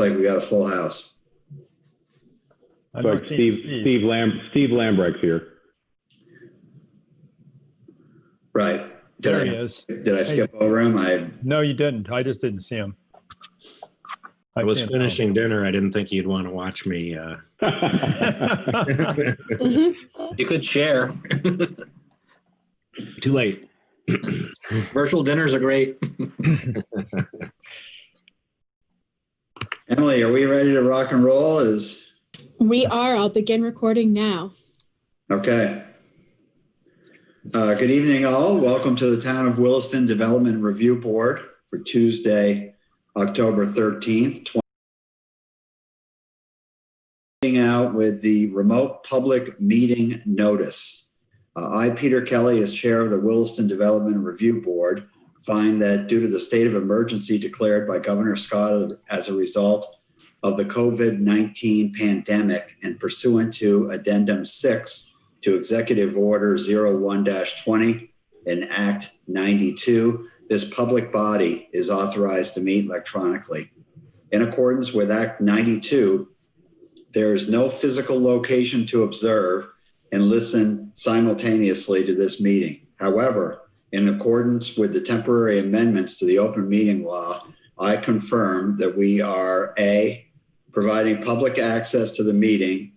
like we got a full house. I'm Like not seeing Steve Lambrecht's here. Right. There he is. Did I skip over him? No, you didn't. I just didn't see him. I was finishing dinner. I didn't think you'd want to watch me. You could share. Too late. Virtual dinners are great. Emily, are we ready to rock and roll? We are. I'll begin recording now. Okay. Good evening, all. Welcome to the Town of Williston Development Review Board for Tuesday, October 13th, out with the remote public meeting notice. I, Peter Kelly, as chair of the Williston Development Review Board, find that due to the state of emergency declared by Governor Scott as a result of the COVID-19 pandemic and pursuant to Addendum 6 to Executive Order 01-20 and Act 92, this public body is authorized to meet electronically. In accordance with Act 92, there is no physical location to observe and listen simultaneously to this meeting. However, in accordance with the temporary amendments to the open meeting law, I confirm that we are A, providing public access to the meeting,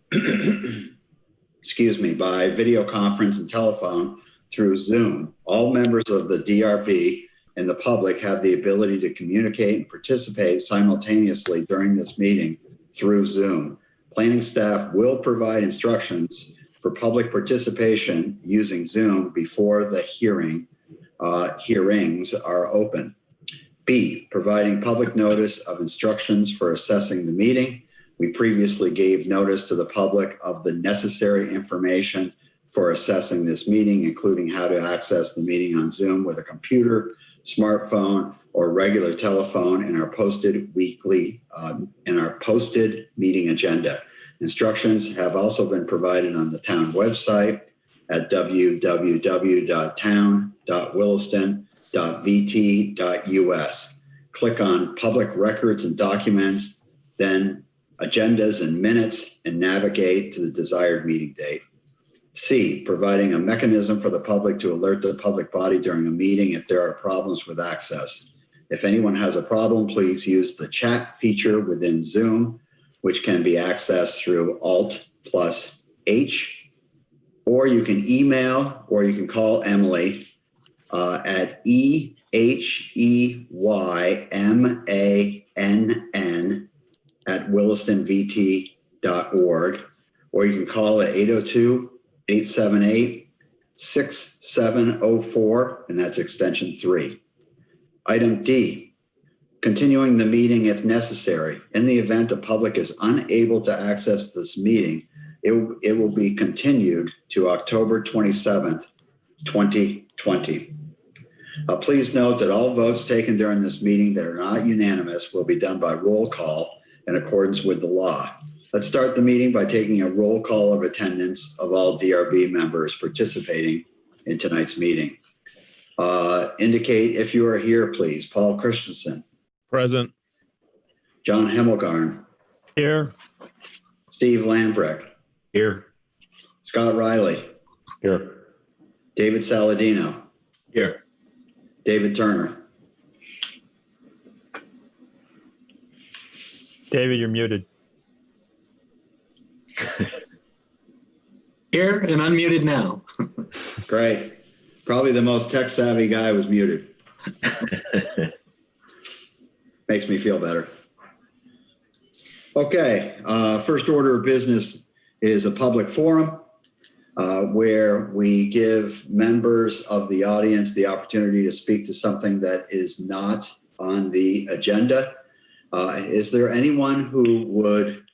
by video conference and telephone through Zoom. All members of the DRB and the public have the ability to communicate and participate simultaneously during this meeting through Zoom. Planning staff will provide instructions for public participation using Zoom before the hearings are open. B, providing public notice of instructions for assessing the meeting. We previously gave notice to the public of the necessary information for assessing this meeting, including how to access the meeting on Zoom with a computer, smartphone, or regular telephone in our posted meeting agenda. Instructions have also been provided on the town website at www.town.williston.vt.us. Click on Public Records and Documents, then Agendas and Minutes, and navigate to the desired meeting date. C, providing a mechanism for the public to alert the public body during a meeting if there are problems with access. If anyone has a problem, please use the chat feature within Zoom, which can be accessed through Alt+H, or you can email or you can call Emily at EHEYMANN@willistonvt.org, or you can call at 802-878-6704, and that's extension 3. Item D, continuing the meeting if necessary. In the event the public is unable to access this meeting, it will be continued to October 27th, 2020. Please note that all votes taken during this meeting that are not unanimous will be done by roll call in accordance with the law. Let's start the meeting by taking a roll call of attendance of all DRB members participating in tonight's meeting. Indicate if you are here, please. Paul Christensen. Present. John Hemmelgarn. Here. Steve Lambrecht. Here. Scott Riley. Here. David Saladino. Here. David Turner. David, you're muted. Here and unmuted now. Great. Probably the most tech savvy guy was muted. Makes me feel better. Okay, first order of business is a public forum where we give members of the audience the opportunity to speak to something that is not on the agenda. Is there anyone who would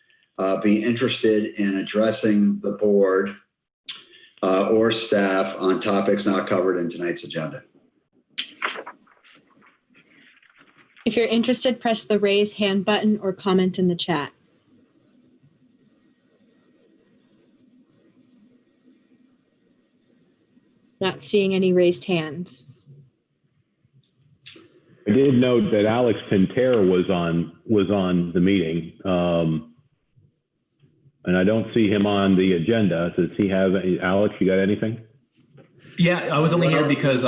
be interested in addressing the board or staff on topics not covered in tonight's agenda? If you're interested, press the raise hand button or comment in the chat. Not seeing any raised hands. I did note that Alex Pinter was on the meeting. And I don't see him on the agenda. Does he have, Alex, you got anything? Yeah, I was only here because,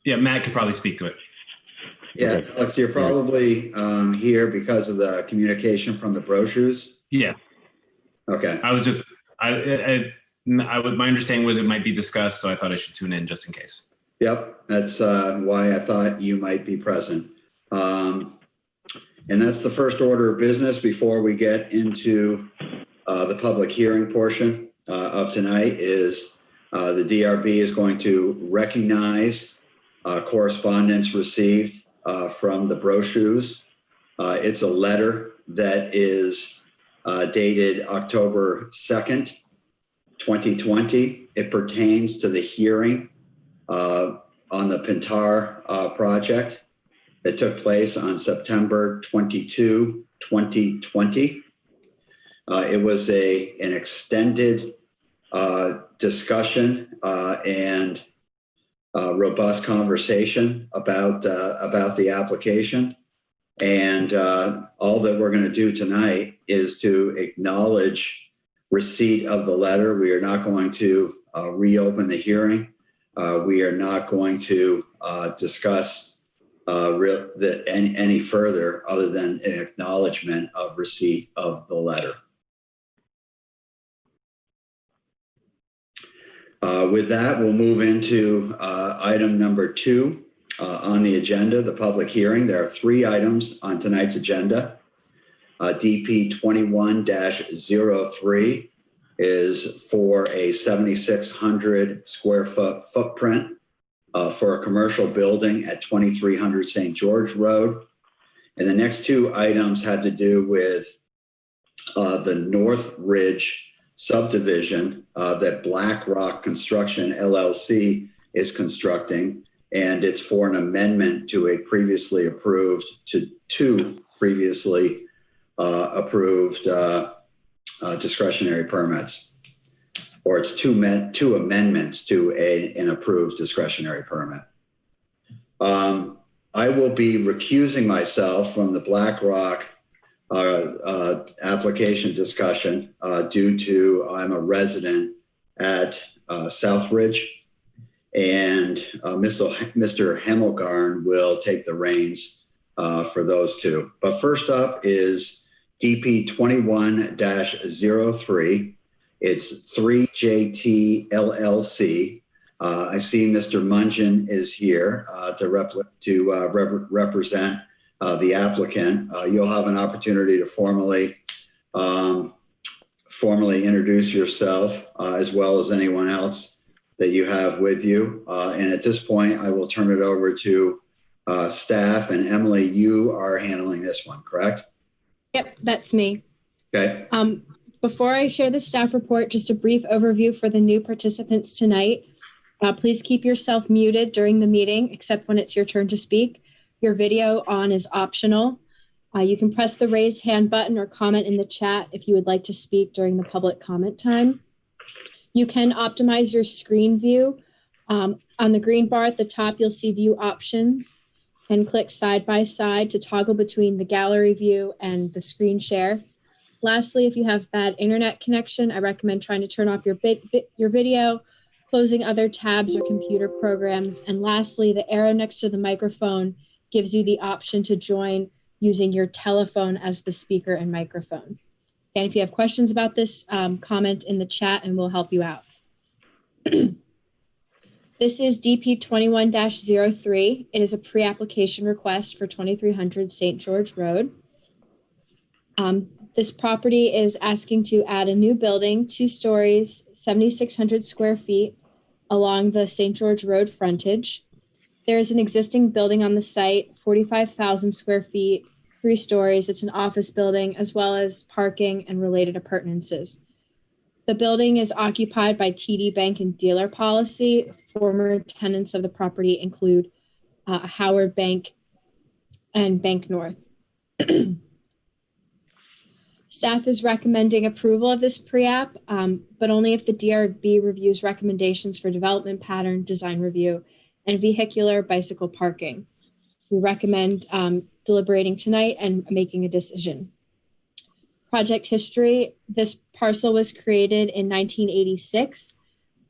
Matt could probably speak to it. Yeah, Okay. Alex, you're probably here because of the communication from the brochures. Yeah, Okay. I was just, my understanding was it might be discussed, so I thought I should tune in just in case. Yep, that's why I thought you might be present. And that's the first order of business before we get into the public hearing portion of tonight is the DRB is going to recognize correspondence received from the brochures. It's a letter that is dated October 2nd, 2020. It pertains to the hearing on the Pintar project that took place on September 22, 2020. It was an extended discussion and robust conversation about the application. And all that we're going to do tonight is to acknowledge receipt of the letter. We are not going to reopen the hearing. We are not going to discuss any further other than an acknowledgement of receipt of the letter. With that, we'll move into item number 2 on the agenda, the public hearing. There are 3 items on tonight's agenda. DP 21-03 is for a 7,600 square foot footprint for a commercial building at 2300 St. George Road. And the next 2 items had to do with the North Ridge subdivision that BlackRock Construction LLC is constructing. And it's for an amendment to a previously approved, to 2 previously approved discretionary permits. Or it's 2 amendments to an approved discretionary permit. I will be recusing myself from the BlackRock application discussion due to I'm a resident at Southridge, and Mr. Hemmelgarn will take the reins for those 2. But first up is DP 21-03. It's 3JT LLC. I see Mr. Mungin is here to represent the applicant. You'll have an opportunity to formally introduce yourself as well as anyone else that you have with you. And at this point, I will turn it over to staff. And Emily, you are handling this one, correct? Yep, that's me. Okay. Before I share the staff report, just a brief overview for the new participants tonight. Please keep yourself muted during the meeting, except when it's your turn to speak. Your video on is optional. You can press the raise hand button or comment in the chat if you would like to speak during the public comment time. You can optimize your screen view. On the green bar at the top, you'll see view options and click side by side to toggle between the gallery view and the screen share. Lastly, if you have bad internet connection, I recommend trying to turn off your video, closing other tabs or computer programs. And lastly, the arrow next to the microphone gives you the option to join using your telephone as the speaker and microphone. And if you have questions about this, comment in the chat and we'll help you out. This is DP 21-03. It is a pre-application request for 2300 St. George Road. This property is asking to add a new building, 2 stories, 7,600 square feet along the St. George Road frontage. There is an existing building on the site, 45,000 square feet, 3 stories. It's an office building as well as parking and related appurtenances. The building is occupied by TD Bank and Dealer Policy. Former tenants of the property include Howard Bank and Bank North. Staff is recommending approval of this pre-app, but only if the DRB reviews recommendations for development pattern, design review, and vehicular bicycle parking. We recommend deliberating tonight and making a decision. Project history, this parcel was created in 1986,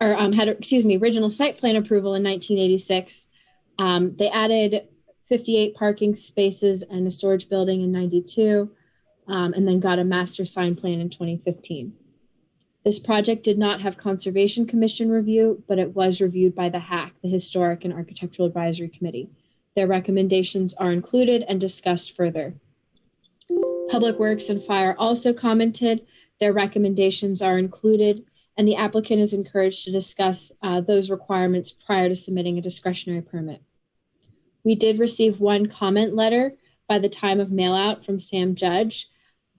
or original site plan approval in 1986. They added 58 parking spaces and a storage building in 92, and then got a master sign plan in 2015. This project did not have Conservation Commission review, but it was reviewed by the HAC, the Historic and Architectural Advisory Committee. Their recommendations are included and discussed further. Public Works and Fire also commented. Their recommendations are included, and the applicant is encouraged to discuss those requirements prior to submitting a discretionary permit. We did receive one comment letter by the time of mailout from Sam Judge.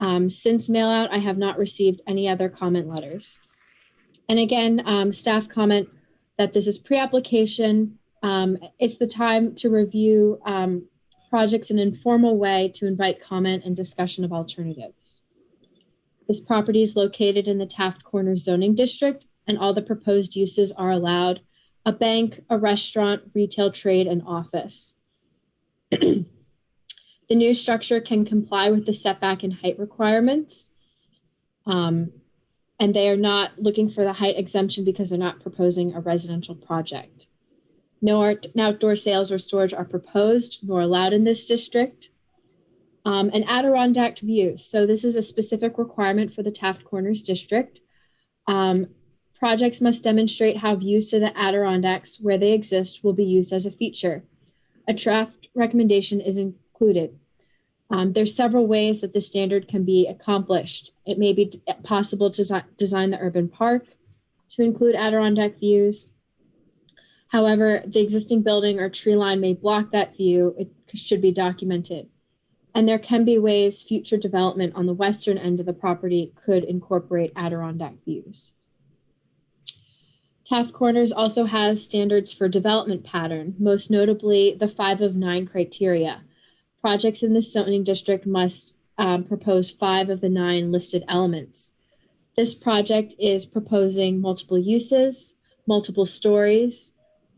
Since mailout, I have not received any other comment letters. And again, staff comment that this is pre-application. It's the time to review projects in an informal way to invite comment and discussion of alternatives. This property is located in the Taft Corners zoning district, and all the proposed uses are allowed: a bank, a restaurant, retail trade, and office. The new structure can comply with the setback and height requirements. And they are not looking for the height exemption because they're not proposing a residential project. No outdoor sales or storage are proposed nor allowed in this district. And Adirondack views. So this is a specific requirement for the Taft Corners district. Projects must demonstrate how views to the Adirondacks where they exist will be used as a feature. A draft recommendation is included. There's several ways that the standard can be accomplished. It may be possible to design the urban park to include Adirondack views. However, the existing building or tree line may block that view. It should be documented. And there can be ways future development on the western end of the property could incorporate Adirondack views. Taft Corners also has standards for development pattern, most notably the 5 of 9 criteria. Projects in this zoning district must propose 5 of the 9 listed elements. This project is proposing multiple uses, multiple stories,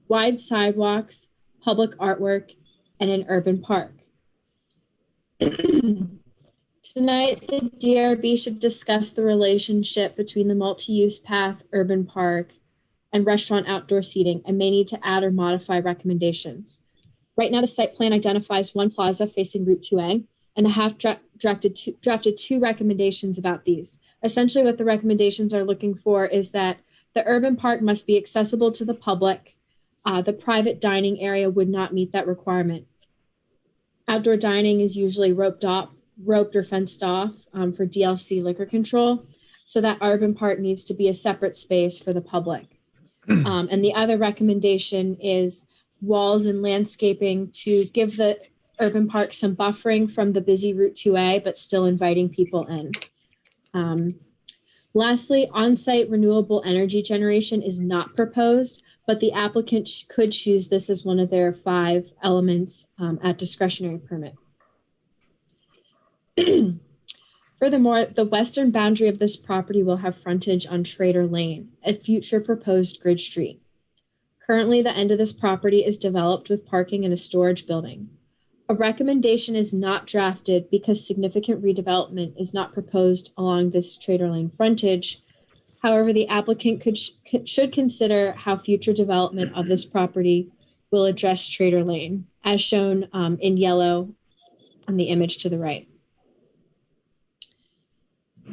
wide sidewalks, public artwork, and an urban park. Tonight, the DRB should discuss the relationship between the multi-use path, urban park, and restaurant outdoor seating, and may need to add or modify recommendations. Right now, the site plan identifies one plaza facing Route 2A, and I have drafted 2 recommendations about these. Essentially, what the recommendations are looking for is that the urban park must be accessible to the public. The private dining area would not meet that requirement. Outdoor dining is usually roped or fenced off for DLC liquor control. So that urban park needs to be a separate space for the public. And the other recommendation is walls and landscaping to give the urban park some buffering from the busy Route 2A, but still inviting people in. Lastly, on-site renewable energy generation is not proposed, but the applicant could choose this as one of their 5 elements at discretionary permit. Furthermore, the western boundary of this property will have frontage on Trader Lane, a future proposed grid street. Currently, the end of this property is developed with parking and a storage building. A recommendation is not drafted because significant redevelopment is not proposed along this Trader Lane frontage. However, the applicant should consider how future development of this property will address Trader Lane, as shown in yellow on the image to the right.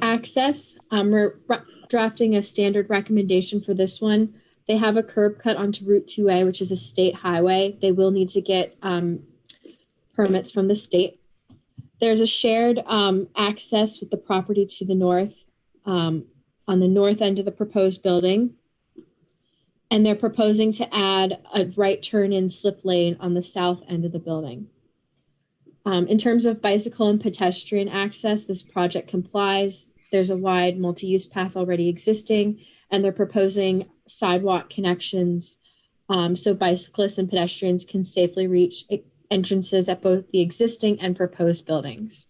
Access, we're drafting a standard recommendation for this one. They have a curb cut onto Route 2A, which is a state highway. They will need to get permits from the state. There's a shared access with the property to the north on the north end of the proposed building. And they're proposing to add a right turn in slip lane on the south end of the building. In terms of bicycle and pedestrian access, this project complies. There's a wide multi-use path already existing, and they're proposing sidewalk connections so bicyclists and pedestrians can safely reach entrances at both the existing and proposed buildings.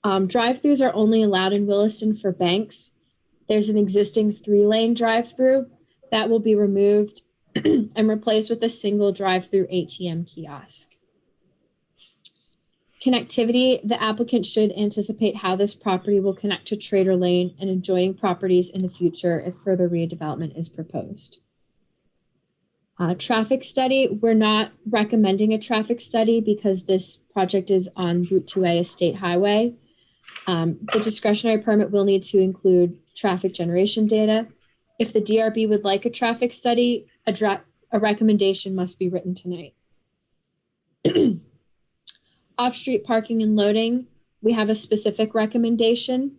Drive-throughs are only allowed in Williston for banks. There's an existing 3-lane drive-through that will be removed and replaced with a single drive-through ATM kiosk. Connectivity, the applicant should anticipate how this property will connect to Trader Lane and adjoining properties in the future if further redevelopment is proposed. Traffic study, we're not recommending a traffic study because this project is on Route 2A, a state highway. The discretionary permit will need to include traffic generation data. If the DRB would like a traffic study, a recommendation must be written tonight. Off-street parking and loading, we have a specific recommendation.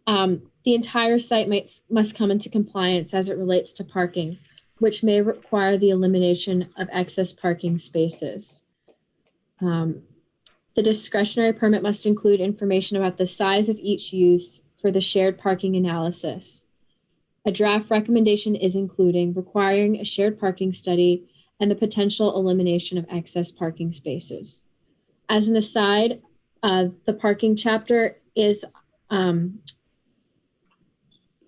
The entire site must come into compliance as it relates to parking, which may require the elimination of excess parking spaces. The discretionary permit must include information about the size of each use for the shared parking analysis. A draft recommendation is including requiring a shared parking study and the potential elimination of excess parking spaces. As an aside, the parking chapter is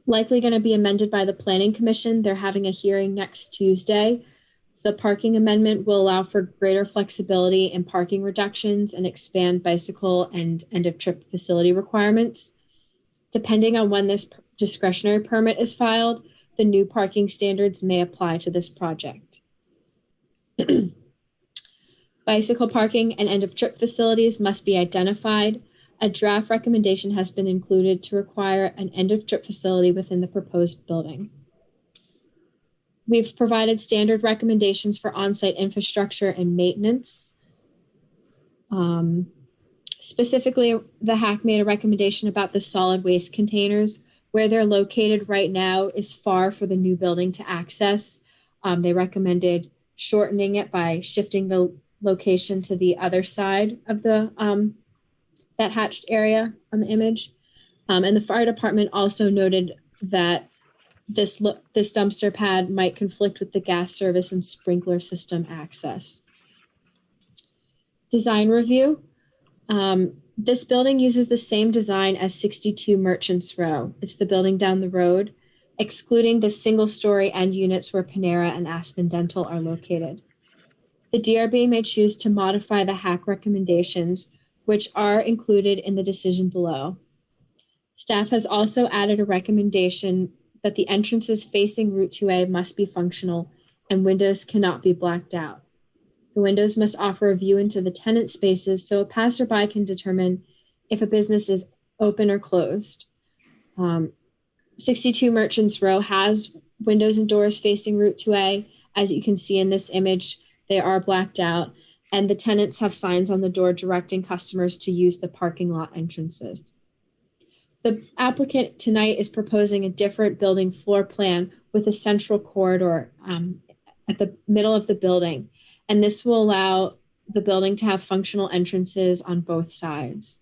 likely going to be amended by the Planning Commission. They're having a hearing next Tuesday. The parking amendment will allow for greater flexibility in parking reductions and expand bicycle and end-of-trip facility requirements. Depending on when this discretionary permit is filed, the new parking standards may apply to this project. Bicycle parking and end-of-trip facilities must be identified. A draft recommendation has been included to require an end-of-trip facility within the proposed building. We've provided standard recommendations for on-site infrastructure and maintenance. Specifically, the HAC made a recommendation about the solid waste containers. Where they're located right now is far for the new building to access. They recommended shortening it by shifting the location to the other side of the that hatched area on the image. And the fire department also noted that this dumpster pad might conflict with the gas service and sprinkler system access. Design review. This building uses the same design as 62 Merchants Row. It's the building down the road, excluding the single-story end units where Panera and Aspen Dental are located. The DRB may choose to modify the HAC recommendations, which are included in the decision below. Staff has also added a recommendation that the entrances facing Route 2A must be functional and windows cannot be blacked out. The windows must offer a view into the tenant spaces so a passerby can determine if a business is open or closed. 62 Merchants Row has windows and doors facing Route 2A. As you can see in this image, they are blacked out, and the tenants have signs on the door directing customers to use the parking lot entrances. The applicant tonight is proposing a different building floor plan with a central corridor at the middle of the building, and this will allow the building to have functional entrances on both sides.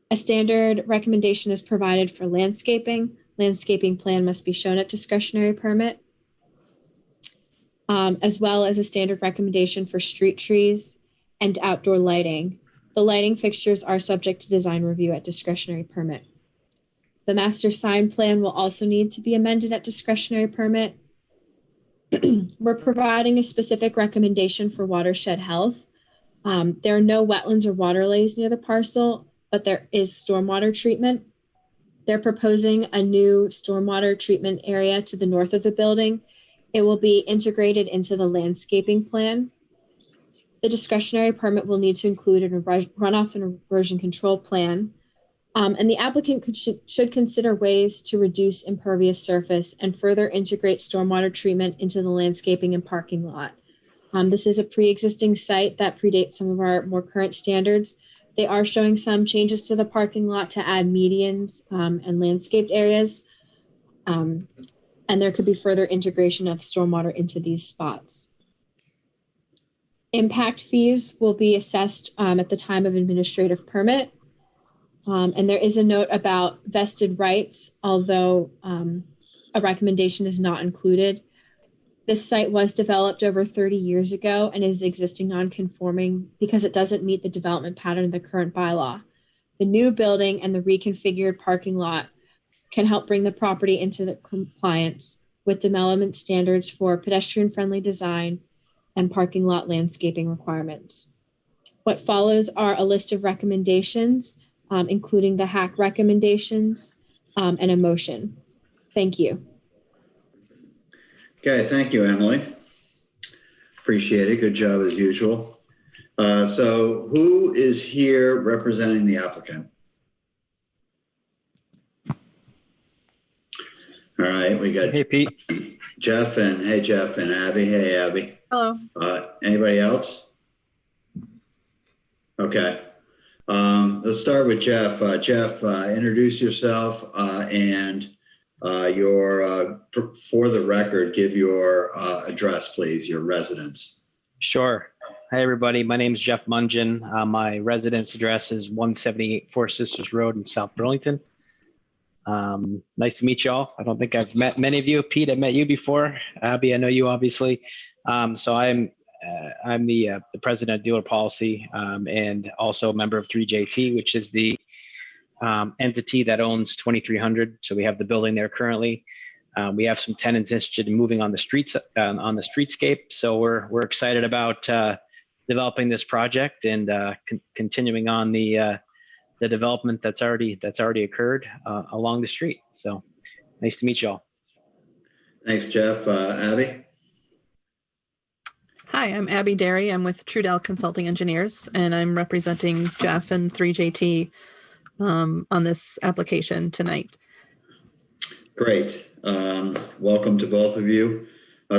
A standard recommendation is provided for landscaping. Landscaping plan must be shown at discretionary permit, as well as a standard recommendation for street trees and outdoor lighting. The lighting fixtures are subject to design review at discretionary permit. The master sign plan will also need to be amended at discretionary permit. We're providing a specific recommendation for watershed health. There are no wetlands or waterways near the parcel, but there is stormwater treatment. They're proposing a new stormwater treatment area to the north of the building. It will be integrated into the landscaping plan. The discretionary permit will need to include a runoff and erosion control plan. And the applicant should consider ways to reduce impervious surface and further integrate stormwater treatment into the landscaping and parking lot. This is a pre-existing site that predates some of our more current standards. They are showing some changes to the parking lot to add medians and landscaped areas. And there could be further integration of stormwater into these spots. Impact fees will be assessed at the time of administrative permit. And there is a note about vested rights, although a recommendation is not included. This site was developed over 30 years ago and is existing non-conforming because it doesn't meet the development pattern of the current bylaw. The new building and the reconfigured parking lot can help bring the property into the compliance with development standards for pedestrian-friendly design and parking lot landscaping requirements. What follows are a list of recommendations, including the hack recommendations, and a motion. Thank you. Okay, thank you, Emily. Appreciate it. Good job as usual. So who is here representing the applicant? All right, we got Hey, Pete. Jeff and Abby. Hey, Abby. Hello. Anybody else? Okay. Let's start with Jeff. Jeff, introduce yourself and for the record, give your address, please, your residence. Sure. Hi, everybody. My name is Jeff Mungin. My residence address is 178 Four Sisters Road in South Burlington. Nice to meet you all. I don't think I've met many of you. Pete, I met you before. Abby, I know you obviously. So I'm the president of dealer policy and also a member of 3JT, which is the entity that owns 2300. So we have the building there currently. We have some tenants interested in moving on the streets on the streetscape. So we're excited about developing this project and continuing on the development that's already occurred along the street. So nice to meet you all. Thanks, Jeff. Abby? Hi, I'm Abby Derry. I'm with Trudell Consulting Engineers, and I'm representing Jeff and 3JT on this application tonight. Great. Welcome to both of you.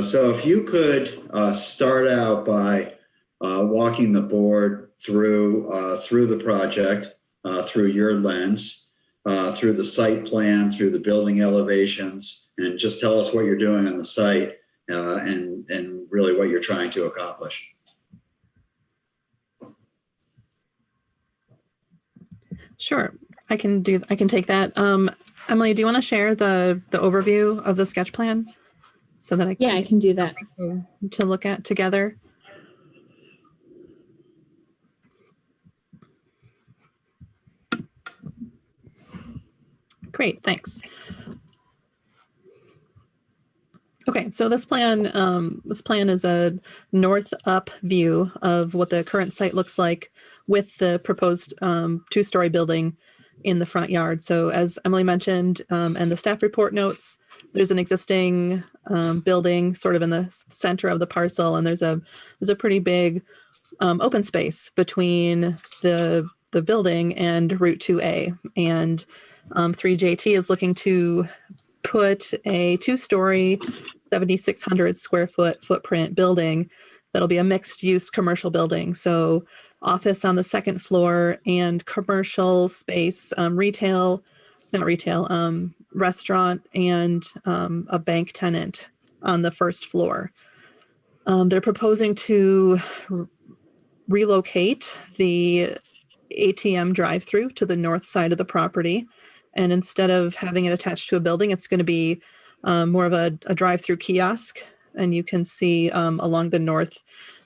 So if you could start out by walking the board through the project, through your lens, through the site plan, through the building elevations, and just tell us what you're doing on the site and really what you're trying to accomplish. Sure, I can take that. Emily, do you want to share the overview of the sketch plan so that I can do that to look at together? Great, thanks. Okay, so this plan is a north up view of what the current site looks like with the proposed two-story building in the front yard. So as Emily mentioned, and the staff report notes, there's an existing building sort of in the center of the parcel, and there's a pretty big open space between the building and Route 2A. And 3JT is looking to put a two-story, 7,600 square foot footprint building that'll be a mixed-use commercial building. So office on the second floor and commercial space, restaurant, and a bank tenant on the first floor. They're proposing to relocate the ATM drive-through to the north side of the property. And instead of having it attached to a building, it's going to be more of a drive-through kiosk. And you can see along the north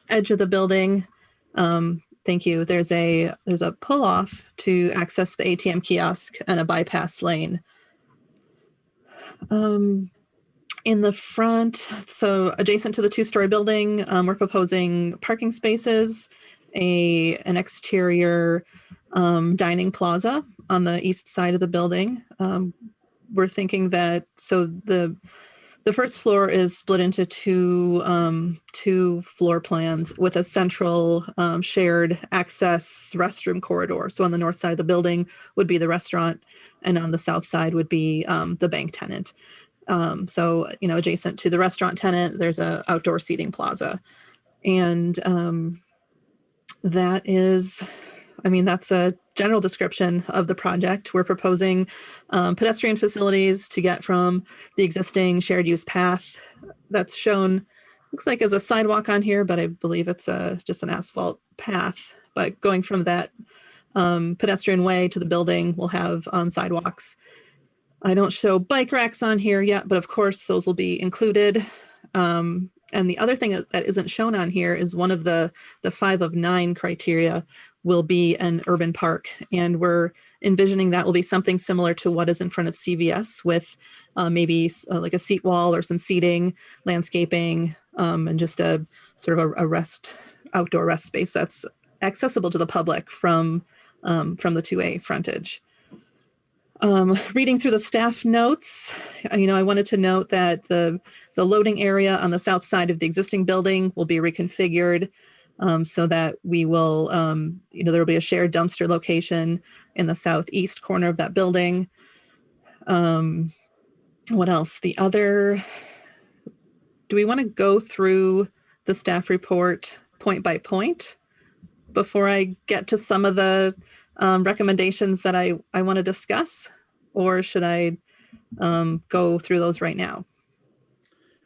edge of the building, thank you, there's a pull-off to access the ATM kiosk and a bypass lane. In the front, so adjacent to the two-story building, we're proposing parking spaces, an exterior dining plaza on the east side of the building. We're thinking that, so the first floor is split into two floor plans with a central shared access restroom corridor. So on the north side of the building would be the restaurant, and on the south side would be the bank tenant. So, adjacent to the restaurant tenant, there's a outdoor seating plaza. And that's a general description of the project. We're proposing pedestrian facilities to get from the existing shared use path that's shown, looks like as a sidewalk on here, but I believe it's just an asphalt path. But going from that pedestrian way to the building, we'll have sidewalks. I don't show bike racks on here yet, but of course those will be included. And the other thing that isn't shown on here is one of the 5 of 9 criteria will be an urban park. And we're envisioning that will be something similar to what is in front of CVS with maybe like a seat wall or some seating, landscaping, and just a sort of a outdoor rest space that's accessible to the public from the 2A frontage. Reading through the staff notes, I wanted to note that the loading area on the south side of the existing building will be reconfigured so that we will, there will be a shared dumpster location in the southeast corner of that building. What else? Do we want to go through the staff report point by point before I get to some of the recommendations that I want to discuss, or should I go through those right now?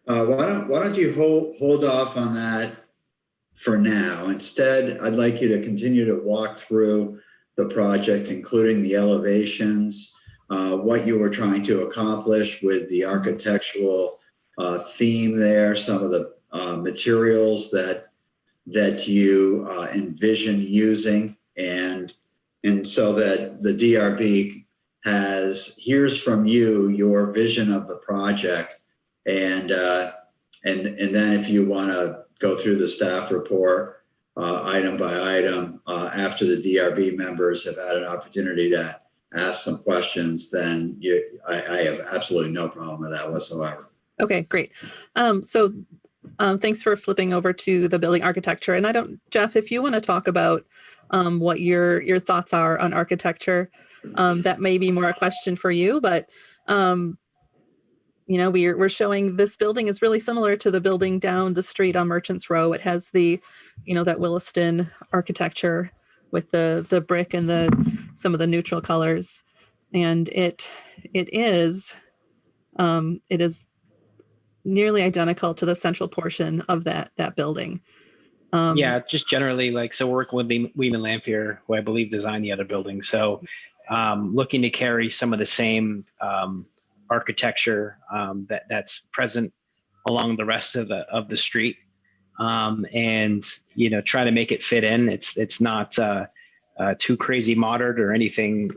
Why don't you hold off on that for now? Instead, I'd like you to continue to walk through the project, including the elevations, what you were trying to accomplish with the architectural theme there, some of the materials that you envision using, and so that the DRB hears from you your vision of the project, and then if you want to go through the staff report item by item after the DRB members have had an opportunity to ask some questions, then I have absolutely no problem with that whatsoever. Okay, great. Thanks for flipping over to the building architecture. And Jeff, if you want to talk about what your thoughts are on architecture, that may be more a question for you, but we're showing this building is really similar to the building down the street on Merchants Row. It has the, that Williston architecture with the brick and some of the neutral colors. And it is nearly identical to the central portion of that building. Yeah, just generally so we're working with Weeman Lamphere, who I believe designed the other building. So looking to carry some of the same architecture that's present along the rest of the street, and try to make it fit in. It's not too crazy modern or anything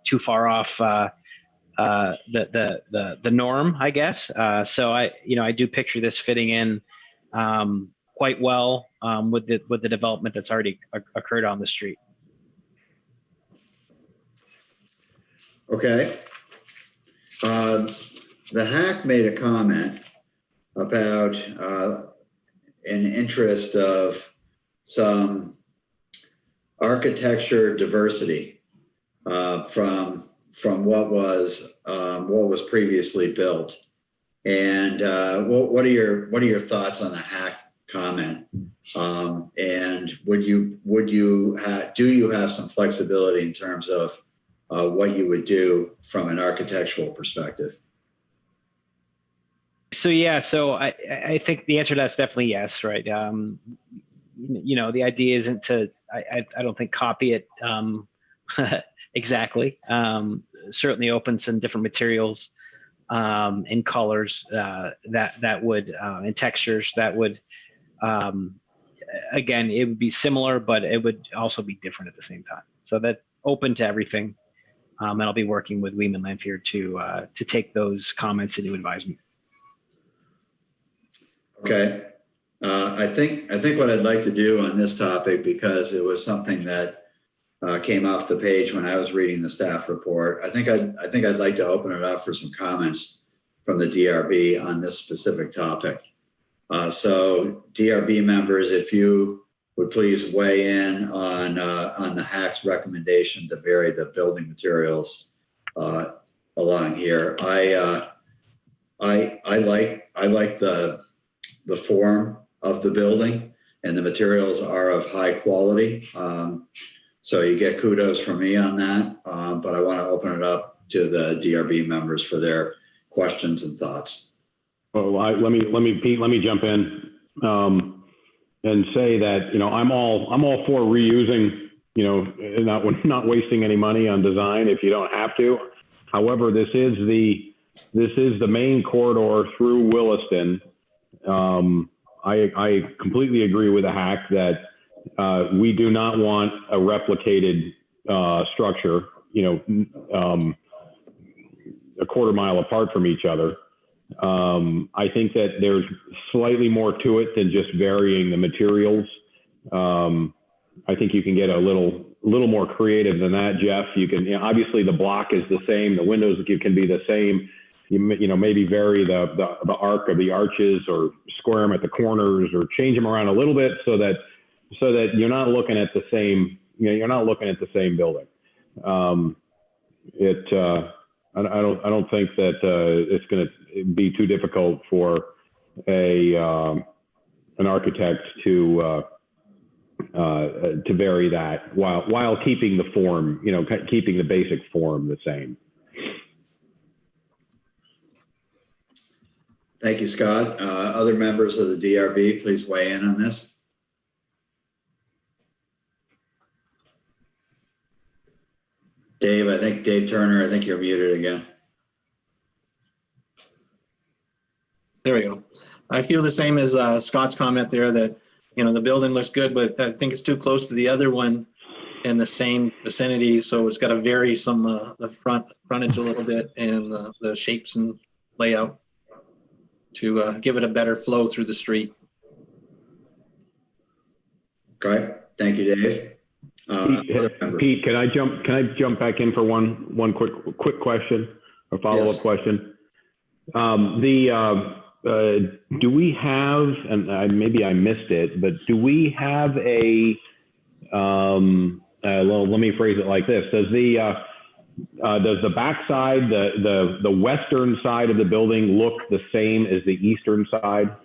too far off the norm, I guess. So I do picture this fitting in quite well with the development that's already occurred on the street. Okay. The hack made a comment about an interest of some architecture diversity from what was previously built. And what are your thoughts on the hack comment? And do you have some flexibility in terms of what you would do from an architectural perspective? So I think the answer to that's definitely yes, right? The idea isn't to, I don't think copy it exactly. Certainly open some different materials and colors that would and textures that would again, it would be similar, but it would also be different at the same time. So that's open to everything. And I'll be working with Weeman Lamphere to take those comments into advisement. Okay. I think what I'd like to do on this topic, because it was something that came off the page when I was reading the staff report, I think I'd like to open it up for some comments from the DRB on this specific topic. So DRB members, if you would please weigh in on the hack's recommendation to vary the building materials along here. I like the form of the building, and the materials are of high quality. So you get kudos from me on that. But I want to open it up to the DRB members for their questions and thoughts. Well, Pete, let me jump in and say that I'm all for reusing, not wasting any money on design if you don't have to. However, this is the main corridor through Williston, I completely agree with the hack that we do not want a replicated structure, a quarter mile apart from each other. I think that there's slightly more to it than just varying the materials. I think you can get a little more creative than that, Jeff. You can, obviously the block is the same. The windows can be the same. You maybe vary the arc of the arches or square them at the corners or change them around a little bit so that you're not looking at the same, you're not looking at the same building. I don't think that it's going to be too difficult for an architect to vary that while keeping the form, keeping the basic form the same. Thank you, Scott. Other members of the DRB, please weigh in on this. Dave Turner, I think you're muted again. There we go. I feel the same as Scott's comment there that, the building looks good, but I think it's too close to the other one in the same vicinity. So it's got to vary some the frontage a little bit and the shapes and layout to give it a better flow through the street. Okay, thank you, Dave. Pete, can I jump back in for one quick question or follow-up question? Do we have, and maybe I missed it, but do we have a, well, let me phrase it like this. Does the backside, the western side of the building look the same as the eastern side?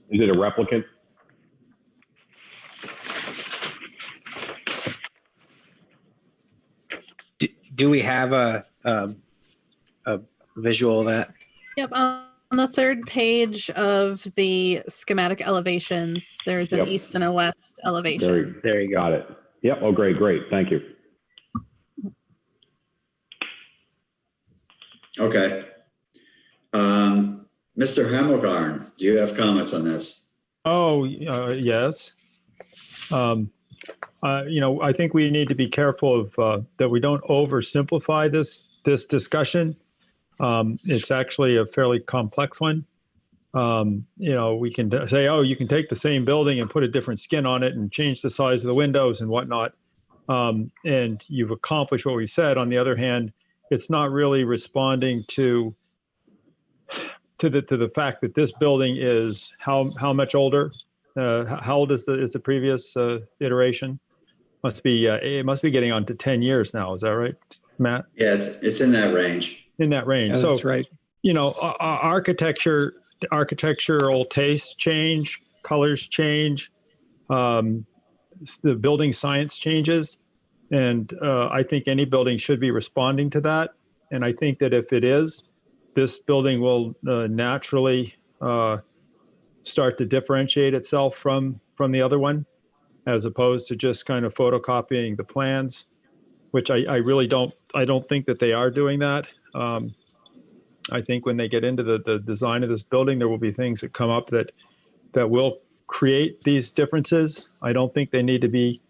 Is it a replicant? Do we have a visual of that? Yep. On the third page of the schematic elevations, there's an east and a west elevation. There you got it. Yep. Oh, great. Thank you. Okay. Mr. Hemmelgarn, do you have comments on this? Oh, yes. I think we need to be careful of that we don't oversimplify this discussion. It's actually a fairly complex one. We can say, oh, you can take the same building and put a different skin on it and change the size of the windows and whatnot. And you've accomplished what we said. On the other hand, it's not really responding to the fact that this building is how much older? How old is the previous iteration? It must be getting on to 10 years now. Is that right, Matt? Yeah, it's in that range. In that range. Yeah, so that's right. Architectural tastes change, colors change, the building science changes, and I think any building should be responding to that. And I think that if it is, this building will naturally start to differentiate itself from the other one, as opposed to just kind of photocopying the plans, which I really don't think that they are doing that. I think when they get into the design of this building, there will be things that come up that will create these differences. I don't think they need to be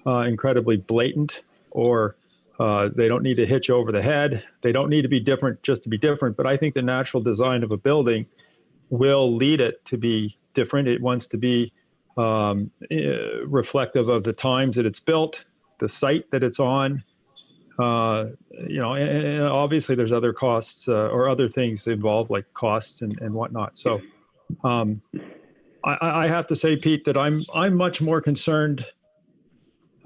incredibly blatant, or they don't need to hit you over the head. They don't need to be different just to be different. But I think the natural design of a building will lead it to be different. It wants to be reflective of the times that it's built, the site that it's on. And obviously there's other costs or other things involved, like costs and whatnot. So I have to say, Pete, that I'm much more concerned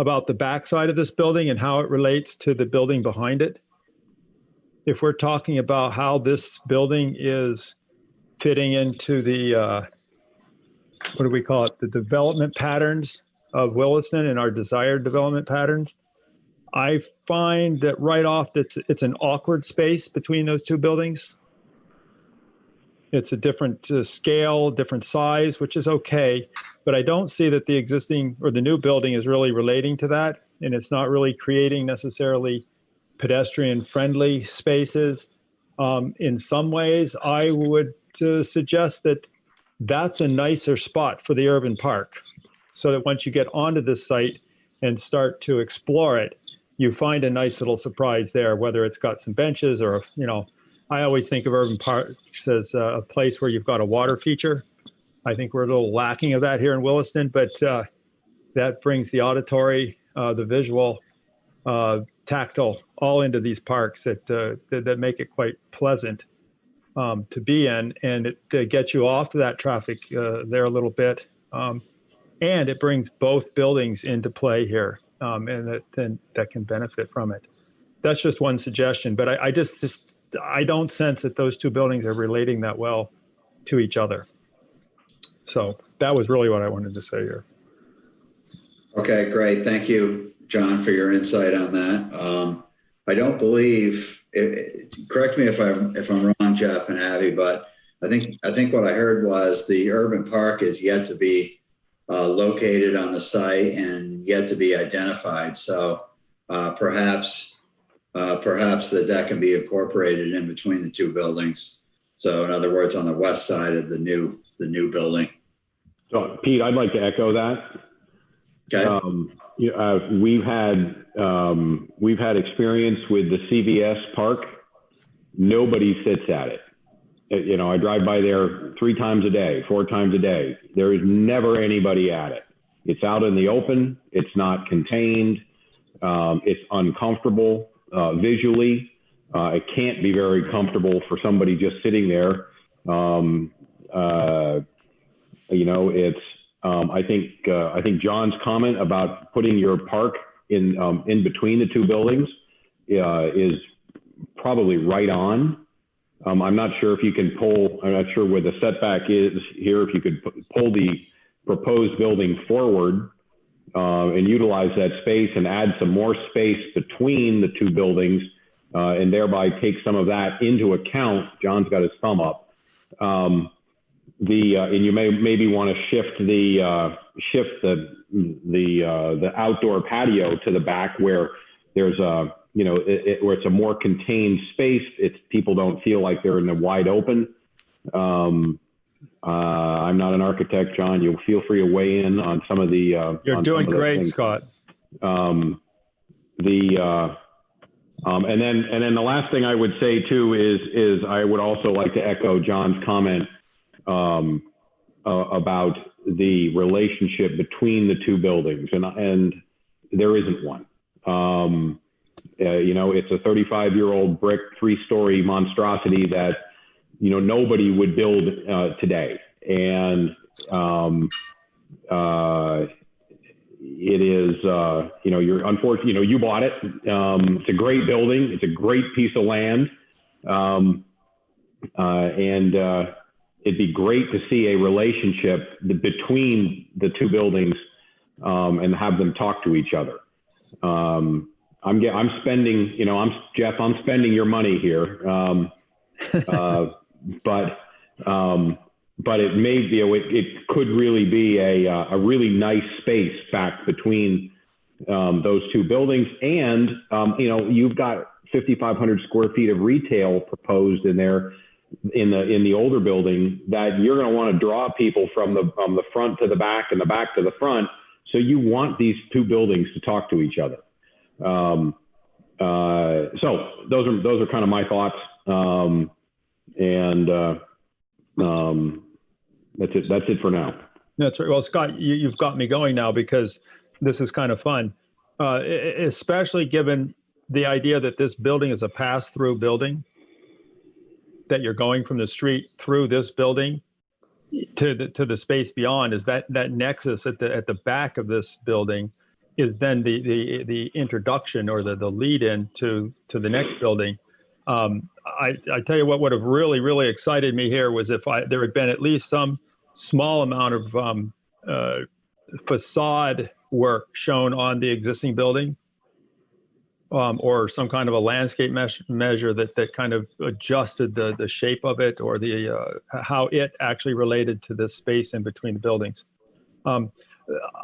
about the backside of this building and how it relates to the building behind it. If we're talking about how this building is fitting into the, what do we call it? The development patterns of Williston and our desired development patterns. I find that right off it's an awkward space between those two buildings. It's a different scale, different size, which is okay, but I don't see that the existing or the new building is really relating to that, and it's not really creating necessarily pedestrian-friendly spaces. In some ways, I would suggest that that's a nicer spot for the urban park. So that once you get onto this site and start to explore it, you find a nice little surprise there, whether it's got some benches or, you know, I always think of urban parks as a place where you've got a water feature. I think we're a little lacking of that here in Williston, but that brings the auditory, the visual, tactile, all into these parks that make it quite pleasant to be in, and it gets you off of that traffic there a little bit, and it brings both buildings into play here, and that can benefit from it. That's just one suggestion, but I don't sense that those two buildings are relating that well to each other. So that was really what I wanted to say here. Okay, great. Thank you, John, for your insight on that. I don't believe, correct me if I'm wrong, Jeff and Abby, but I think what I heard was the urban park is yet to be located on the site and yet to be identified. So perhaps that can be incorporated in between the two buildings. So in other words, on the west side of the new building. So Pete, I'd like to echo that. Okay. We've had experience with the CVS park. Nobody sits at it. You know, I drive by there 3 times a day, 4 times a day. There is never anybody at it. It's out in the open. It's not contained. It's uncomfortable visually. It can't be very comfortable for somebody just sitting there. You know, it's. I think John's comment about putting your park in between the two buildings is probably right on. I'm not sure if you can pull. I'm not sure where the setback is here. If you could pull the proposed building forward and utilize that space and add some more space between the two buildings, and thereby take some of that into account. John's got his thumb up. And you maybe want to shift the outdoor patio to the back where there's a, you know, where it's a more contained space. People don't feel like they're in the wide open. I'm not an architect, John. You'll feel free to weigh in on some of the. You're doing great, Scott. And then the last thing I would say too is I would also like to echo John's comment about the relationship between the two buildings, and there isn't one. You know, it's a 35-year-old brick 3-story monstrosity that, you know, nobody would build today, and it is, you know, you're unfortunate. You know, you bought it. It's a great building. It's a great piece of land, and it'd be great to see a relationship between the two buildings and have them talk to each other. I'm spending, you know, Jeff, I'm spending your money here, but it may be, it could really be a really nice space back between those two buildings. And, you know, you've got 5,500 square feet of retail proposed in there in the older building that you're going to want to draw people from the front to the back and the back to the front. So you want these two buildings to talk to each other. So those are kind of my thoughts. That's it for now. That's right. Well, Scott, you've got me going now because this is kind of fun, especially given the idea that this building is a pass-through building, that you're going from the street through this building to the space beyond. Is that nexus at the back of this building is then the introduction or the lead in to the next building. I tell you what would have really excited me here was if there had been at least some small amount of facade work shown on the existing building, or some kind of a landscape measure that kind of adjusted the shape of it, or the how it actually related to this space in between the buildings.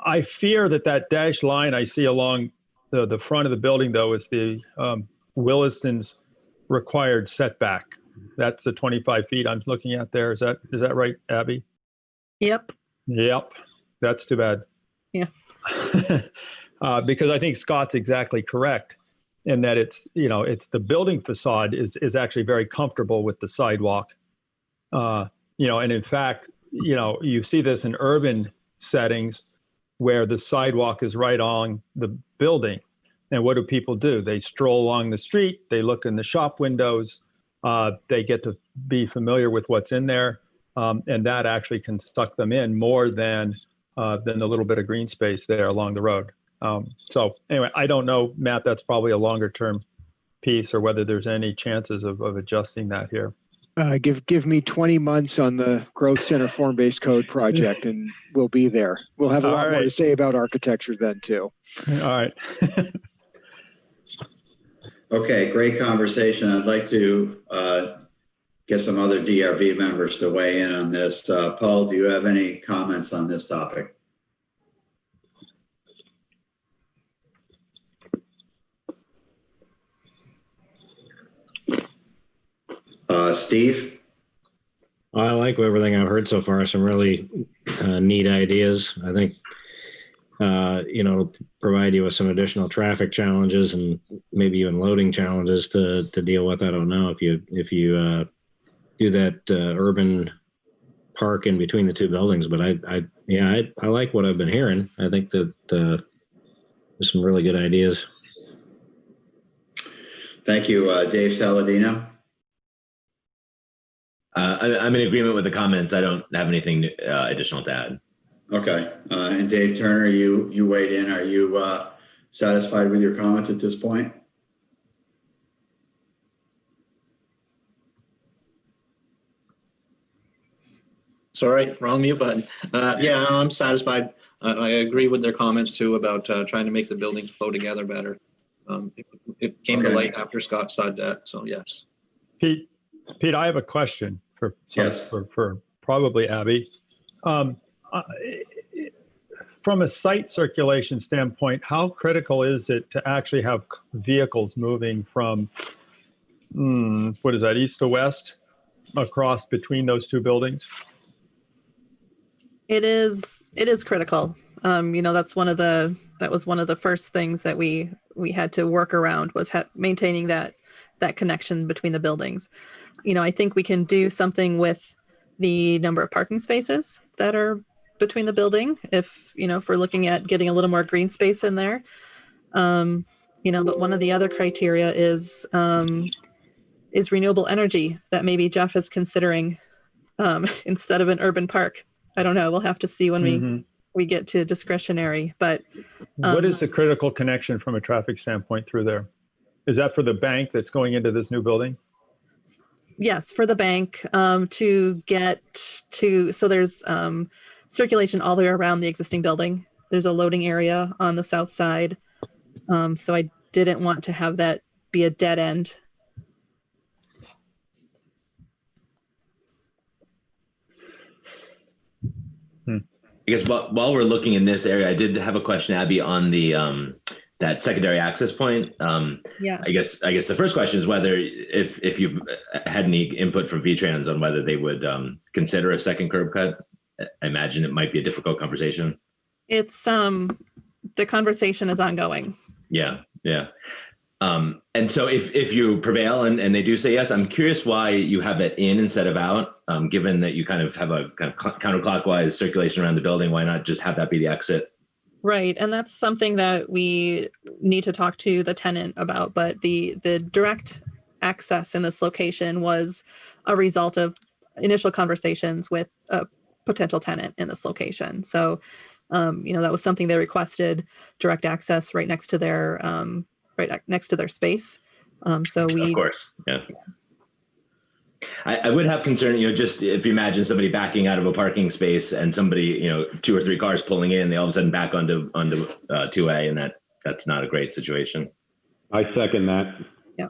I fear that dashed line I see along the front of the building, though, is the Williston's required setback. That's the 25 feet I'm looking at there. Is that right, Abby? Yep. Yep. That's too bad. Yeah. Because I think Scott's exactly correct in that it's the building facade is actually very comfortable with the sidewalk. And in fact, you see this in urban settings where the sidewalk is right on the building. And what do people do? They stroll along the street, they look in the shop windows, they get to be familiar with what's in there. And that actually can suck them in more than the little bit of green space there along the road. So anyway, I don't know, Matt, that's probably a longer term piece or whether there's any chances of adjusting that here. Give me 20 months on the Growth Center Form-Based Code project and we'll be there. We'll have a lot more to say about architecture then too. All right. Okay, great conversation. I'd like to get some other DRB members to weigh in on this. Paul, do you have any comments on this topic? Steve? I like everything I've heard so far. Some really neat ideas. I think, provide you with some additional traffic challenges and maybe even loading challenges to deal with. I don't know if you do that urban park in between the two buildings, but I like what I've been hearing. I think that there's some really good ideas. Thank you, Dave Saladino. I'm in agreement with the comments. I don't have anything additional to add. Okay. And Dave Turner, you weighed in. Are you satisfied with your comments at this point? Sorry, wrong mute button. I'm satisfied. I agree with their comments too about trying to make the buildings flow together better. It came to light after Scott said that, so yes. Pete, I have a question for probably Abby. From a site circulation standpoint, how critical is it to actually have vehicles moving from, east to west across between those two buildings? It is critical. That was one of the first things that we had to work around was maintaining that connection between the buildings. I think we can do something with the number of parking spaces that are between the building if we're looking at getting a little more green space in there. But one of the other criteria is renewable energy that maybe Jeff is considering instead of an urban park. I don't know. We'll have to see when we get to discretionary, but what is the critical connection from a traffic standpoint through there? Is that for the bank that's going into this new building? Yes, for the bank to get to, so there's circulation all the way around the existing building. There's a loading area on the south side. So I didn't want to have that be a dead end. I guess while we're looking in this area, I did have a question, Abby, on the that secondary access point. Yes. I guess the first question is whether if you've had any input from VTrans on whether they would consider a second curb cut. I imagine it might be a difficult conversation. It's the conversation is ongoing. Yeah. And so if you prevail and they do say yes, I'm curious why you have that in instead of out, given that you kind of have a kind of counterclockwise circulation around the building. Why not just have that be the exit? Right. And that's something that we need to talk to the tenant about. But the direct access in this location was a result of initial conversations with a potential tenant in this location. So, that was something they requested, direct access right next to their space. So we, of course, yeah. I would have concern, just if you imagine somebody backing out of a parking space and somebody, 2 or 3 cars pulling in, they all of a sudden back onto 2A, and that's not a great situation. I second that. Yeah.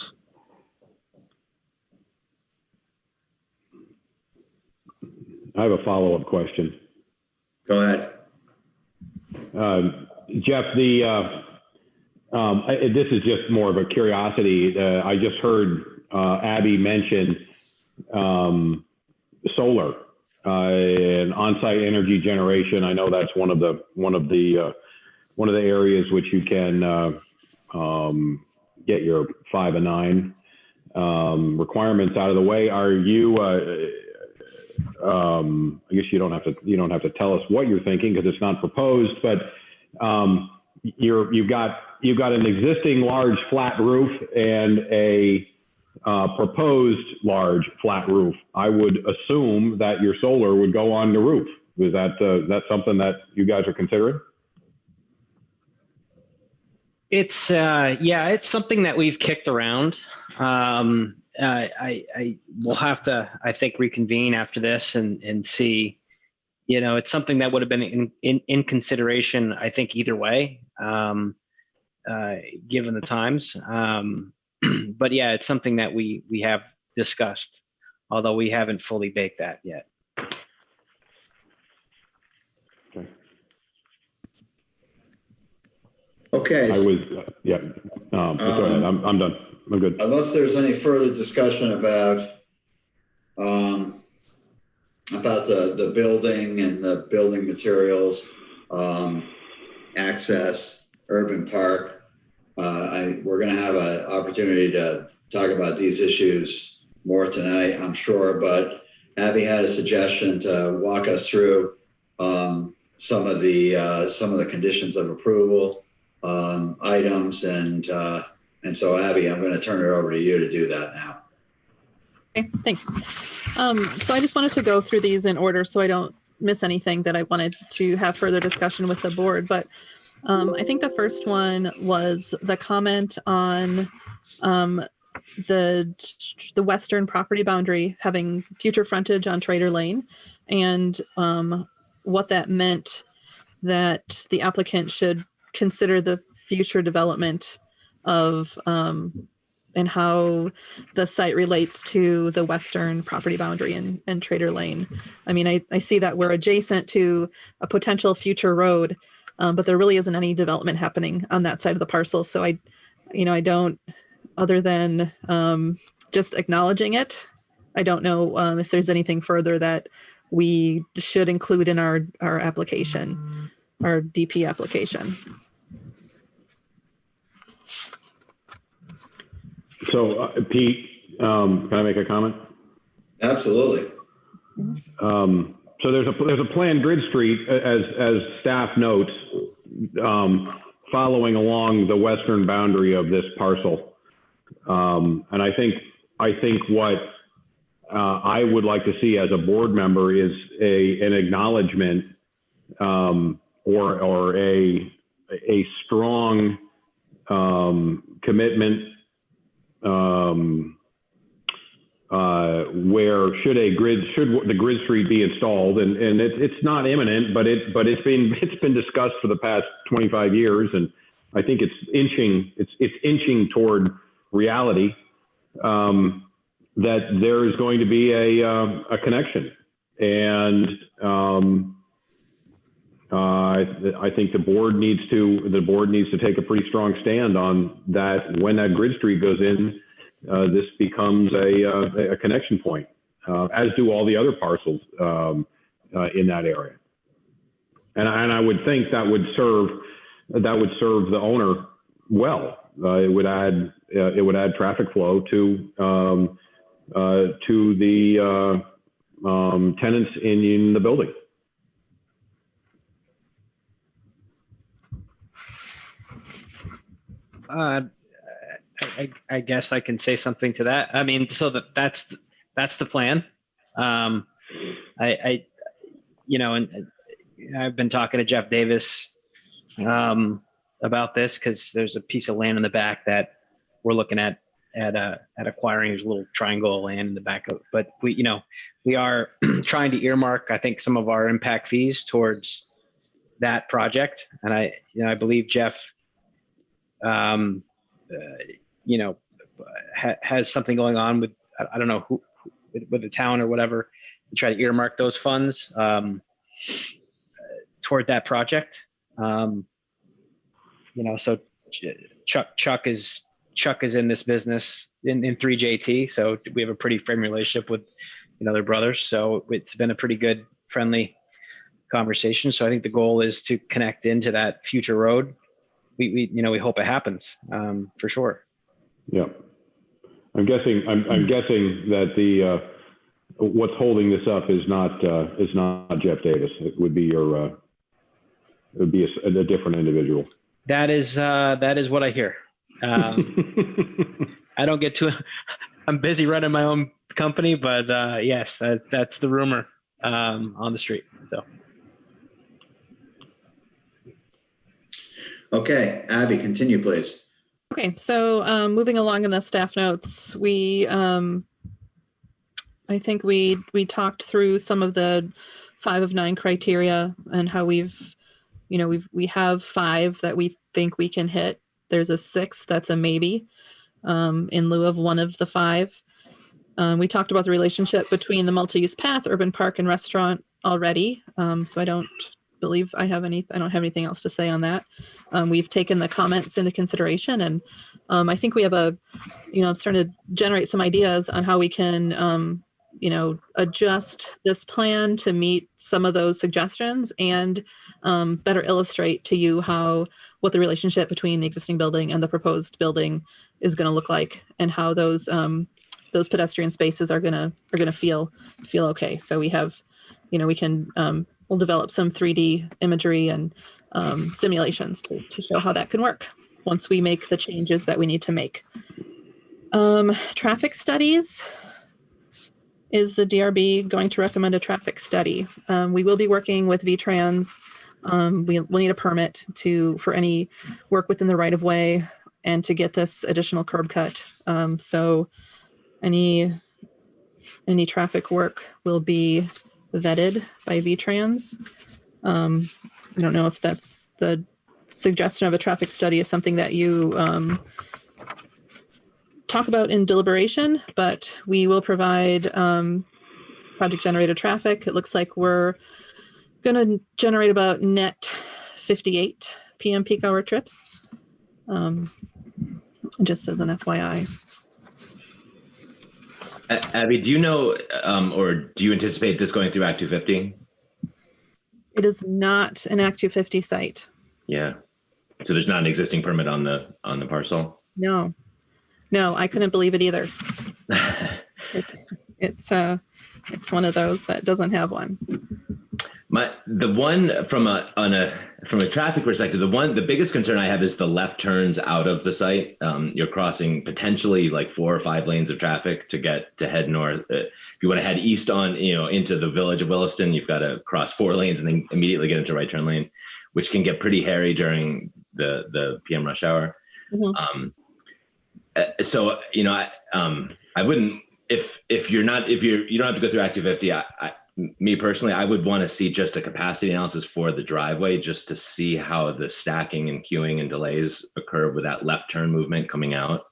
I have a follow-up question. Go ahead. Jeff, this is just more of a curiosity. I just heard Abby mention solar. and on-site energy generation. I know that's one of the areas which you can get your 5 and 9 requirements out of the way. Are you? I guess you don't have to tell us what you're thinking because it's not proposed, but you've got an existing large flat roof and a proposed large flat roof. I would assume that your solar would go on the roof. Is that something that you guys are considering? It's something that we've kicked around. I will have to, I think, reconvene after this and see. It's something that would have been in consideration, I think, either way, given the times. But yeah, it's something that we have discussed, although we haven't fully baked that yet. Okay. I was, yeah. Go ahead. I'm done. I'm good. Unless there's any further discussion about the building and the building materials, access, urban park, we're going to have an opportunity to talk about these issues more tonight, I'm sure. But Abby had a suggestion to walk us through some of the conditions of approval items, and so Abby, I'm going to turn it over to you to do that now. Okay, thanks. So I just wanted to go through these in order so I don't miss anything that I wanted to have further discussion with the board. But I think the first one was the comment on the western property boundary having future frontage on Trader Lane, and what that meant, that the applicant should consider the future development of and how the site relates to the western property boundary and Trader Lane. I mean, I see that we're adjacent to a potential future road, but there really isn't any development happening on that side of the parcel. So I don't, other than just acknowledging it, I don't know if there's anything further that we should include in our application, our DP application. So, Pete, can I make a comment? Absolutely. So there's a planned grid street, as staff notes, following along the western boundary of this parcel, and I think what I would like to see as a board member is an acknowledgement or a strong commitment. Where should the grid street be installed, and it's not imminent, but it's been discussed for the past 25 years, and I think it's inching toward reality, that there is going to be a connection, and I think the board needs to take a pretty strong stand on that. When that grid street goes in, this becomes a connection point, as do all the other parcels in that area. And I would think that would serve the owner well. It would add traffic flow to the tenants in the building. I guess I can say something to that. I mean, so that's the plan. And I've been talking to Jeff Davis about this, because there's a piece of land in the back that we're looking at acquiring. There's a little triangle of land in the back of it, but we are trying to earmark, I think, some of our impact fees towards that project. And I believe Jeff has something going on with, I don't know who, with the town or whatever, to try to earmark those funds toward that project. So Chuck is in this business in 3JT. So we have a pretty firm relationship with they're brothers. So it's been a pretty good, friendly conversation. So I think the goal is to connect into that future road. We hope it happens for sure. Yeah. I'm guessing that the what's holding this up is not Jeff Davis. It would be a different individual. That is what I hear. I don't get too. I'm busy running my own company, but yes, that's the rumor on the street. So. Okay, Abby, continue, please. Okay, so moving along in the staff notes, I think we talked through some of the 5 of 9 criteria and how we have 5 that we think we can hit. There's a 6 that's a maybe in lieu of one of the 5. We talked about the relationship between the multi-use path, urban park, and restaurant already. So I don't believe I don't have anything else to say on that. We've taken the comments into consideration, and I think we have I'm starting to generate some ideas on how we can adjust this plan to meet some of those suggestions and better illustrate to you what the relationship between the existing building and the proposed building is going to look like, and how those pedestrian spaces are going to feel okay. So we have, we'll develop some 3D imagery and simulations to show how that can work once we make the changes that we need to make. Traffic studies. Is the DRB going to recommend a traffic study? We will be working with VTrans. We'll need a permit for any work within the right of way and to get this additional curb cut. So any traffic work will be vetted by VTrans. I don't know if that's the suggestion of a traffic study is something that you talk about in deliberation, but we will provide project generated traffic. It looks like we're going to generate about net 58 PM peak hour trips, just as an FYI. Abby, do you know, or do you anticipate this going through Act 250? It is not an Act 250 site. Yeah. So there's not an existing permit on the parcel? No, I couldn't believe it either. It's one of those that doesn't have one. The one from a traffic perspective, the biggest concern I have is the left turns out of the site. You're crossing potentially like 4 or 5 lanes of traffic to head north. If you want to head east into the village of Williston, you've got to cross 4 lanes and then immediately get into right turn lane, which can get pretty hairy during the PM rush hour. Mm-hmm. So I wouldn't, if you don't have to go through Act 250. Me personally, I would want to see just a capacity analysis for the driveway, just to see how the stacking and queuing and delays occur with that left turn movement coming out,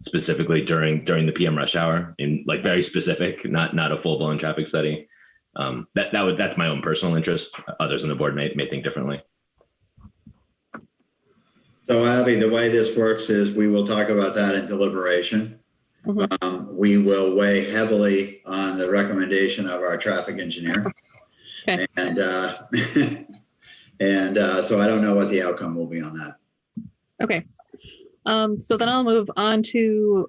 specifically during the PM rush hour, in like very specific, not a full blown traffic study. That's my own personal interest. Others on the board may think differently. So Abby, the way this works is we will talk about that in deliberation. Mm-hmm. We will weigh heavily on the recommendation of our traffic engineer. Okay. And so I don't know what the outcome will be on that. Okay. So then I'll move on to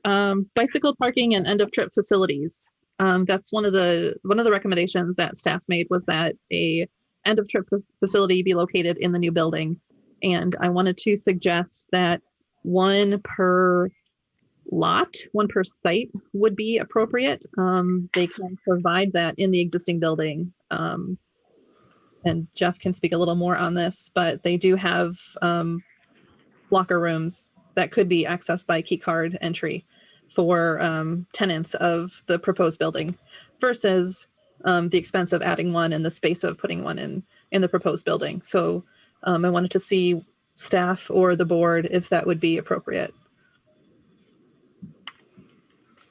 bicycle parking and end of trip facilities. That's one of the recommendations that staff made, was that a end of trip facility be located in the new building. And I wanted to suggest that 1 per site would be appropriate. They can provide that in the existing building. And Jeff can speak a little more on this, but they do have locker rooms that could be accessed by key card entry for tenants of the proposed building, versus the expense of adding one and the space of putting one in the proposed building. So I wanted to see staff or the board if that would be appropriate.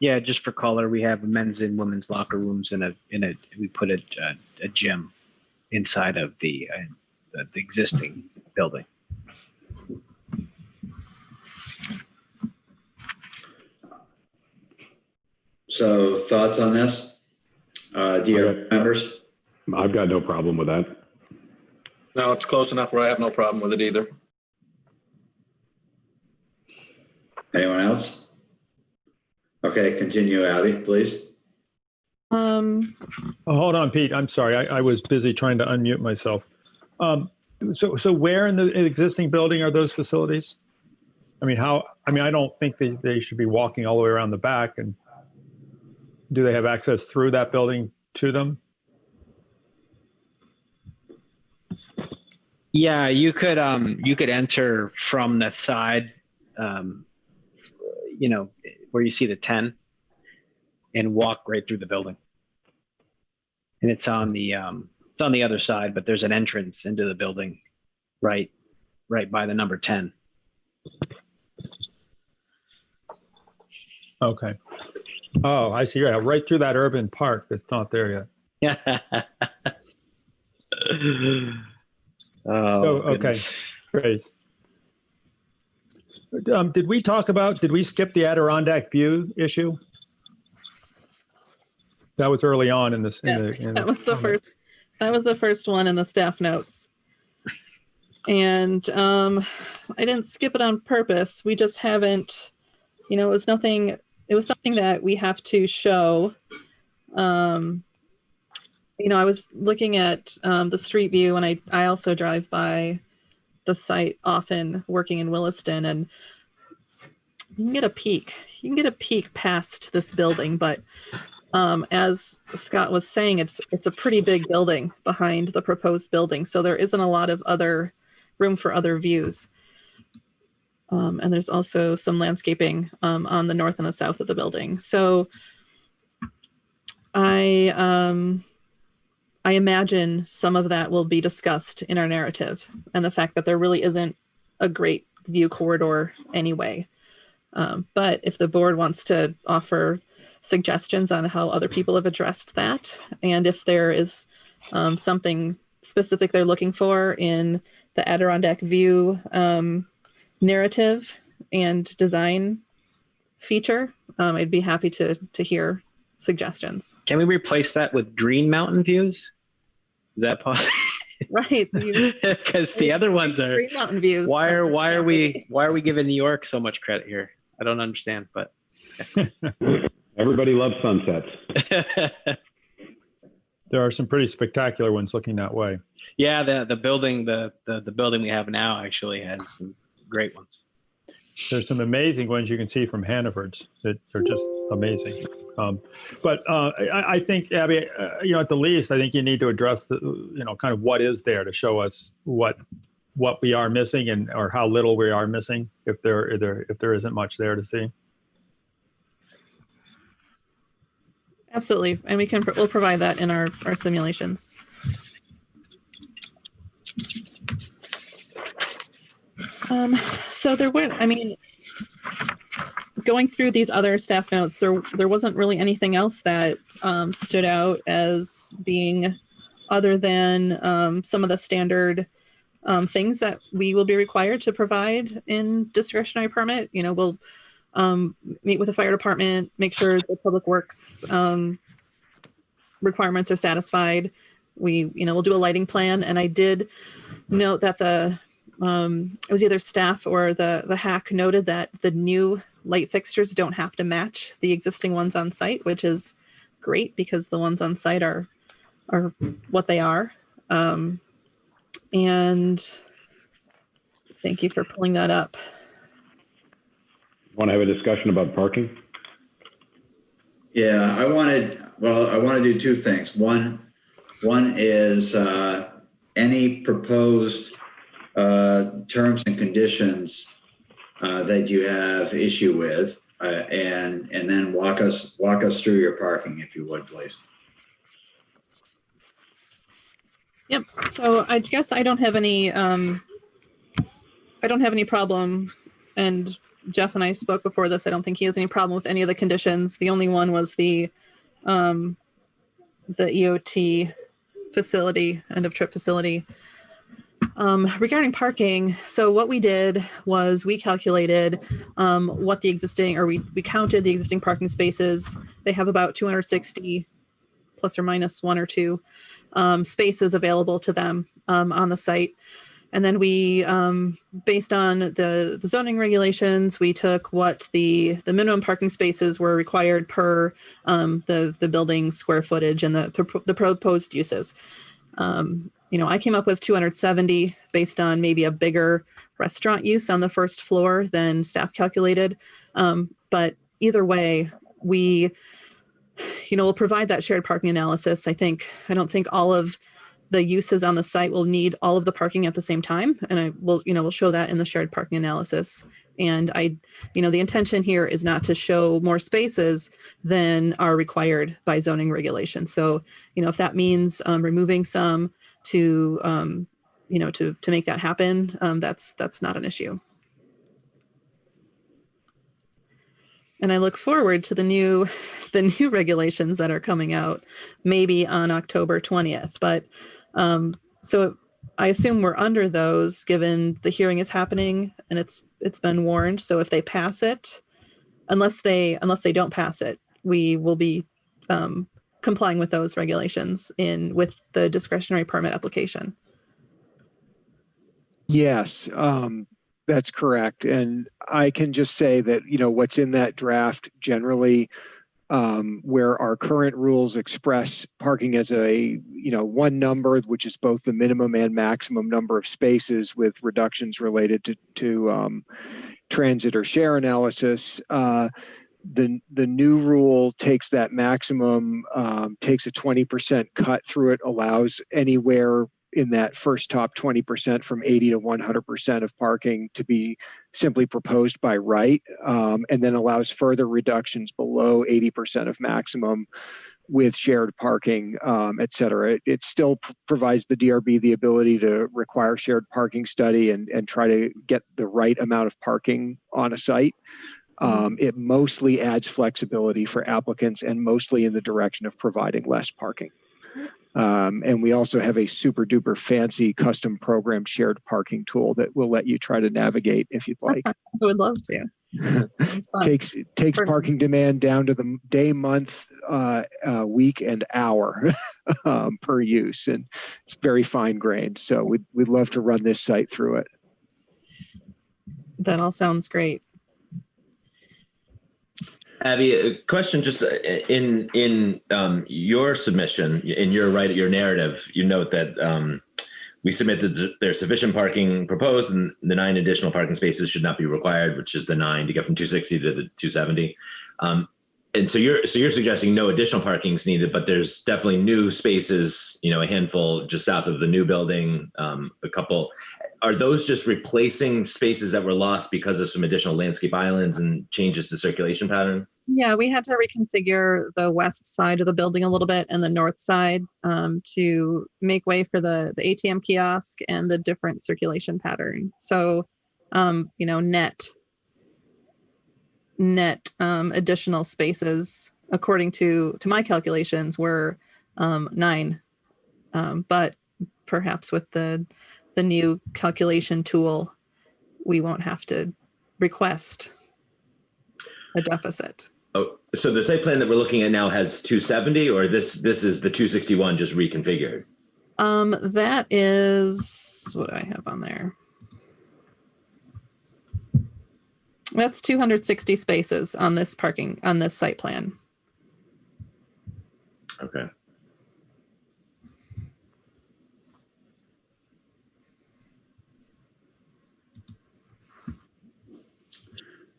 Yeah, just for color, we have men's and women's locker rooms we put a gym inside of the existing building. So thoughts on this? Dear members? I've got no problem with that. No, it's close enough where I have no problem with it either. Anyone else? Okay, continue, Abby, please. Oh, hold on, Pete. I'm sorry. I was busy trying to unmute myself. So where in the existing building are those facilities? I mean, I don't think they should be walking all the way around the back. And do they have access through that building to them? Yeah, you could enter from the side, where you see the 10 and walk right through the building. And it's on the other side, but there's an entrance into the building right by the number 10. Okay. Oh, I see. Yeah, right through that urban park that's not there yet. Okay. Goodness. Great. Did we skip the Adirondack view issue? That was early on in this. Yes, that was the first. That was the first one in the staff notes. And I didn't skip it on purpose. We just haven't, it was nothing. It was something that we have to show. I was looking at the street view, and I also drive by the site often working in Williston, and you can get a peek. You can get a peek past this building, but as Scott was saying, it's a pretty big building behind the proposed building, so there isn't a lot of other room for other views. And there's also some landscaping on the north and the south of the building. So I imagine some of that will be discussed in our narrative, and the fact that there really isn't a great view corridor anyway. But if the board wants to offer suggestions on how other people have addressed that, and if there is something specific they're looking for in the Adirondack view narrative and design feature, I'd be happy to hear suggestions. Can we replace that with Green Mountain views? Is that possible? Right. Because the other ones are Green Mountain views. Why are we giving New York so much credit here? I don't understand, but Everybody loves sunsets. There are some pretty spectacular ones looking that way. Yeah, the building the building we have now actually has some great ones. There's some amazing ones you can see from Hannaford's that are just amazing. But I think, Abby, at the least, I think you need to address the, kind of what is there to show us what we are missing or how little we are missing if there isn't much there to see. Absolutely, and we'll provide that in our simulations. So going through these other staff notes, there wasn't really anything else that stood out as being other than some of the standard things that we will be required to provide in discretionary permit. We'll meet with the fire department, make sure the public works requirements are satisfied. We'll do a lighting plan, and I did note that it was either staff or the hack noted that the new light fixtures don't have to match the existing ones on site, which is great because the ones on site are what they are. And thank you for pulling that up. Want to have a discussion about parking? Yeah, I want to do two things. One is any proposed terms and conditions that you have issue with, and then walk us through your parking, if you would, please. Yep. So I guess I don't have any problem, and Jeff and I spoke before this. I don't think he has any problem with any of the conditions. The only one was the EOT facility, end of trip facility. Regarding parking, so what we did was we calculated what the existing, or we counted the existing parking spaces. They have about 260 plus or minus one or two spaces available to them on the site. And then we, based on the zoning regulations, we took what the minimum parking spaces were required per the building square footage and the proposed uses. I came up with 270 based on maybe a bigger restaurant use on the first floor than staff calculated. But either way, we'll provide that shared parking analysis. I don't think all of the uses on the site will need all of the parking at the same time. And we'll show that in the shared parking analysis. And the intention here is not to show more spaces than are required by zoning regulations. So, if that means removing some to make that happen, that's not an issue. And I look forward to the new regulations that are coming out maybe on October 20th. But so I assume we're under those given the hearing is happening and it's been warned. So if they pass it, unless they don't pass it, we will be complying with those regulations with the discretionary permit application. Yes, that's correct. And I can just say that, what's in that draft generally, where our current rules express parking as a, one number, which is both the minimum and maximum number of spaces with reductions related to transit or share analysis. The new rule takes that maximum, takes a 20% cut through it, allows anywhere in that first top 20% from 80 to 100% of parking to be simply proposed by right, and then allows further reductions below 80% of maximum with shared parking, et cetera. It still provides the DRB the ability to require shared parking study and try to get the right amount of parking on a site. It mostly adds flexibility for applicants and mostly in the direction of providing less parking. And we also have a super duper fancy custom program shared parking tool that will let you try to navigate if you'd like. I would love to. takes parking demand down to the day, month, week, and hour per use, and it's very fine grained. So we'd love to run this site through it. That all sounds great. Abby, a question just in your submission, in your narrative, you note that we submit that there's sufficient parking proposed and the 9 additional parking spaces should not be required, which is the 9 to get from 260 to the 270. And so you're suggesting no additional parking is needed, but there's definitely new spaces, a handful just south of the new building, a couple. Are those just replacing spaces that were lost because of some additional landscape islands and changes to circulation pattern? Yeah, we had to reconfigure the west side of the building a little bit and the north side to make way for the ATM kiosk and the different circulation pattern. So, net additional spaces, according to my calculations, were 9. But perhaps with the new calculation tool, we won't have to request a deficit. Oh, so the site plan that we're looking at now has 270, or this is the 261 just reconfigured? That is what do I have on there. That's 260 spaces on this site plan. Okay.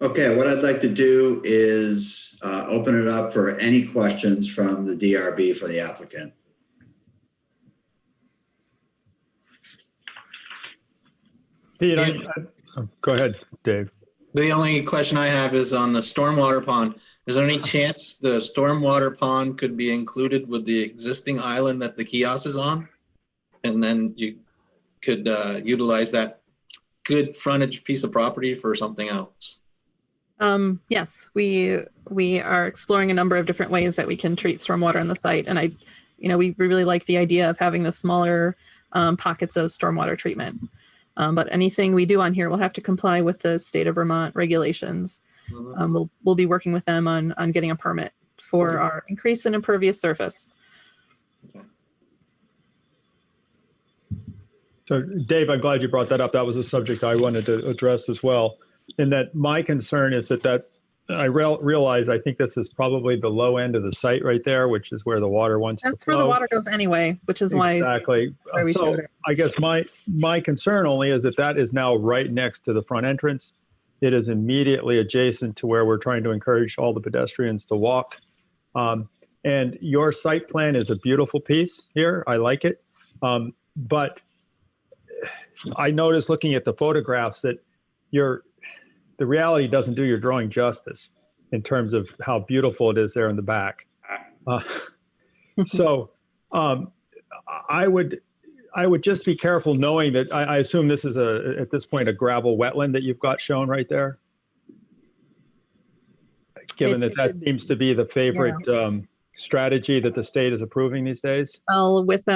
Okay, what I'd like to do is open it up for any questions from the DRB for the applicant. Pete, go ahead, Dave. The only question I have is on the stormwater pond. Is there any chance the stormwater pond could be included with the existing island that the kiosk is on? And then you could utilize that good frontage piece of property for something else? Yes, we are exploring a number of different ways that we can treat stormwater on the site. And we really like the idea of having the smaller pockets of stormwater treatment. But anything we do on here will have to comply with the state of Vermont regulations. We'll be working with them on getting a permit for our increase in impervious surface. So Dave, I'm glad you brought that up. That was a subject I wanted to address as well. And that my concern is that I realize I think this is probably the low end of the site right there, which is where the water wants to flow. That's where the water goes anyway, which is why. Exactly. Why we So showed it. I guess my concern only is that is now right next to the front entrance. It is immediately adjacent to where we're trying to encourage all the pedestrians to walk. And your site plan is a beautiful piece here. I like it. But I noticed looking at the photographs that the reality doesn't do your drawing justice in terms of how beautiful it is there in the back. So I would just be careful knowing that I assume this is at this point a gravel wetland that you've got shown right there. Given that seems to be the favorite strategy that the state is approving these days. Well, with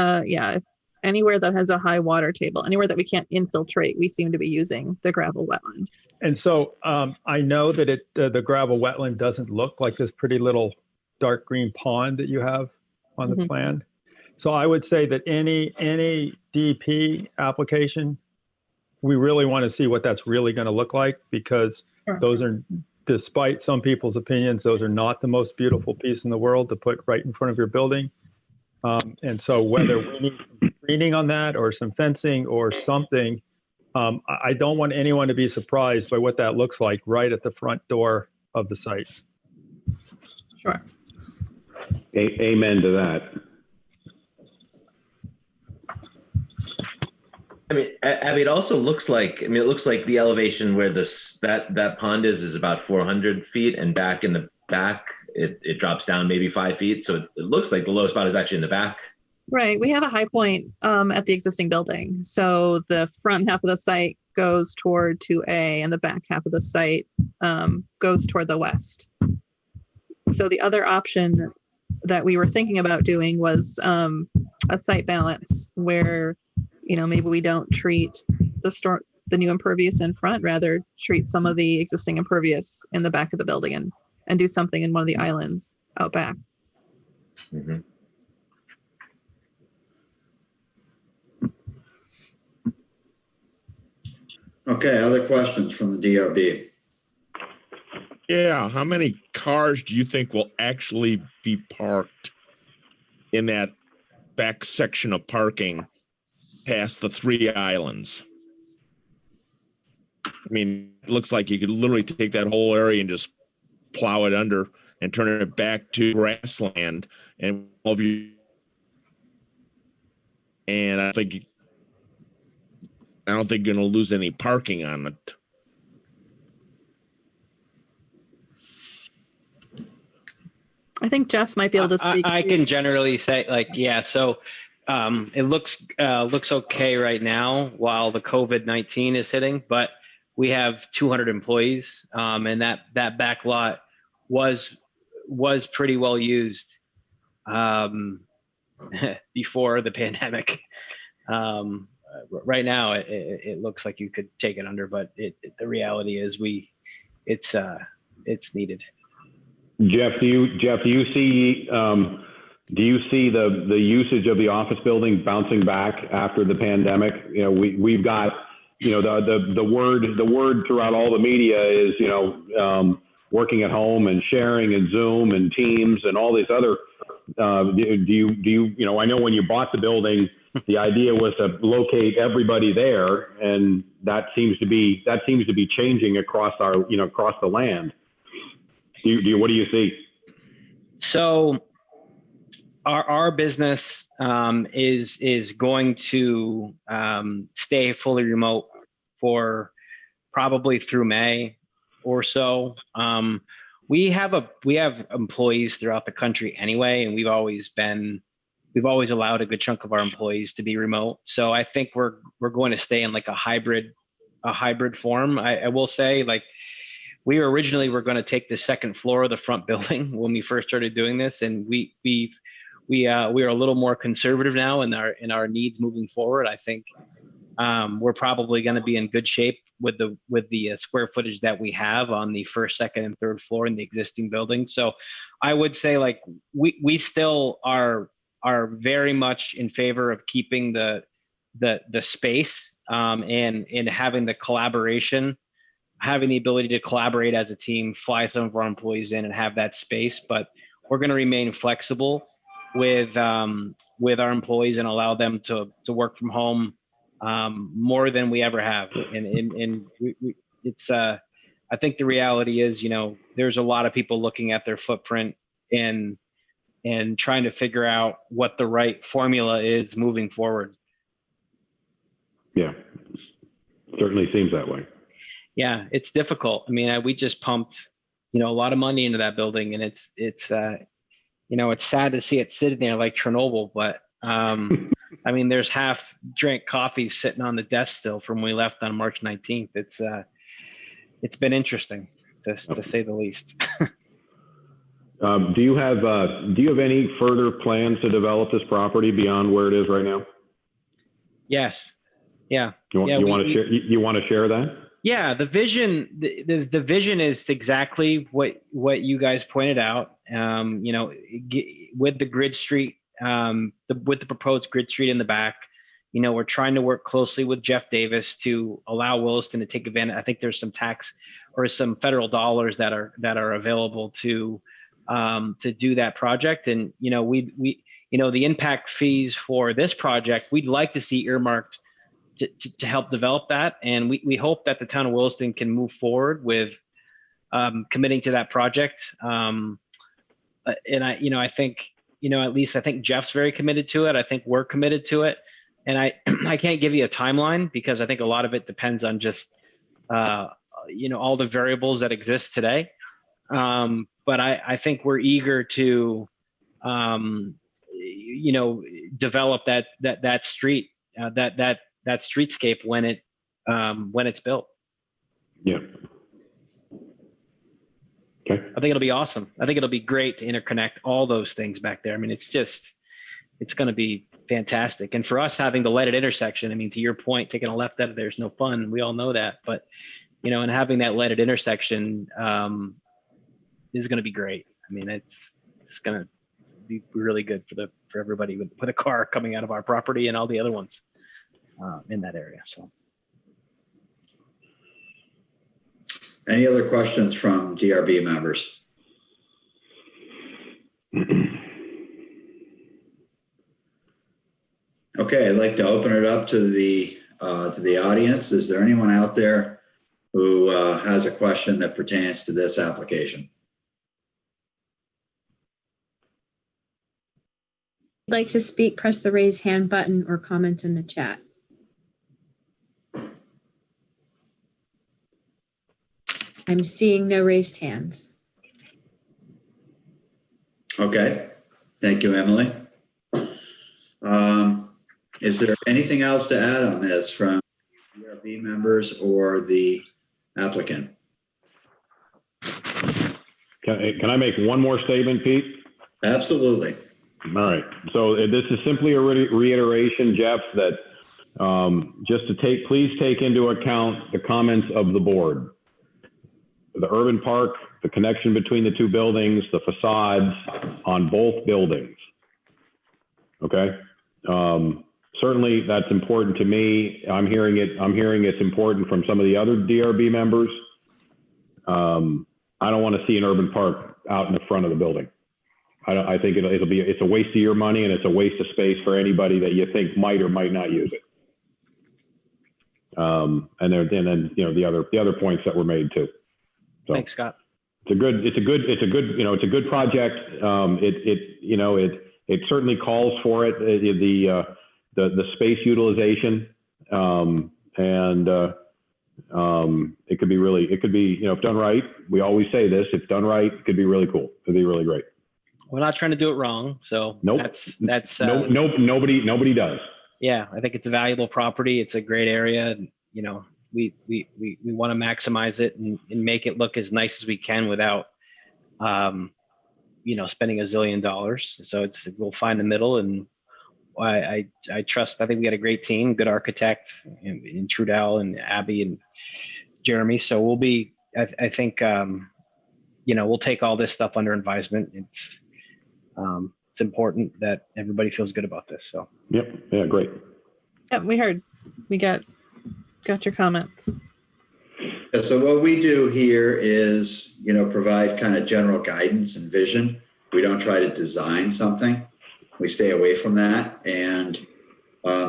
anywhere that has a high water table, anywhere that we can't infiltrate, we seem to be using the gravel wetland. And so I know that the gravel wetland doesn't look like this pretty little dark green pond that you have on the plan. So I would say that any DP application, we really want to see what that's really going to look like, because those are, despite some people's opinions, those are not the most beautiful piece in the world to put right in front of your building. And so whether we need some screening on that or some fencing or something, I don't want anyone to be surprised by what that looks like right at the front door of the site. Sure. Amen to that. I mean, Abby, it also looks like, it looks like the elevation where that pond is about 400 feet, and back in the back, it drops down maybe 5 feet. So it looks like the low spot is actually in the back. Right. We have a high point at the existing building. So the front half of the site goes toward 2A and the back half of the site goes toward the west. So the other option that we were thinking about doing was a site balance where, maybe we don't treat the new impervious in front, rather treat some of the existing impervious in the back of the building and do something in one of the islands out back. Mm-hmm. Okay, other questions from the DRB? Yeah, how many cars do you think will actually be parked in that back section of parking past the 3 islands? I mean, it looks like you could literally take that whole area and just plow it under and turn it back to grassland and all of you. And I don't think you're going to lose any parking on it. I think Jeff might be able to speak. I can generally say, so it looks okay right now while the COVID-19 is hitting, but we have 200 employees, and that back lot was pretty well used before the pandemic. Right now, it looks like you could take it under, but the reality is it's needed. Jeff, do you see the usage of the office building bouncing back after the pandemic? We've got, the word throughout all the media is, working at home and sharing and Zoom and Teams and all these other, I know when you bought the building, the idea was to locate everybody there, and that seems to be changing across across the land. What do you see? So our business is going to stay fully remote for probably through May or so. We have employees throughout the country anyway, and we've always allowed a good chunk of our employees to be remote. So I think we're going to stay in like a hybrid form. I will say, we originally were going to take the second floor of the front building when we first started doing this, and we are a little more conservative now in our needs moving forward. I think we're probably going to be in good shape with the square footage that we have on the first, second, and third floor in the existing building. So I would say we still are are very much in favor of keeping the space and having the collaboration, having the ability to collaborate as a team, fly some of our employees in and have that space. But we're going to remain flexible with our employees and allow them to work from home more than we ever have. And it's I think the reality is, there's a lot of people looking at their footprint and trying to figure out what the right formula is moving forward. Yeah, certainly seems that way. Yeah, it's difficult. I mean, we just pumped, a lot of money into that building, and it's it's sad to see it sitting there like Chernobyl, but I mean, there's half drank coffee sitting on the desk still from when we left on March 19th. It's been interesting to say the least. Do you have any further plans to develop this property beyond where it is right now? Yes. Yeah. You want to share that? Yeah, the vision, the vision is exactly what you guys pointed out. With the grid street, with the proposed grid street in the back, we're trying to work closely with Jeff Davis to allow Williston to take advantage. I think there's some tax or some federal dollars that are available to do that project. And we the impact fees for this project, we'd like to see earmarked to help develop that. And we hope that the town of Williston can move forward with committing to that project. And I think, at least I think Jeff's very committed to it. I think we're committed to it. And I can't give you a timeline because I think a lot of it depends on just, all the variables that exist today. But I think we're eager to, develop that street, that streetscape when it's built. Yeah. Okay. I think it'll be awesome. I think it'll be great to interconnect all those things back there. I mean, it's going to be fantastic. And for us having the lighted intersection, I mean, to your point, taking a left out of there is no fun. We all know that, but and having that lighted intersection is going to be great. I mean, it's going to be really good for everybody with a car coming out of our property and all the other ones in that area. So. Any other questions from DRB members? Okay, I'd like to open it up to the audience. Is there anyone out there who has a question that pertains to this application? If you'd like to speak, press the raise hand button or comment in the chat. I'm seeing no raised hands. Okay, thank you, Emily. Is there anything else to add on this from DRB members or the applicant? Can I make one more statement, Pete? Absolutely. All right. So this is simply a reiteration, Jeff, that please take into account the comments of the board. The urban park, the connection between the two buildings, the facades on both buildings. Okay. Certainly that's important to me. I'm hearing it's important from some of the other DRB members. I don't want to see an urban park out in the front of the building. I think it's a waste of your money and it's a waste of space for anybody that you think might or might not use it. And then the other points that were made too. So thanks, Scott. It's a good project. It certainly calls for it. The space utilization, and it could be if done right. We always say this: if done right, it could be really cool. It'd be really great. We're not trying to do it wrong, so nope. That's nobody does. Yeah, I think it's a valuable property. It's a great area. And, we want to maximize it and make it look as nice as we can without, spending $1 zillion. So we'll find the middle, and I trust. I think we got a great team, good architect in Trudell and Abby and Jeremy. So we'll be. I think we'll take all this stuff under advisement. It's it's important that everybody feels good about this. So. Yep. Yeah. Great. Yeah, we heard. We got your comments. Yeah, so what we do here is, provide kind of general guidance and vision. We don't try to design something. We stay away from that. And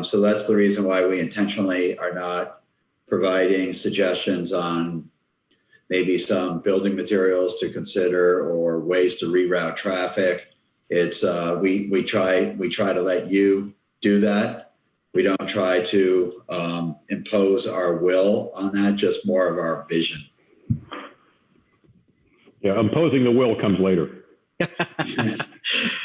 so that's the reason why we intentionally are not providing suggestions on maybe some building materials to consider or ways to reroute traffic. It's we try to let you do that. We don't try to impose our will on that, just more of our vision. Yeah, imposing the will comes later.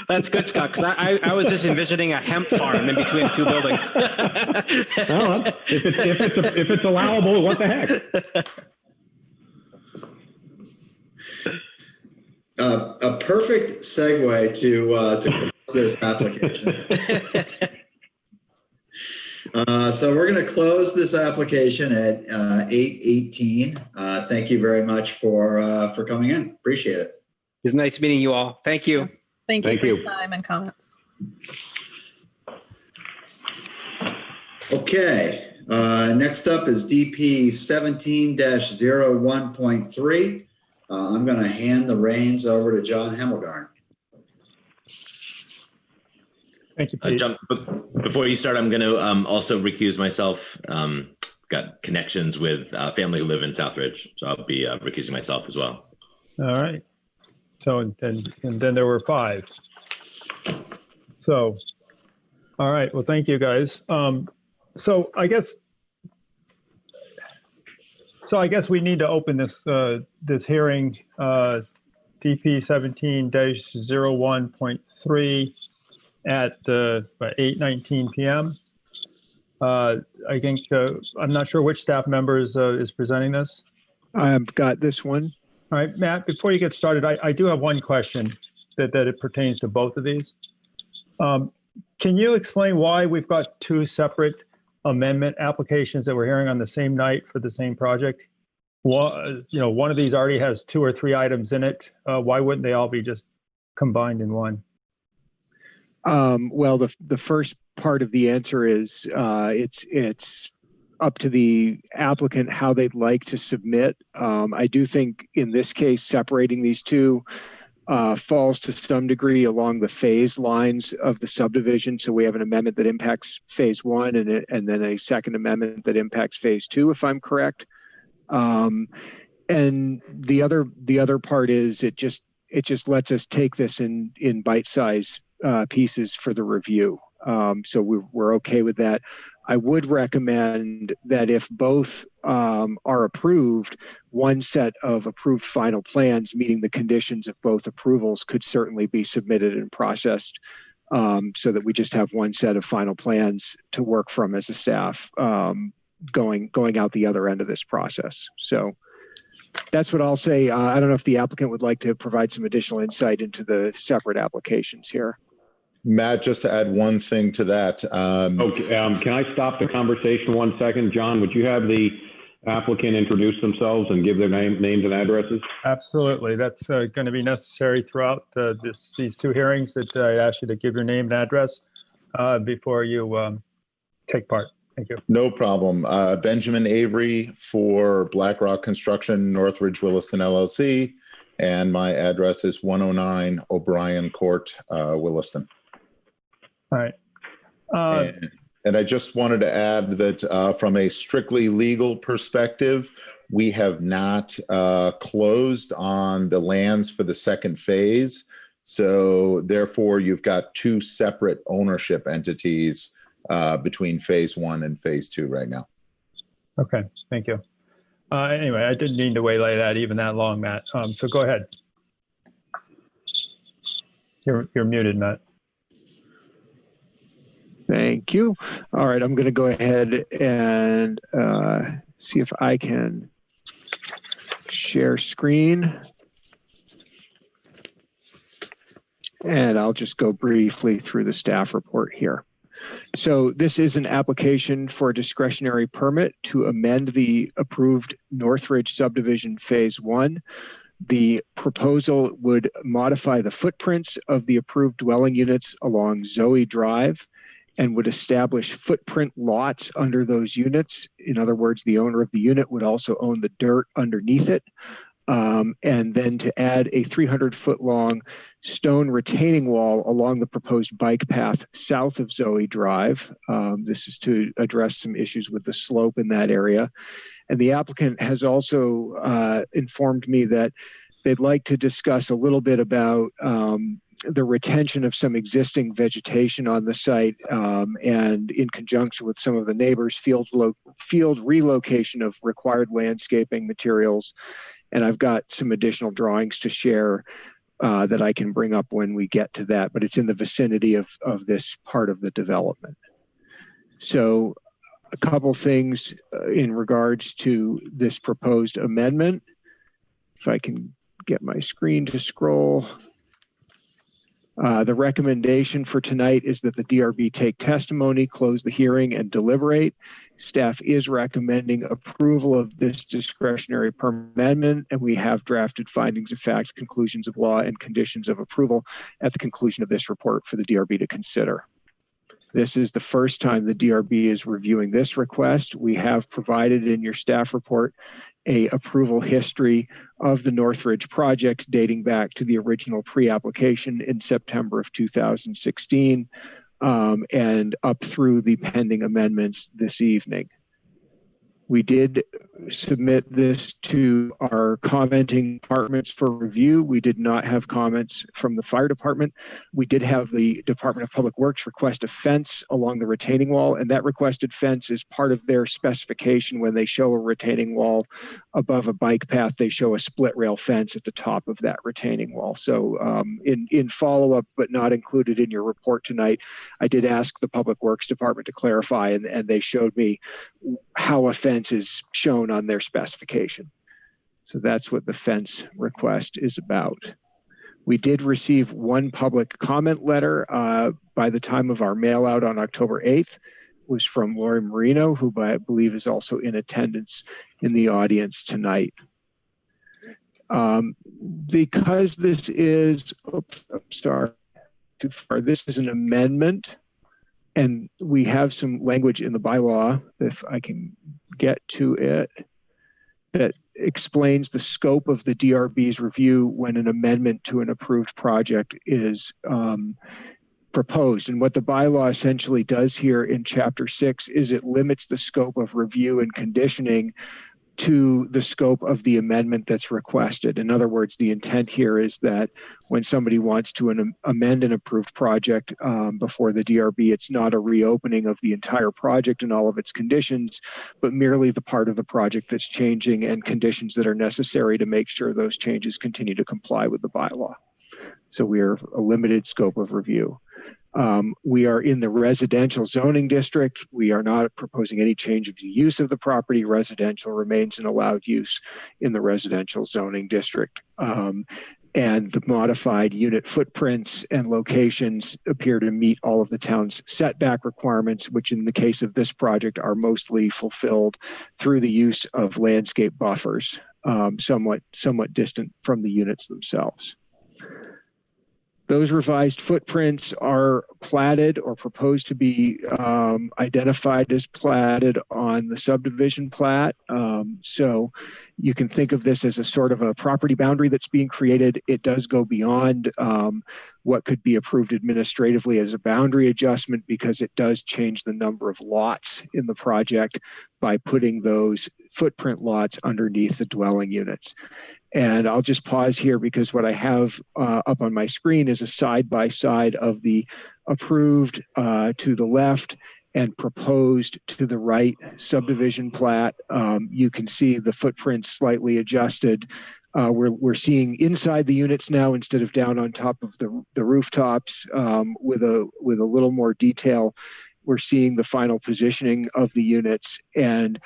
That's good, Scott, because I was just envisioning a hemp farm in between two buildings. Well, if it's allowable, what the heck? A perfect segue to close this application. So we're going to close this application at 8:18. Thank you very much for coming in. Appreciate it. It was nice meeting you all. Thank you. Yes. Thank you for your time and comments. Okay. Next up is DP 17-01.3. I'm going to hand the reins over to John Hemmelgarn. Thank you, Pete. Before you start, I'm going to also recuse myself. Got connections with family who live in Southridge, so I'll be recusing myself as well. All right. So, and then there were 5. So, all right. Well, thank you guys. So I guess we need to open this this hearing, DP 17-01.3 at 8:19 p.m. I think I'm not sure which staff member is presenting this. I've got this one. All right, Matt, before you get started, I do have one question that it pertains to both of these. Can you explain why we've got 2 separate amendment applications that we're hearing on the same night for the same project? One of these already has 2 or 3 items in it. Why wouldn't they all be just combined in one? Well, the first part of the answer is it's up to the applicant how they'd like to submit. I do think in this case, separating these 2 falls to some degree along the phase lines of the subdivision. So we have an amendment that impacts phase 1 and then a second amendment that impacts phase 2, if I'm correct. And the other part is it just lets us take this in bite-sized pieces for the review. So we're okay with that. I would recommend that if both are approved, one set of approved final plans meeting the conditions of both approvals could certainly be submitted and processed, so that we just have one set of final plans to work from as a staff, going out the other end of this process. So that's what I'll say. I don't know if the applicant would like to provide some additional insight into the separate applications here. Matt, just to add one thing to that. Okay, can I stop the conversation 1 second? John, would you have the applicant introduce themselves and give their names and addresses? Absolutely. That's going to be necessary throughout these 2 hearings that I ask you to give your name and address before you take part. Thank you. No problem. Benjamin Avery for BlackRock Construction, Northridge, Williston, LLC. And my address is 109 O'Brien Court, Williston. All right. And I just wanted to add that from a strictly legal perspective, we have not closed on the lands for the second phase. So therefore, you've got 2 separate ownership entities between phase 1 and phase 2 right now. Okay, thank you. Anyway, I didn't mean to waylay that even that long, Matt. So go ahead. You're muted, Matt. Thank you. All right, I'm going to go ahead and see if I can share screen. And I'll just go briefly through the staff report here. So this is an application for a discretionary permit to amend the approved Northridge subdivision phase 1. The proposal would modify the footprints of the approved dwelling units along Zoe Drive and would establish footprint lots under those units. In other words, the owner of the unit would also own the dirt underneath it. And then to add a 300-foot long stone retaining wall along the proposed bike path south of Zoe Drive. This is to address some issues with the slope in that area. And the applicant has also informed me that they'd like to discuss a little bit about the retention of some existing vegetation on the site, and in conjunction with some of the neighbors, field relocation of required landscaping materials. And I've got some additional drawings to share that I can bring up when we get to that, but it's in the vicinity of this part of the development. So a couple things in regards to this proposed amendment. If I can get my screen to scroll. The recommendation for tonight is that the DRB take testimony, close the hearing, and deliberate. Staff is recommending approval of this discretionary amendment, and we have drafted findings of fact, conclusions of law, and conditions of approval at the conclusion of this report for the DRB to consider. This is the first time the DRB is reviewing this request. We have provided in your staff report a approval history of the Northridge project dating back to the original pre-application in September of 2016 and up through the pending amendments this evening. We did submit this to our commenting departments for review. We did not have comments from the fire department. We did have the Department of Public Works request a fence along the retaining wall, and that requested fence is part of their specification. When they show a retaining wall above a bike path, they show a split rail fence at the top of that retaining wall. So in follow-up, but not included in your report tonight, I did ask the Public Works Department to clarify, and they showed me how a fence is shown on their specification. So that's what the fence request is about. We did receive one public comment letter by the time of our mail out on October 8th. It was from Lori Marino, who I believe is also in attendance in the audience tonight. Because this is, oops, I'm sorry, too far. This is an amendment, and we have some language in the bylaw, if I can get to it, that explains the scope of the DRB's review when an amendment to an approved project is proposed. And what the bylaw essentially does here in Chapter 6 is it limits the scope of review and conditioning to the scope of the amendment that's requested. In other words, the intent here is that when somebody wants to amend an approved project before the DRB, it's not a reopening of the entire project and all of its conditions, but merely the part of the project that's changing and conditions that are necessary to make sure those changes continue to comply with the bylaw. So we are a limited scope of review. We are in the residential zoning district. We are not proposing any change of the use of the property. Residential remains an allowed use in the residential zoning district. And the modified unit footprints and locations appear to meet all of the town's setback requirements, which in the case of this project are mostly fulfilled through the use of landscape buffers, somewhat distant from the units themselves. Those revised footprints are platted or proposed to be identified as platted on the subdivision plat. So you can think of this as a sort of a property boundary that's being created. It does go beyond what could be approved administratively as a boundary adjustment, because it does change the number of lots in the project by putting those footprint lots underneath the dwelling units. And I'll just pause here because what I have up on my screen is a side-by-side of the approved to the left and proposed to the right subdivision plat. You can see the footprints slightly adjusted. We're seeing inside the units now instead of down on top of the rooftops with a little more detail. We're seeing the final positioning of the units, and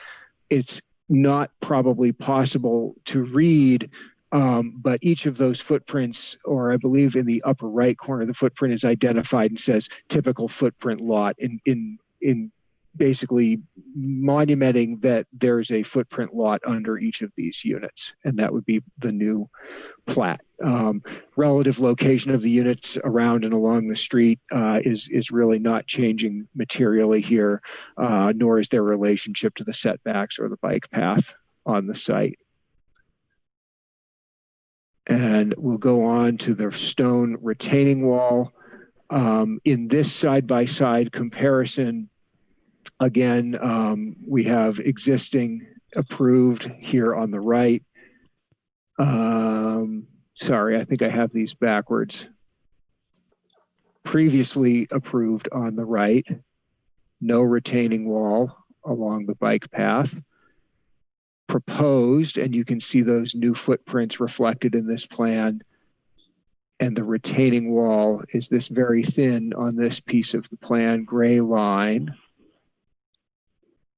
it's not probably possible to read, but each of those footprints, or I believe in the upper right corner, the footprint is identified and says typical footprint lot in basically monumenting that there's a footprint lot under each of these units, and that would be the new plat. Relative location of the units around and along the street is really not changing materially here, nor is their relationship to the setbacks or the bike path on the site. And we'll go on to the stone retaining wall. In this side-by-side comparison, again, we have existing approved here on the right. Sorry, I think I have these backwards. Previously approved on the right, no retaining wall along the bike path. Proposed, and you can see those new footprints reflected in this plan. And the retaining wall is this very thin on this piece of the plan, gray line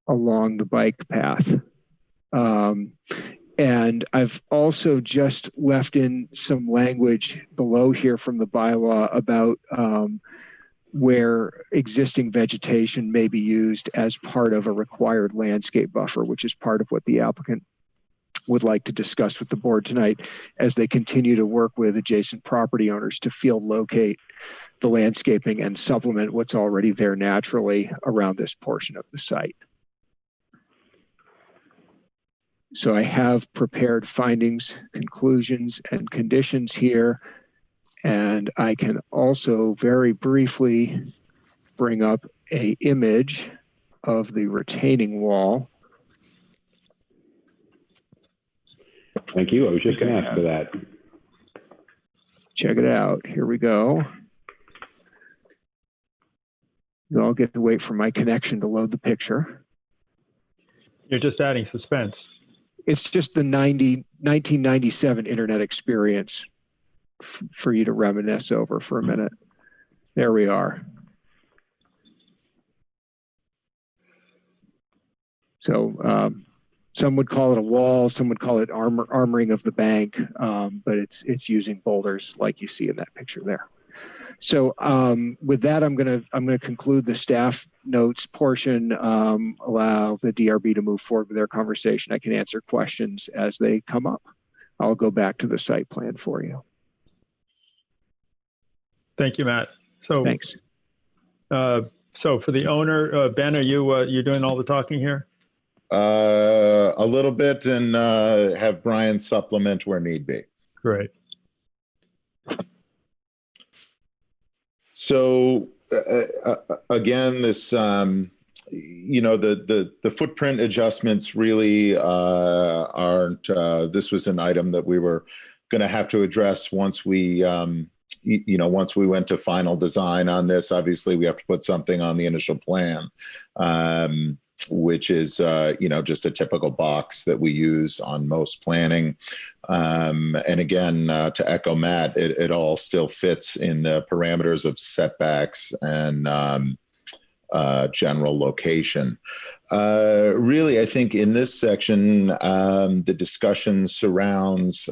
along the bike path. And I've also just left in some language below here from the bylaw about where existing vegetation may be used as part of a required landscape buffer, which is part of what the applicant would like to discuss with the board tonight as they continue to work with adjacent property owners to field locate the landscaping and supplement what's already there naturally around this portion of the site. So I have prepared findings, conclusions, and conditions here. And I can also very briefly bring up an image of the retaining wall. Thank you. I was just going to ask for that. Check it out. Here we go. I'll get to wait for my connection to load the picture. You're just adding suspense. It's just the 1997 internet experience for you to reminisce over for a minute. There we are. So some would call it a wall, some would call it armoring of the bank, but it's using boulders like you see in that picture there. So with that, I'm gonna conclude the staff notes portion, allow the DRB to move forward with their conversation. I can answer questions as they come up. I'll go back to the site plan for you. Thank you, Matt. So thanks. So for the owner, Ben, are you doing all the talking here? A little bit, and have Brian supplement where need be. Great. So again, this you know, the footprint adjustments really aren't. This was an item that we were going to have to address once we once we went to final design on this. Obviously, we have to put something on the initial plan, which is just a typical box that we use on most planning. And again, to echo Matt, it all still fits in the parameters of setbacks and general location. Really, I think in this section, the discussion surrounds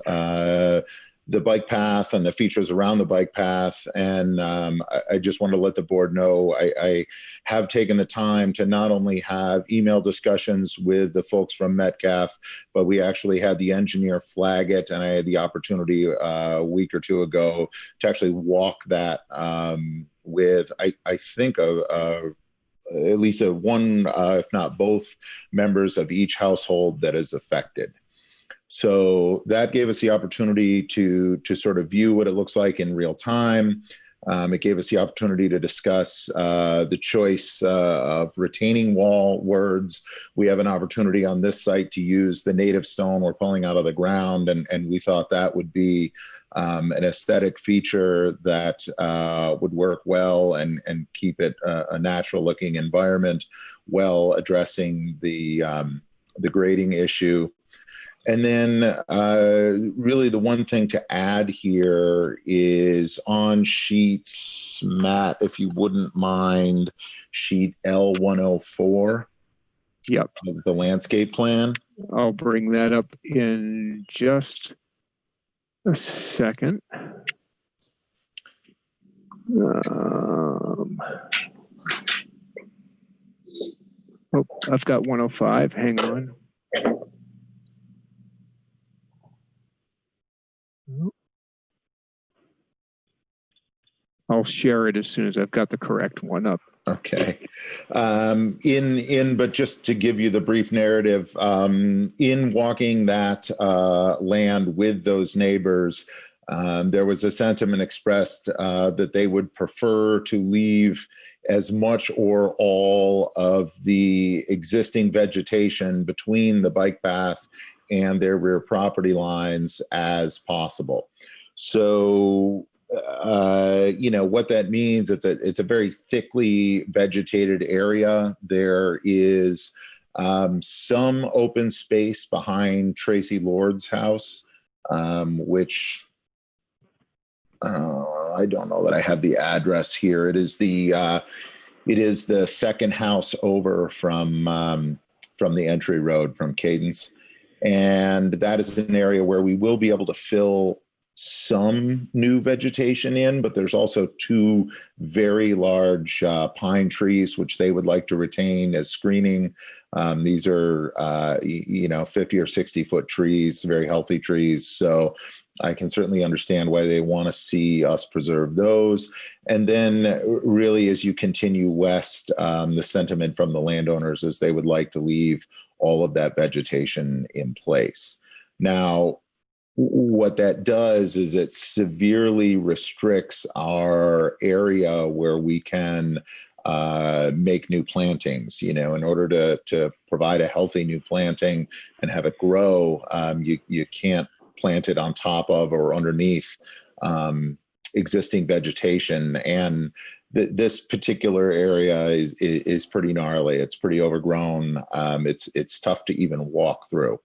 the bike path and the features around the bike path. And I just want to let the board know I have taken the time to not only have email discussions with the folks from Metcalf, but we actually had the engineer flag it. And I had the opportunity a week or two ago to actually walk that with, I think, at least one, if not both, members of each household that is affected. So that gave us the opportunity to sort of view what it looks like in real time. It gave us the opportunity to discuss the choice of retaining wall words. We have an opportunity on this site to use the native stone we're pulling out of the ground, and we thought that would be an aesthetic feature that would work well and keep it a natural looking environment, while addressing the grading issue. And then really the one thing to add here is on sheets, Matt, if you wouldn't mind, sheet L104. Yep. Of the landscape plan. I'll bring that up in just a second. Oh, I've got 105. Hang on. I'll share it as soon as I've got the correct one up. Okay. But just to give you the brief narrative, in walking that land with those neighbors, there was a sentiment expressed that they would prefer to leave as much or all of the existing vegetation between the bike path and their rear property lines as possible. So, what that means, it's a very thickly vegetated area. There is some open space behind Tracy Lord's house, which I don't know that I have the address here. It is the second house over from the entry road from Cadence, and that is an area where we will be able to fill some new vegetation in, but there's also two very large pine trees which they would like to retain as screening. These are 50 or 60 foot trees, very healthy trees. So I can certainly understand why they want to see us preserve those. And then really, as you continue west, the sentiment from the landowners is they would like to leave all of that vegetation in place. Now, what that does is it severely restricts our area where we can make new plantings. In order to provide a healthy new planting and have it grow, you can't plant it on top of or underneath existing vegetation. And this particular area is pretty gnarly. It's pretty overgrown. It's tough to even walk through.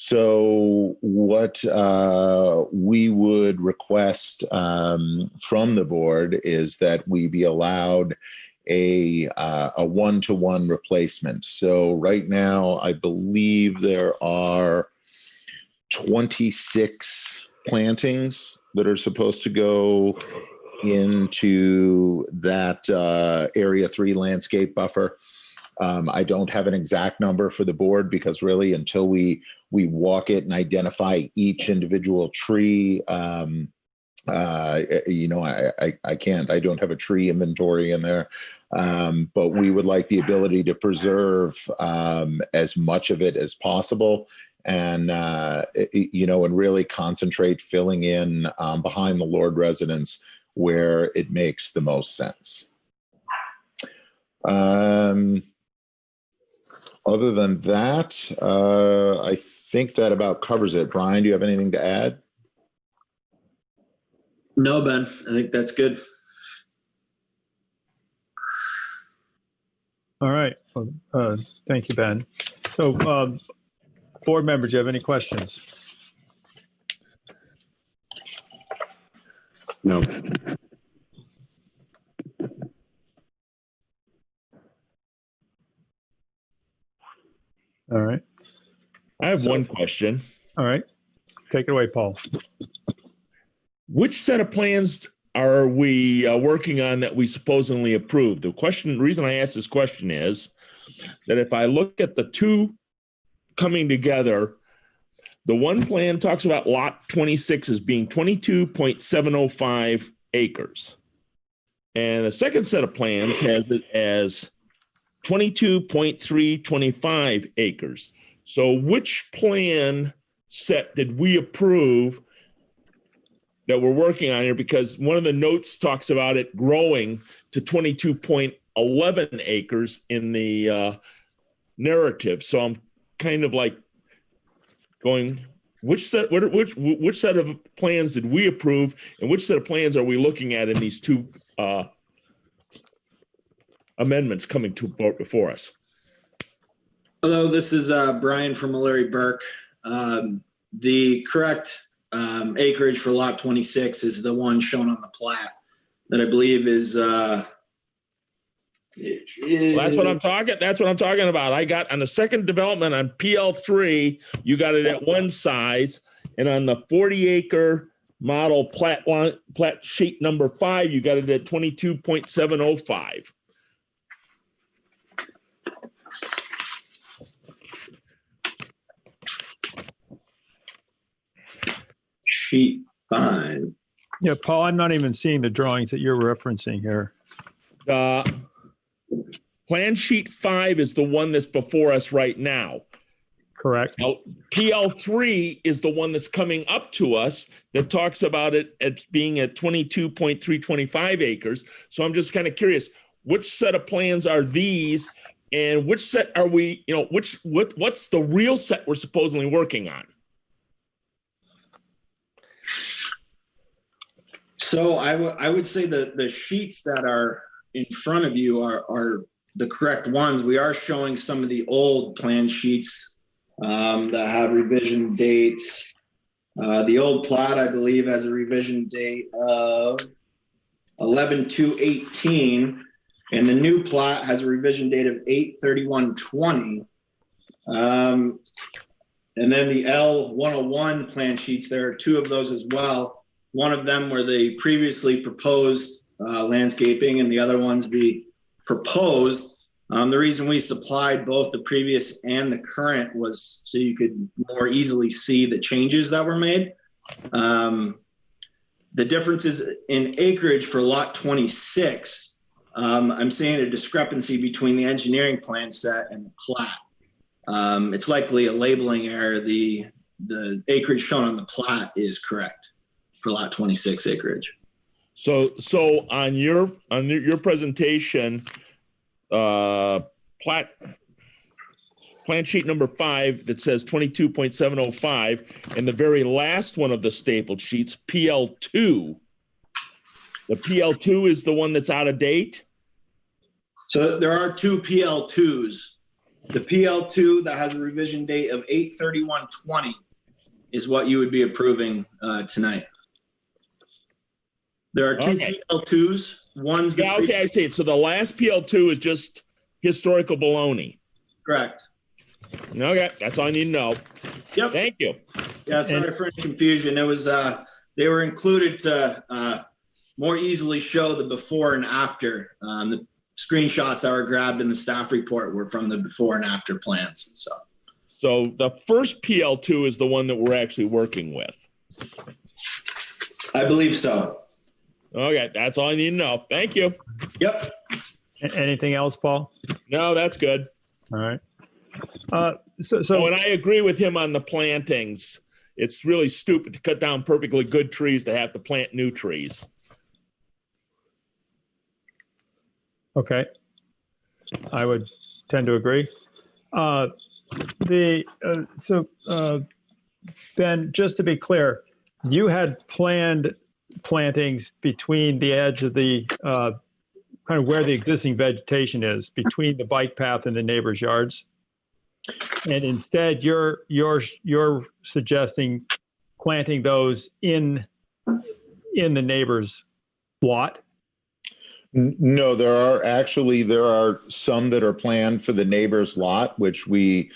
So what we would request from the board is that we be allowed a one-to-one replacement. So right now, I believe there are 26 plantings that are supposed to go into that Area 3 landscape buffer. I don't have an exact number for the board because really until we walk it and identify each individual tree, I can't, I don't have a tree inventory in there. But we would like the ability to preserve as much of it as possible and really concentrate filling in behind the Lord residence where it makes the most sense. Other than that, I think that about covers it. Brian, do you have anything to add? No, Ben, I think that's good. All right. Thank you, Ben. So board members, do you have any questions? No. All right. I have one question. All right. Take it away, Paul. Which set of plans are we working on that we supposedly approved? The reason I ask this question is that if I look at the two coming together, the one plan talks about lot 26 as being 22.705 acres. And the second set of plans has it as 22.325 acres. So which plan set did we approve that we're working on here? Because one of the notes talks about it growing to 22.11 acres in the narrative. So I'm kind of like going, which set of plans did we approve and which set of plans are we looking at in these two amendments coming to before us? Hello, this is Brian from Larry Burke. The correct acreage for lot 26 is the one shown on the plat that I believe is. Well, that's what I'm talking. That's what I'm talking about. I got on the second development on PL3, you got it at one size, and on the 40-acre model plat sheet number 5, you got it at 22.705. sheet 5. Yeah, Paul, I'm not even seeing the drawings that you're referencing here. Plan sheet 5 is the one that's before us right now. Correct. Now, PL3 is the one that's coming up to us that talks about it as being at 22.325 acres. So I'm just kind of curious, which set of plans are these, and which set are we, what's the real set we're supposedly working on? So I would say that the sheets that are in front of you are the correct ones. We are showing some of the old plan sheets that have revision dates. The old plat, I believe, has a revision date of 11/2/18, and the new plat has a revision date of 8/31/20. And then the L101 plan sheets, there are 2 of those as well. One of them were the previously proposed landscaping, and the other one's the proposed. The reason we supplied both the previous and the current was so you could more easily see the changes that were made. The differences in acreage for lot 26, I'm seeing a discrepancy between the engineering plan set and the plat. It's likely a labeling error. The acreage shown on the plat is correct for lot 26 acreage. So on your presentation, plan sheet number 5 that says 22.705, and the very last one of the stapled sheets, PL2. The PL2 is the one that's out of date? So there are 2 PL2s. The PL2 that has a revision date of 8/31/20 is what you would be approving tonight. There are 2 PL2s. One's the I see it. So the last PL2 is just historical baloney. Correct. Okay, that's all I need to know. Yep. Thank you. Yeah, sorry for any confusion. It was they were included to more easily show the before and after. The screenshots that were grabbed in the staff report were from the before and after plans. So the first PL2 is the one that we're actually working with. I believe so. Okay, that's all I need to know. Thank you. Yep. Anything else, Paul? No, that's good. All right. So and I agree with him on the plantings. It's really stupid to cut down perfectly good trees to have to plant new trees. Okay. I would tend to agree. Ben, just to be clear, you had planned plantings between the edge of the kind of where the existing vegetation is, between the bike path and the neighbors' yards, and instead you're suggesting planting those in the neighbor's lot. No, there are some that are planned for the neighbor's lot, which we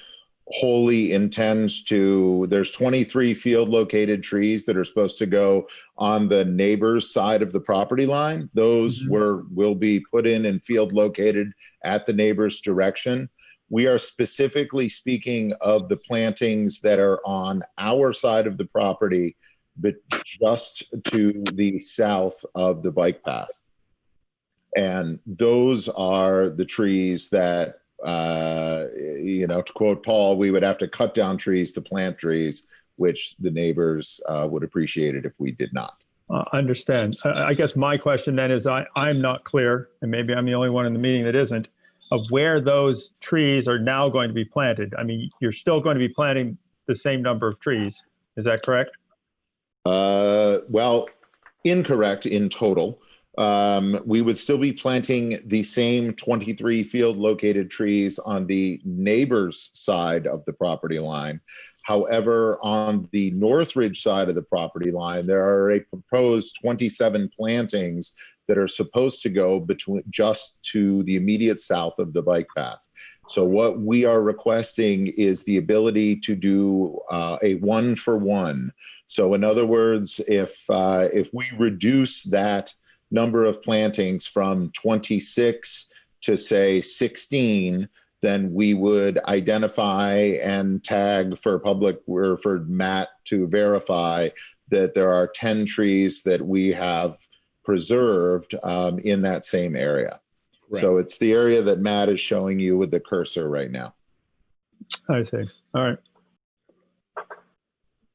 wholly intends to. There's 23 field located trees that are supposed to go on the neighbor's side of the property line. Those will be put in and field located at the neighbor's direction. We are specifically speaking of the plantings that are on our side of the property, but just to the south of the bike path. And those are the trees that, to quote Paul, we would have to cut down trees to plant trees, which the neighbors would appreciate it if we did not. Understand. I guess my question then is I'm not clear, and maybe I'm the only one in the meeting that isn't, of where those trees are now going to be planted. I mean, you're still going to be planting the same number of trees. Is that correct? Well, incorrect in total. We would still be planting the same 23 field located trees on the neighbor's side of the property line. However, on the Northridge side of the property line, there are a proposed 27 plantings that are supposed to go just to the immediate south of the bike path. So what we are requesting is the ability to do a 1-for-1. So in other words, if we reduce that number of plantings from 26 to say 16, then we would identify and tag for public or for Matt to verify that there are 10 trees that we have preserved in that same area. Right. So it's the area that Matt is showing you with the cursor right now. I see. All right.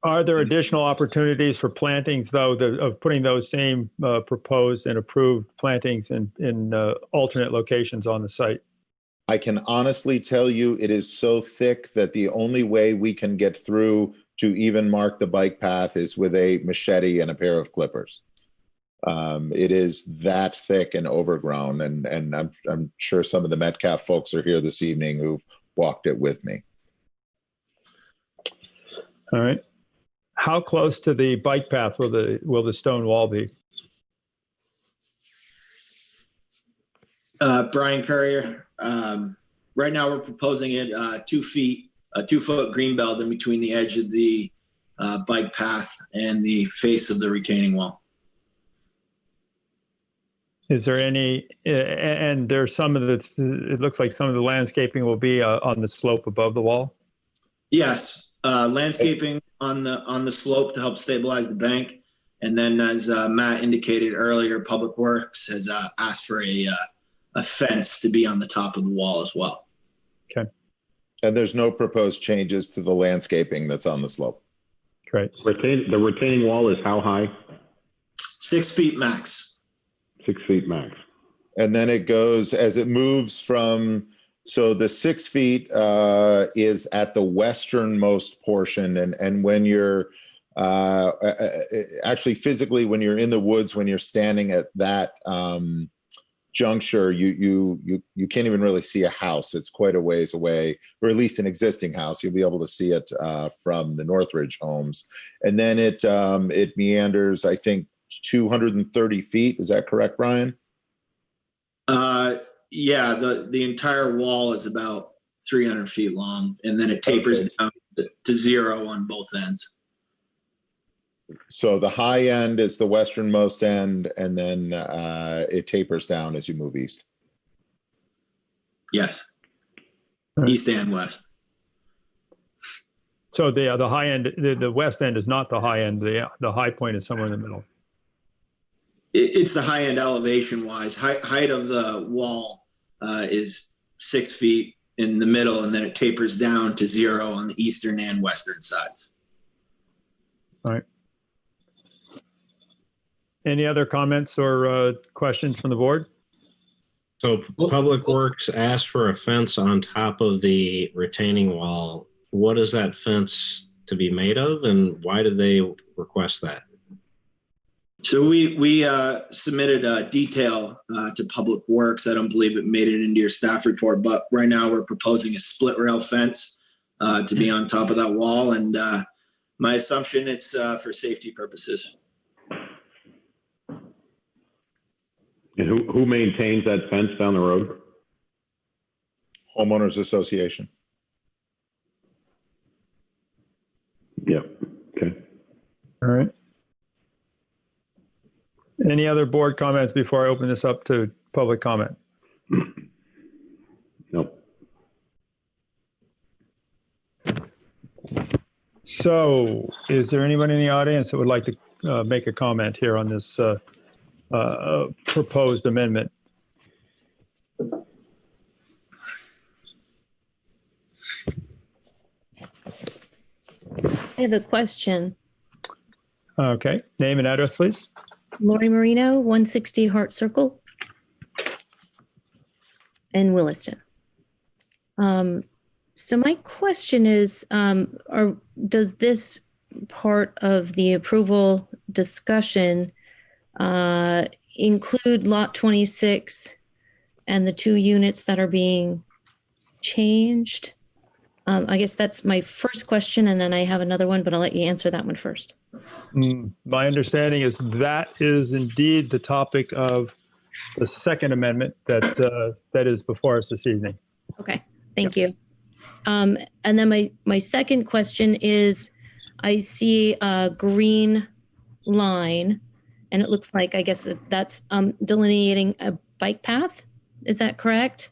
Are there additional opportunities for plantings, though, of putting those same proposed and approved plantings in alternate locations on the site? I can honestly tell you it is so thick that the only way we can get through to even mark the bike path is with a machete and a pair of clippers. It is that thick and overgrown, and I'm sure some of the Metcalf folks are here this evening who've walked it with me. All right. How close to the bike path will the stone wall be? Brian Courier. Right now we're proposing it 2 feet, a 2-foot green belt in between the edge of the bike path and the face of the retaining wall. Is there any, and there's some of it looks like some of the landscaping will be on the slope above the wall? Yes, landscaping on the slope to help stabilize the bank. And then as Matt indicated earlier, Public Works has asked for a fence to be on the top of the wall as well. Okay. And there's no proposed changes to the landscaping that's on the slope. Great. The retaining wall is how high? 6 feet max. 6 feet max. And then it goes as it moves from, so the 6 feet is at the westernmost portion. And when you're actually physically, when you're in the woods, when you're standing at that juncture, you can't even really see a house. It's quite a ways away, or at least an existing house. You'll be able to see it from the Northridge homes. And then it meanders, I think, 230 feet. Is that correct, Brian? Yeah, the entire wall is about 300 feet long, and then it tapers down to 0 on both ends. So the high end is the westernmost end, and then it tapers down as you move east. Yes, east and west. So the high end, the west end is not the high end. The high point is somewhere in the middle. It's the high end elevation wise. Height of the wall is 6 feet in the middle, and then it tapers down to 0 on the eastern and western sides. All right. Any other comments or questions from the board? So Public Works asked for a fence on top of the retaining wall. What is that fence to be made of, and why did they request that? So we submitted a detail to Public Works. I don't believe it made it into your staff report, but right now we're proposing a split rail fence to be on top of that wall. And my assumption it's for safety purposes. And who maintains that fence down the road? Homeowners Association. Yeah. Okay. All right. Any other board comments before I open this up to public comment? Nope. So is there anyone in the audience that would like to make a comment here on this proposed amendment? I have a question. Okay, name and address, please. Lori Marino, 160 Hart Circle in Williston. So my question is, does this part of the approval discussion include lot 26 and the 2 units that are being changed? I guess that's my first question, and then I have another one, but I'll let you answer that one first. My understanding is that is indeed the topic of the second amendment that is before us this evening. Okay, thank you. And then my second question is, I see a green line, and it looks like, I guess that's delineating a bike path. Is that correct?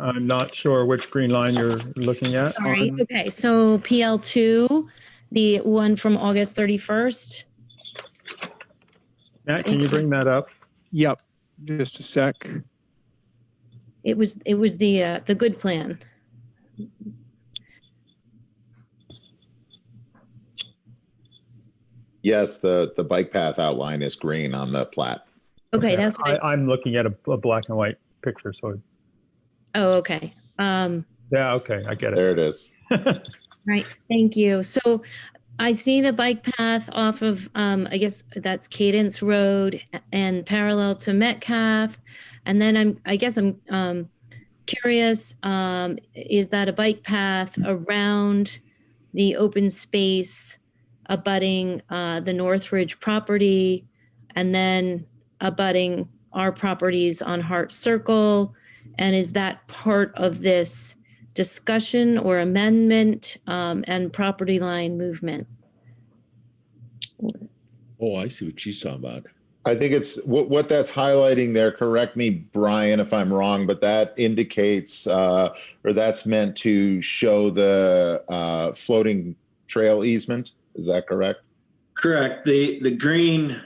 I'm not sure which green line you're looking at. Sorry. Okay, so PL2, the one from August 31st. Matt, can you bring that up? Yep, just a sec. It was the good plan. Yes, the bike path outline is green on the plat. Okay, that's what I'm looking at a black and white picture, so. Oh, okay. Yeah, okay, I get it. There it is. Right, thank you. So I see the bike path off of, I guess that's Cadence Road and parallel to Metcalf. And then I guess I'm curious, is that a bike path around the open space abutting the Northridge property and then abutting our properties on Hart Circle? And is that part of this discussion or amendment and property line movement? Oh, I see what she's talking about. I think it's what that's highlighting there. Correct me, Brian, if I'm wrong, but that indicates or that's meant to show the floating trail easement. Is that correct? Correct. The green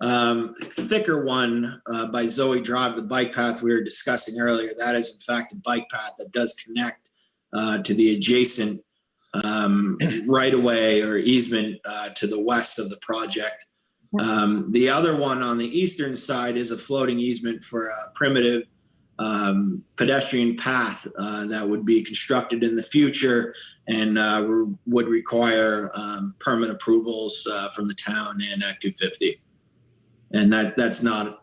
thicker one by Zoe Drive, the bike path we were discussing earlier, that is in fact a bike path that does connect to the adjacent right of way or easement to the west of the project. The other one on the eastern side is a floating easement for a primitive pedestrian path that would be constructed in the future and would require permit approvals from the town and Act 250. And that's not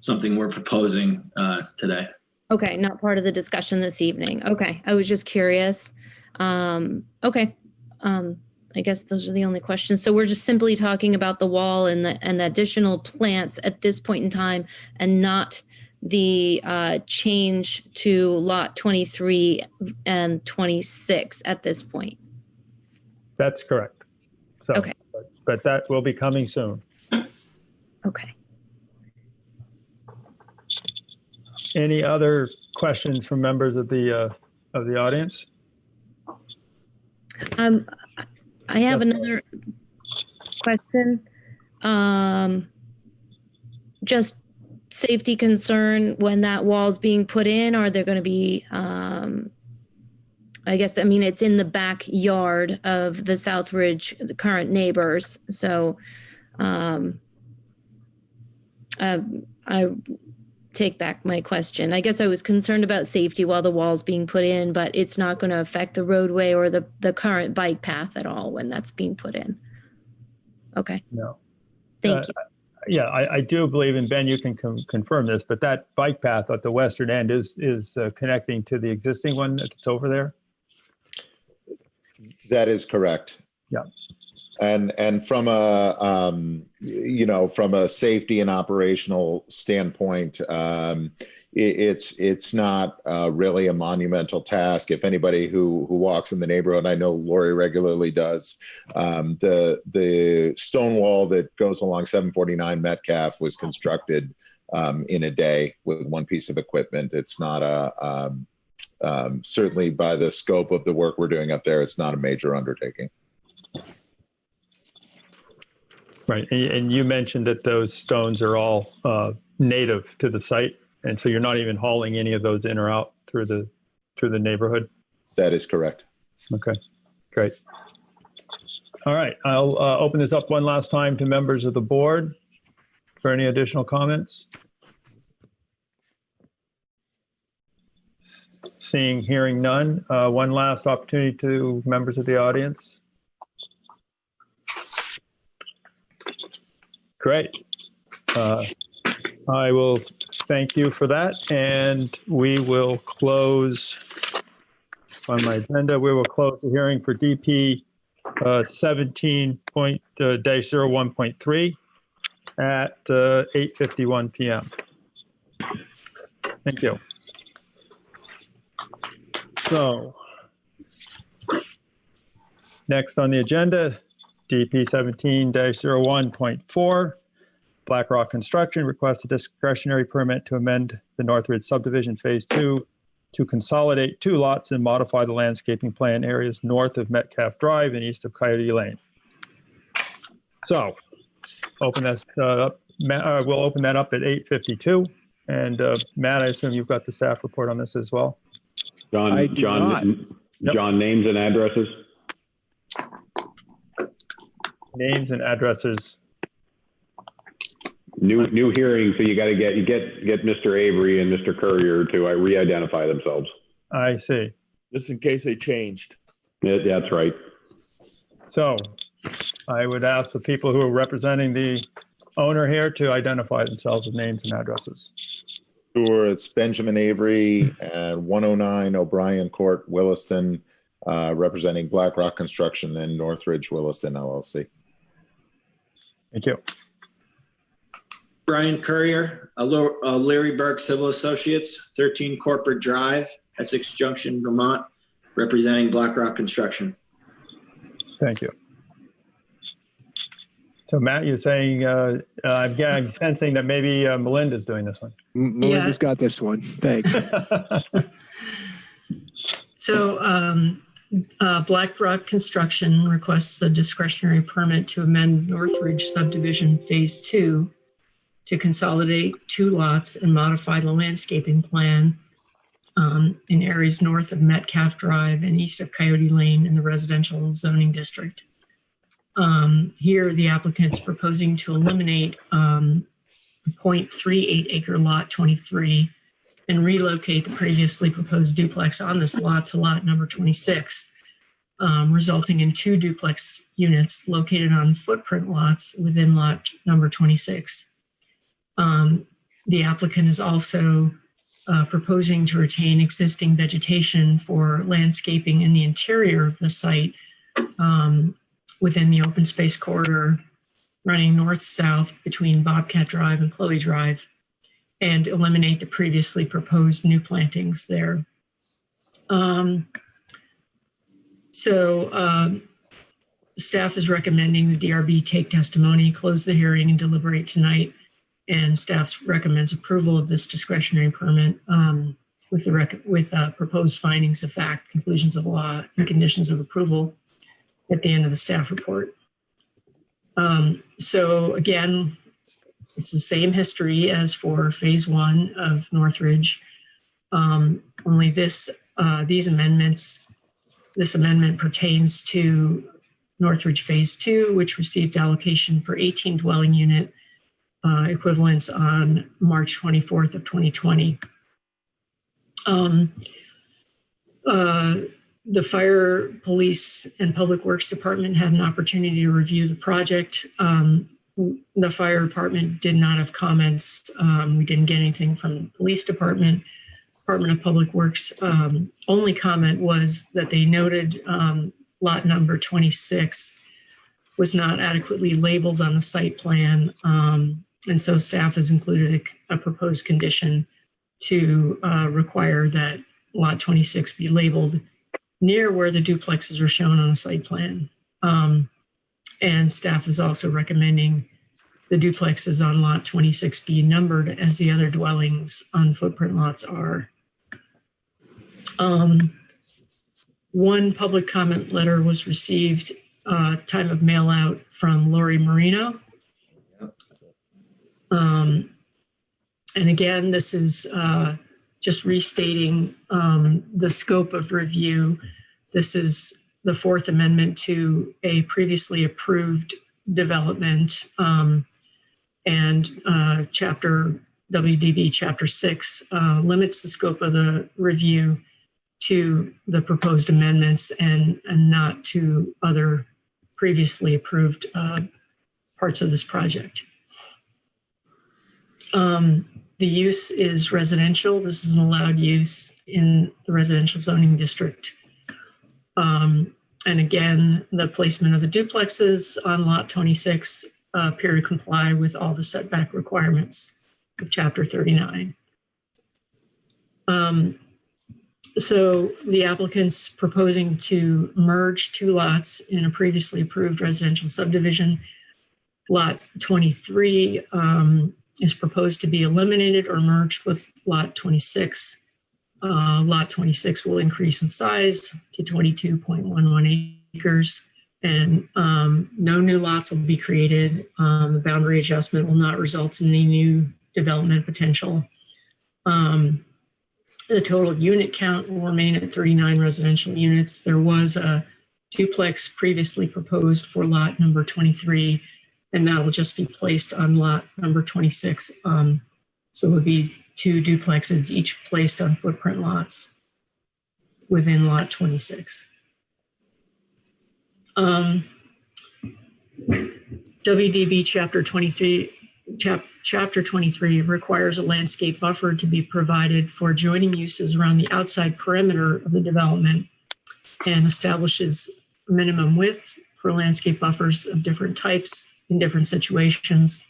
something we're proposing today. Okay, not part of the discussion this evening. Okay, I was just curious. Okay, I guess those are the only questions. So we're just simply talking about the wall and the additional plants at this point in time, and not the change to lot 23 and 26 at this point. That's correct. So, okay, but that will be coming soon. Okay. Any other questions from members of the audience? I have another question. Just safety concern when that wall's being put in. Are there going to be? I guess it's in the backyard of the Southridge, the current neighbors. So, I take back my question. I guess I was concerned about safety while the wall's being put in, but it's not going to affect the roadway or the current bike path at all when that's being put in. Okay. No. Thank you. Yeah, I do believe, and Ben, you can confirm this, but that bike path at the western end is connecting to the existing one that's over there? That is correct. Yeah. And from a safety and operational standpoint, it's not really a monumental task. If anybody who walks in the neighborhood, I know Lori regularly does, the stone wall that goes along 749 Metcalf was constructed in a day with one piece of equipment. It's not certainly by the scope of the work we're doing up there, it's not a major undertaking. Right, and you mentioned that those stones are all native to the site, and so you're not even hauling any of those in or out through the neighborhood? That is correct. Okay, great. All right, I'll open this up one last time to members of the board for any additional comments. Seeing, hearing none. One last opportunity to members of the audience. Great. I will thank you for that, and we will close on my agenda. We will close the hearing for DP 17.-01.3 at 8:51 p.m. Thank you. So, next on the agenda, DP 17-01.4, BlackRock Construction requests a discretionary permit to amend the Northridge subdivision phase 2 to consolidate 2 lots and modify the landscaping plan areas north of Metcalf Drive and east of Coyote Lane. So open this up. We'll open that up at 8:52. And Matt, I assume you've got the staff report on this as well. John, names and addresses. Names and addresses. New hearing, so you got to get Mr. Avery and Mr. Courier to re-identify themselves. I see. Just in case they changed. Yeah, that's right. So I would ask the people who are representing the owner here to identify themselves with names and addresses. Sure, it's Benjamin Avery and 109 O'Brien Court, Williston, representing BlackRock Construction and Northridge Williston LLC. Thank you. Brian Courier, Larry Burke Civil Associates, 13 Corporate Drive, Essex Junction, Vermont, representing BlackRock Construction. Thank you. So Matt, you're saying, I'm sensing that maybe Melinda's doing this one. Melinda's got this one. Thanks. So BlackRock Construction requests a discretionary permit to amend Northridge subdivision phase 2 to consolidate 2 lots and modify the landscaping plan in areas north of Metcalf Drive and east of Coyote Lane in the residential zoning district. Here, the applicant's proposing to eliminate 0.38 acre lot 23 and relocate the previously proposed duplex on this lot to lot number 26, resulting in 2 duplex units located on footprint lots within lot number 26. The applicant is also proposing to retain existing vegetation for landscaping in the interior of the site within the open space corridor running north-south between Bobcat Drive and Chloe Drive, and eliminate the previously proposed new plantings there. Staff is recommending the DRB take testimony, close the hearing, and deliberate tonight. And staff recommends approval of this discretionary permit with proposed findings of fact, conclusions of law, and conditions of approval at the end of the staff report. So again, it's the same history as for phase 1 of Northridge. Only this amendment pertains to Northridge phase 2, which received allocation for 18 dwelling unit equivalents on March 24th of 2020. The Fire, Police, and Public Works Department had an opportunity to review the project. The Fire Department did not have comments. We didn't get anything from the Police Department. Department of Public Works only comment was that they noted lot number 26 was not adequately labeled on the site plan. And so staff has included a proposed condition to require that lot 26 be labeled near where the duplexes are shown on the site plan. And staff is also recommending the duplexes on lot 26 be numbered as the other dwellings on footprint lots are. One public comment letter was received, time of mail out, from Lori Marino. And again, this is just restating the scope of review. This is the 4th Amendment to a previously approved development, and Chapter WDB Chapter 6 limits the scope of the review to the proposed amendments and not to other previously approved parts of this project. The use is residential. This is an allowed use in the residential zoning district. And again, the placement of the duplexes on lot 26 appear to comply with all the setback requirements of Chapter 39. So the applicant's proposing to merge 2 lots in a previously approved residential subdivision. Lot 23 is proposed to be eliminated or merged with Lot 26. Lot 26 will increase in size to 22.11 acres, and no new lots will be created. The boundary adjustment will not result in any new development potential. The total unit count will remain at 39 residential units. There was a duplex previously proposed for lot number 23, and that will just be placed on lot number 26. So it would be 2 duplexes, each placed on footprint lots within lot 26. WDB Chapter 23. Chapter 23 requires a landscape buffer to be provided for adjoining uses around the outside perimeter of the development and establishes minimum width for landscape buffers of different types in different situations.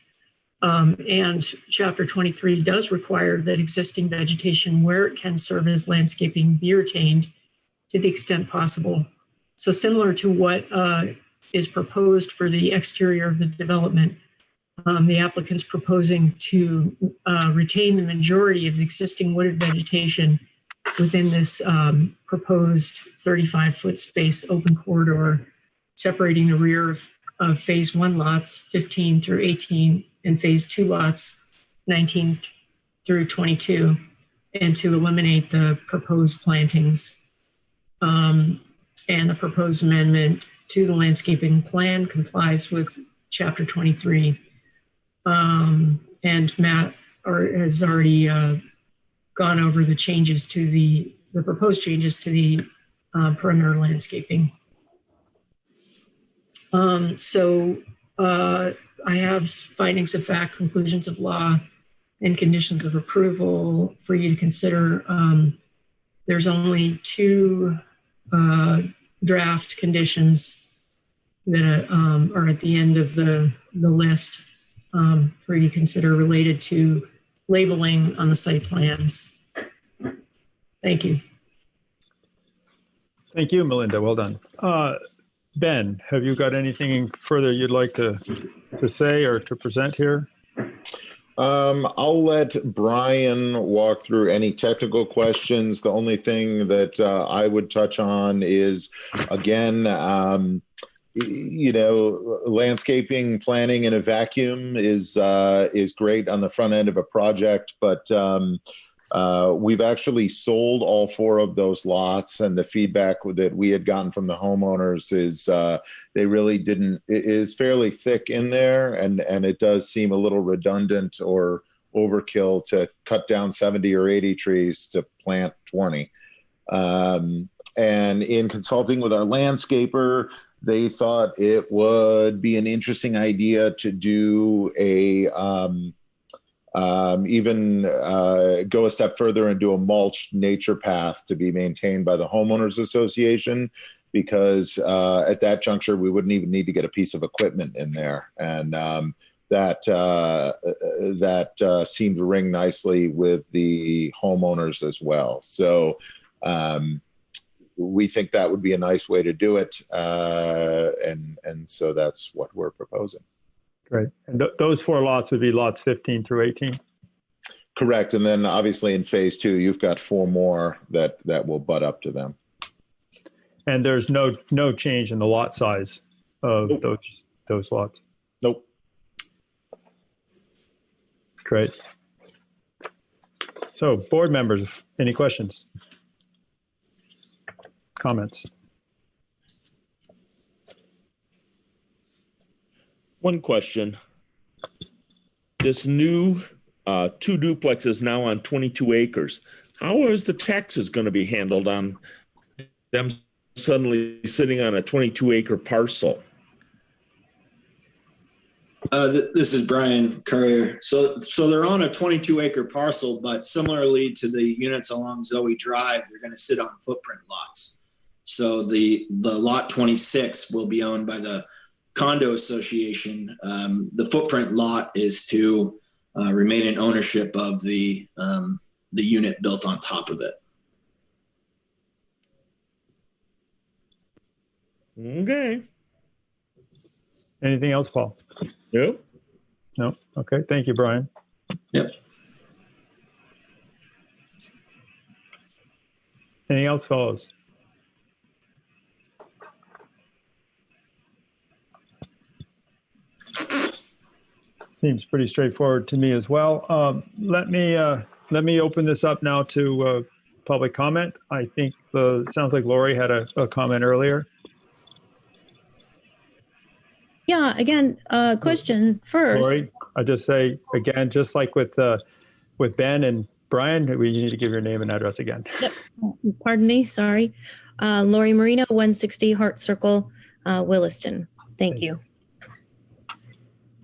And Chapter 23 does require that existing vegetation where it can serve as landscaping be retained to the extent possible. So similar to what is proposed for the exterior of the development, the applicant's proposing to retain the majority of the existing wooded vegetation within this proposed 35-foot space open corridor, separating the rear of phase 1 lots 15 through 18 and phase 2 lots 19 through 22, and to eliminate the proposed plantings. And the proposed amendment to the landscaping plan complies with Chapter 23. And Matt has already gone over the changes to the proposed changes to the perimeter landscaping. So I have findings of fact, conclusions of law, and conditions of approval for you to consider. There's only 2 draft conditions that are at the end of the list for you to consider related to labeling on the site plans. Thank you. Thank you, Melinda. Well done. Ben, have you got anything further you'd like to say or to present here? I'll let Brian walk through any technical questions. The only thing that I would touch on is, again, landscaping planning in a vacuum is great on the front end of a project, but we've actually sold all 4 of those lots, and the feedback that we had gotten from the homeowners is they really didn't. It is fairly thick in there, and it does seem a little redundant or overkill to cut down 70 or 80 trees to plant 20. And in consulting with our landscaper, they thought it would be an interesting idea to do even go a step further and do a mulched nature path to be maintained by the homeowners association, because at that juncture, we wouldn't even need to get a piece of equipment in there. And that seemed to ring nicely with the homeowners as well. So we think that would be a nice way to do it. And so that's what we're proposing. Great. And those 4 lots would be lots 15 through 18? Correct. And then obviously in phase 2, you've got 4 more that will butt up to them. And there's no change in the lot size of those lots? Nope. Great. So board members, any questions? Comments? One question. This new 2 duplexes now on 22 acres. How is the taxes going to be handled on them suddenly sitting on a 22-acre parcel? This is Brian Currier. So they're on a 22-acre parcel, but similarly to the units along Zoe Drive, they're going to sit on footprint lots. So the lot 26 will be owned by the condo association. The footprint lot is to remain in ownership of the unit built on top of it. Okay. Anything else, Paul? No? No? Okay, thank you, Brian. Yep. Anything else, fellows? Seems pretty straightforward to me as well. Let me open this up now to public comment. I think sounds like Lori had a comment earlier. Yeah, again, question first. Lori, I just say again, just like with Ben and Brian, you need to give your name and address again. Yep. Pardon me, sorry. Lori Marino, 160 Hart Circle, Williston. Thank you.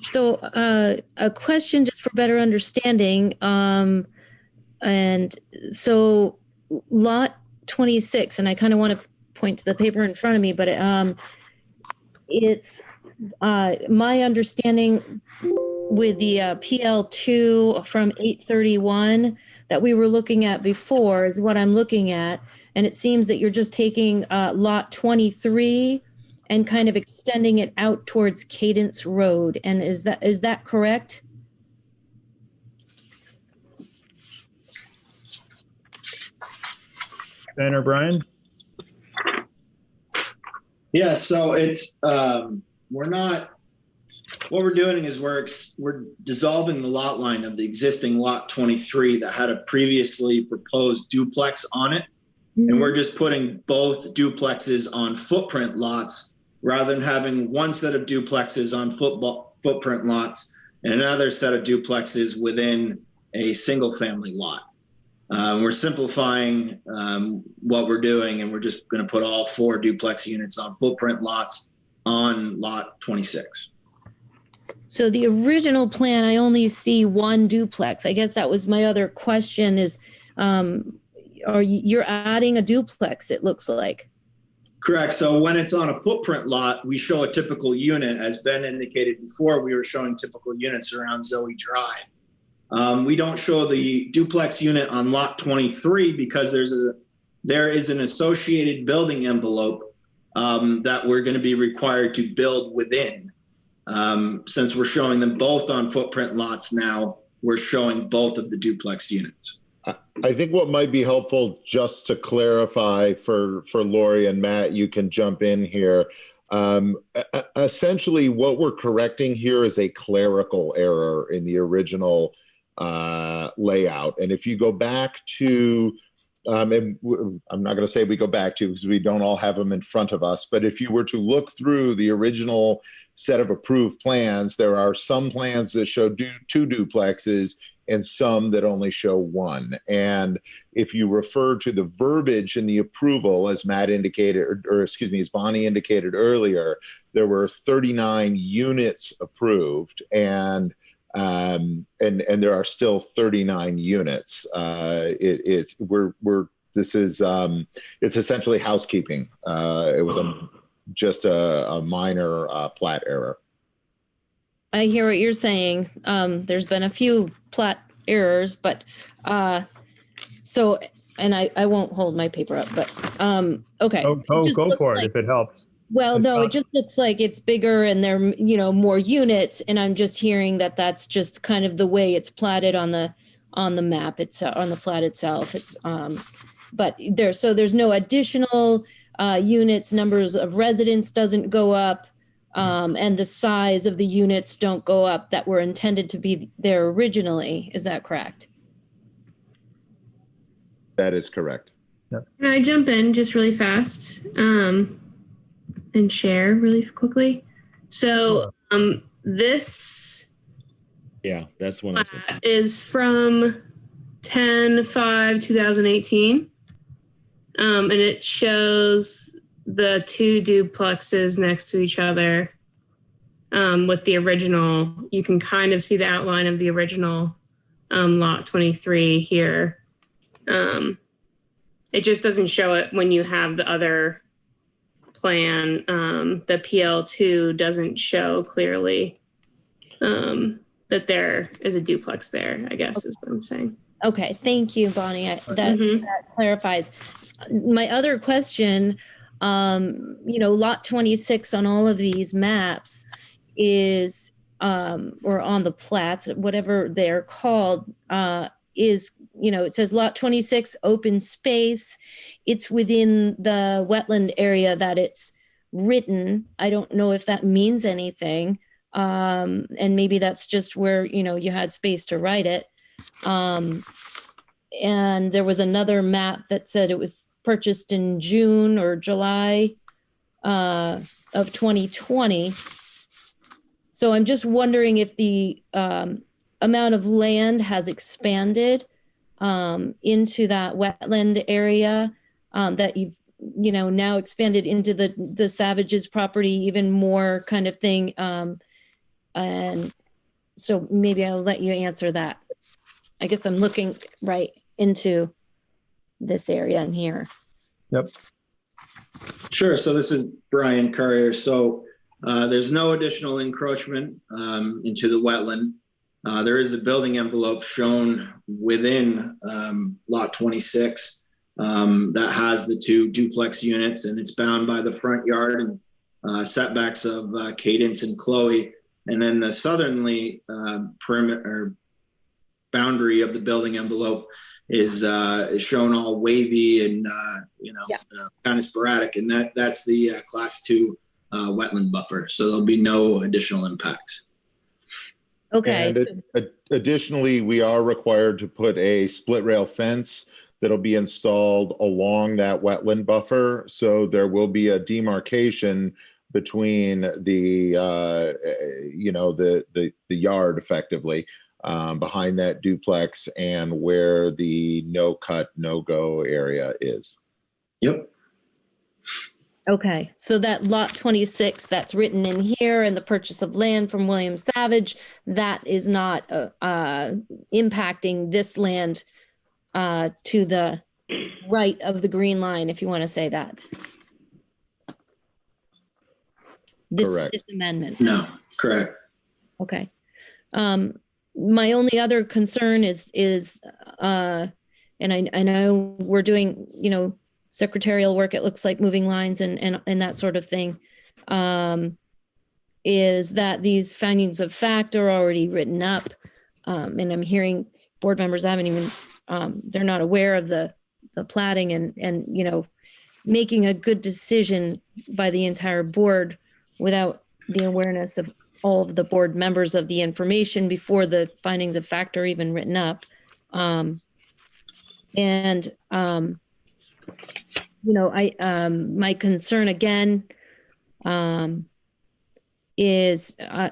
So a question just for better understanding. And so lot 26, and I kind of want to point to the paper in front of me, but it's my understanding with the PL2 from 831 that we were looking at before is what I'm looking at. And it seems that you're just taking lot 23 and kind of extending it out towards Cadence Road. And is that correct? Ben or Brian? Yeah, so it's what we're doing is we're dissolving the lot line of the existing lot 23 that had a previously proposed duplex on it. Mm-hmm. And we're just putting both duplexes on footprint lots rather than having one set of duplexes on footprint lots and another set of duplexes within a single family lot. We're simplifying what we're doing, and we're just going to put all 4 duplex units on footprint lots on lot 26. So the original plan, I only see 1 duplex. I guess that was my other question is, you're adding a duplex, it looks like. Correct. So when it's on a footprint lot, we show a typical unit. As Ben indicated before, we were showing typical units around Zoe Drive. We don't show the duplex unit on lot 23 because there is an associated building envelope that we're going to be required to build within. Since we're showing them both on footprint lots now, we're showing both of the duplex units. I think what might be helpful, just to clarify for Lori and Matt, you can jump in here. Essentially, what we're correcting here is a clerical error in the original layout. And if you go back to, and I'm not going to say we go back to because we don't all have them in front of us, but if you were to look through the original set of approved plans, there are some plans that show 2 duplexes and some that only show 1. And if you refer to the verbiage in the approval, as Matt indicated, or excuse me, as Bonnie indicated earlier, there were 39 units approved, and there are still 39 units. It's essentially housekeeping. It was just a minor plat error. I hear what you're saying. There's been a few plat errors, but so, and I won't hold my paper up, but okay. Go for it if it helps. Well, no, it just looks like it's bigger and there are, more units, and I'm just hearing that that's just kind of the way it's platted on the map itself, on the plat itself. It's but there's no additional units, numbers of residents doesn't go up. And the size of the units don't go up that were intended to be there originally. Is that correct? That is correct. Can I jump in just really fast and share really quickly? So this that's one is from 10/5/2018. And it shows the 2 duplexes next to each other with the original. You can kind of see the outline of the original lot 23 here. It just doesn't show it when you have the other plan. The PL2 doesn't show clearly that there is a duplex there, I guess is what I'm saying. Okay, thank you, Bonnie. That clarifies. My other question, lot 26 on all of these maps, is, or on the plats, whatever they're called, is, it says lot 26 open space. It's within the wetland area that it's written. I don't know if that means anything. And maybe that's just where, you had space to write it. And there was another map that said it was purchased in June or July of 2020. So I'm just wondering if the amount of land has expanded into that wetland area, that you've now expanded into the Savages property even more kind of thing. And so maybe I'll let you answer that. I guess I'm looking right into this area in here. Yep. Sure. So this is Brian Currier. So there's no additional encroachment into the wetland. There is a building envelope shown within lot 26 that has the 2 duplex units, and it's bound by the front yard and setbacks of Cadence and Chloe. And then the southerly perimeter boundary of the building envelope is shown all wavy and kind of sporadic, and that's the class 2 wetland buffer. So there'll be no additional impacts. Okay. And additionally, we are required to put a split rail fence that'll be installed along that wetland buffer. So there will be a demarcation between the yard effectively behind that duplex and where the no cut, no go area is. Yep. Okay, so that lot 26 that's written in here and the purchase of land from William Savage, that is not impacting this land to the right of the green line, if you want to say that. This amendment. No, correct. Okay. My only other concern is and I know we're doing, secretarial work, it looks like moving lines and that sort of thing, is that these findings of fact are already written up. And I'm hearing board members haven't even, they're not aware of the platting and making a good decision by the entire board without the awareness of all of the board members of the information before the findings of fact are even written up. My concern again is, my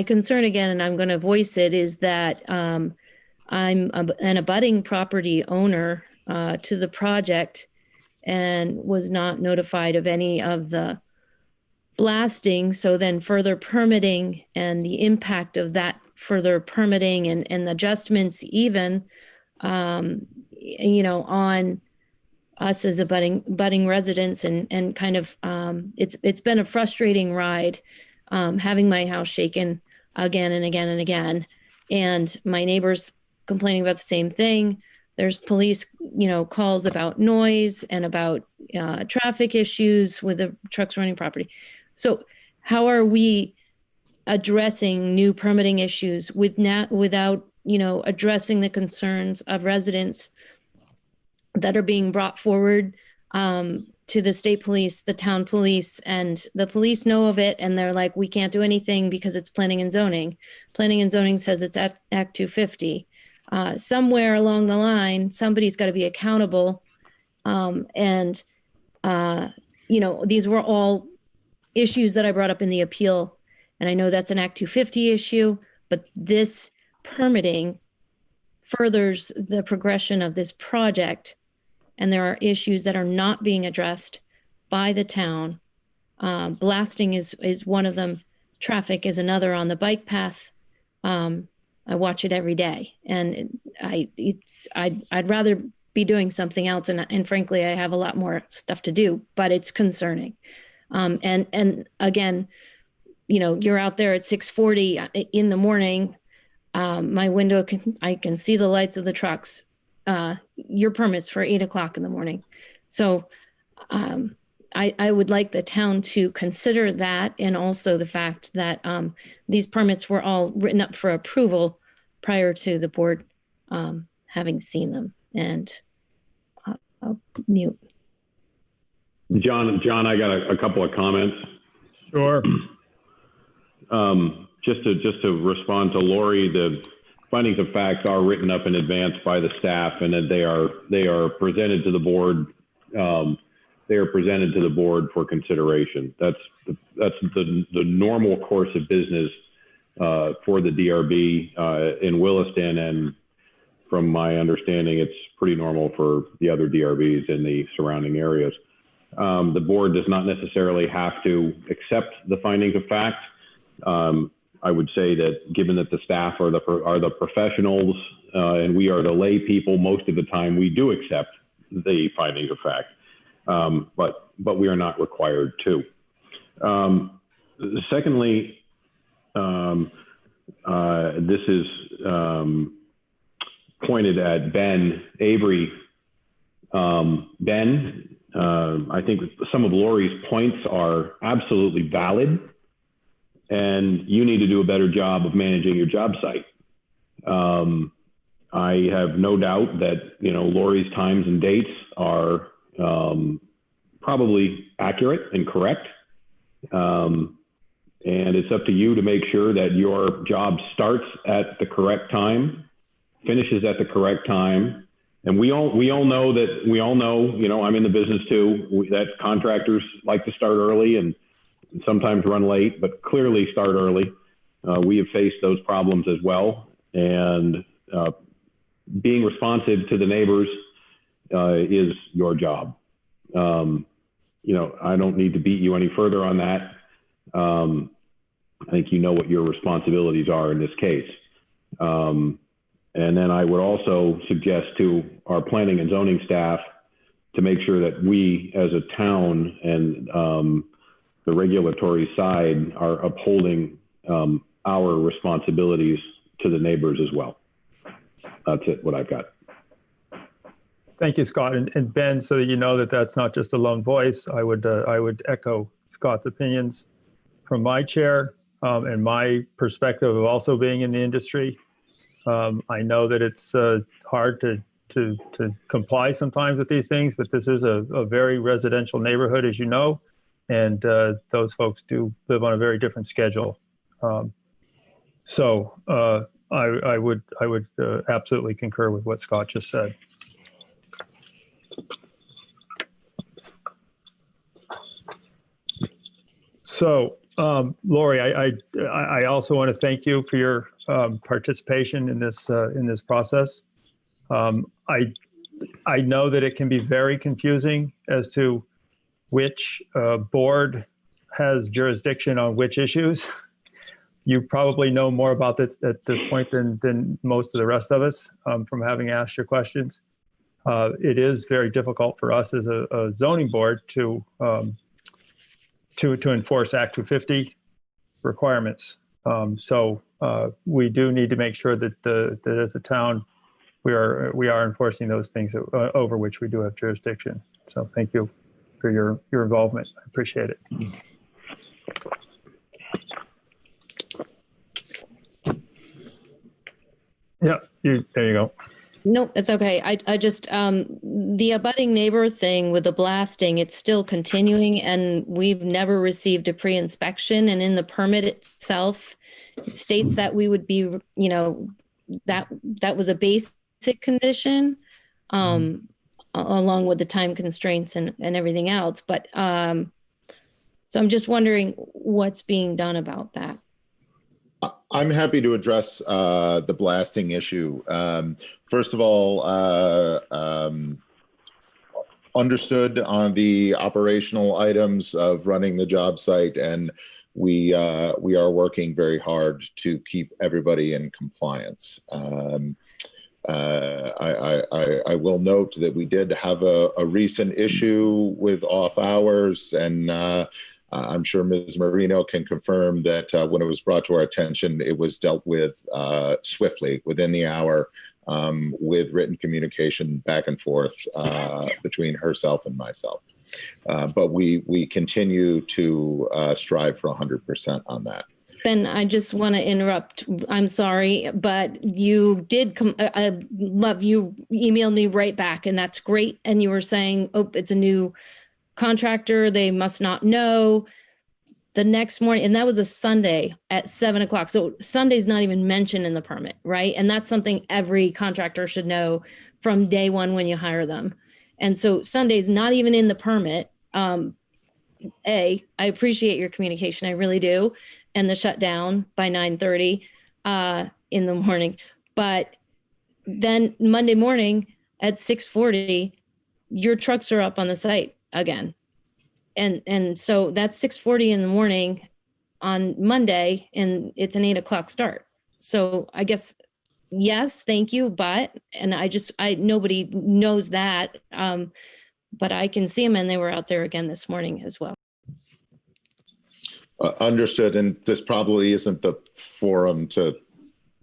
concern again, and I'm going to voice it, is that I'm an abutting property owner to the project and was not notified of any of the blasting. So then further permitting and the impact of that further permitting and adjustments even, on us as budding residents and kind of, it's been a frustrating ride, having my house shaken again and again and again. And my neighbors complaining about the same thing. There's police, calls about noise and about traffic issues with the trucks running property. So how are we addressing new permitting issues without, addressing the concerns of residents that are being brought forward to the state police, the town police, and the police know of it. And they're like, we can't do anything because it's planning and zoning. Planning and zoning says it's Act 250. Somewhere along the line, somebody's got to be accountable. These were all issues that I brought up in the appeal. And I know that's an Act 250 issue, but this permitting furthers the progression of this project. And there are issues that are not being addressed by the town. Blasting is one of them. Traffic is another on the bike path. I watch it every day, and I'd rather be doing something else. And frankly, I have a lot more stuff to do, but it's concerning. And again, you're out there at 6:40 in the morning. My window I can see the lights of the trucks. Your permits for 8 o'clock in the morning. So I would like the town to consider that, and also the fact that these permits were all written up for approval prior to the board having seen them. And I'll mute. John, I got a couple of comments. Sure. Just to respond to Lori, the findings of facts are written up in advance by the staff, and that they are presented to the board. They are presented to the board for consideration. That's the normal course of business for the DRB in Williston, and from my understanding, it's pretty normal for the other DRBs in the surrounding areas. The board does not necessarily have to accept the findings of fact. I would say that given that the staff are the professionals and we are the lay people, most of the time we do accept the findings of fact, but we are not required to. Secondly, this is pointed at Ben Avery. Ben, I think some of Lori's points are absolutely valid, and you need to do a better job of managing your job site. I have no doubt that, Lori's times and dates are probably accurate and correct. And it's up to you to make sure that your job starts at the correct time, finishes at the correct time. And we all know, I'm in the business too, that contractors like to start early and sometimes run late, but clearly start early. We have faced those problems as well. And being responsive to the neighbors is your job. I don't need to beat you any further on that. I think you know what your responsibilities are in this case. And then I would also suggest to our planning and zoning staff to make sure that we as a town and the regulatory side are upholding our responsibilities to the neighbors as well. That's it, what I've got. Thank you, Scott. And Ben, so that you know that that's not just a lone voice, I would echo Scott's opinions from my chair and my perspective of also being in the industry. I know that it's hard to comply sometimes with these things, but this is a very residential neighborhood, as you know, and those folks do live on a very different schedule. So I would absolutely concur with what Scott just said. So, Lori, I also want to thank you for your participation in this process. I know that it can be very confusing as to which board has jurisdiction on which issues. You probably know more about this at this point than most of the rest of us from having asked your questions. It is very difficult for us as a zoning board to enforce Act 250 requirements. So we do need to make sure that as a town, we are enforcing those things over which we do have jurisdiction. So thank you for your involvement. I appreciate it. Yeah, there you go. No, it's okay. I just, the abutting neighbor thing with the blasting, it's still continuing, and we've never received a pre-inspection. And in the permit itself, it states that we would be, that was a basic condition, along with the time constraints and everything else. But, so I'm just wondering what's being done about that. I'm happy to address the blasting issue. First of all, understood on the operational items of running the job site, and we are working very hard to keep everybody in compliance. I will note that we did have a recent issue with off hours, and I'm sure Ms. Marino can confirm that when it was brought to our attention, it was dealt with swiftly within the hour with written communication back and forth between herself and myself. But we continue to strive for 100% on that. Ben, I just want to interrupt. I'm sorry, but you did I love you emailed me right back, and that's great. And you were saying, oh, it's a new contractor. They must not know. The next morning, and that was a Sunday at 7:00. So Sunday's not even mentioned in the permit, right? And that's something every contractor should know from day one when you hire them. And so Sunday's not even in the permit. I appreciate your communication. I really do. And the shutdown by 9:30 in the morning. But then Monday morning at 6:40, your trucks are up on the site again. And so that's 6:40 in the morning on Monday, and it's an 8:00 start. So I guess, yes, thank you. But, and nobody knows that. But I can see them, and they were out there again this morning as well. Understood. And this probably isn't the forum to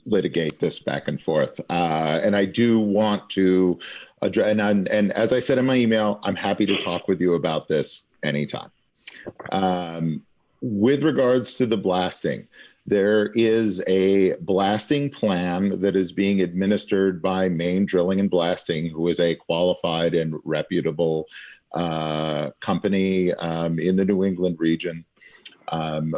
litigate this back and forth. And I do want to address, and as I said in my email, I'm happy to talk with you about this anytime. With regards to the blasting, there is a blasting plan that is being administered by Main Drilling and Blasting, who is a qualified and reputable company in the New England region.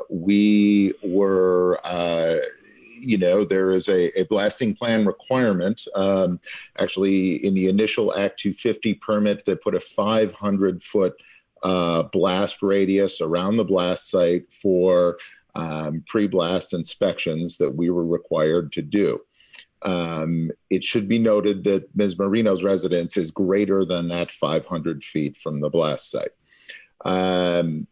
We were, there is a blasting plan requirement, actually in the initial Act 250 permit that put a 500-foot blast radius around the blast site for pre-blast inspections that we were required to do. It should be noted that Ms. Marino's residence is greater than that 500 feet from the blast site. Upon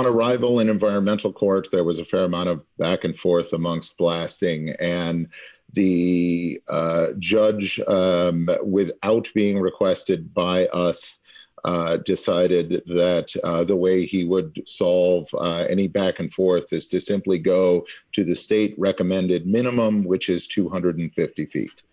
arrival in environmental court, there was a fair amount of back and forth amongst blasting, and the judge, without being requested by us, decided that the way he would solve any back and forth is to simply go to the state recommended minimum, which is 250 feet.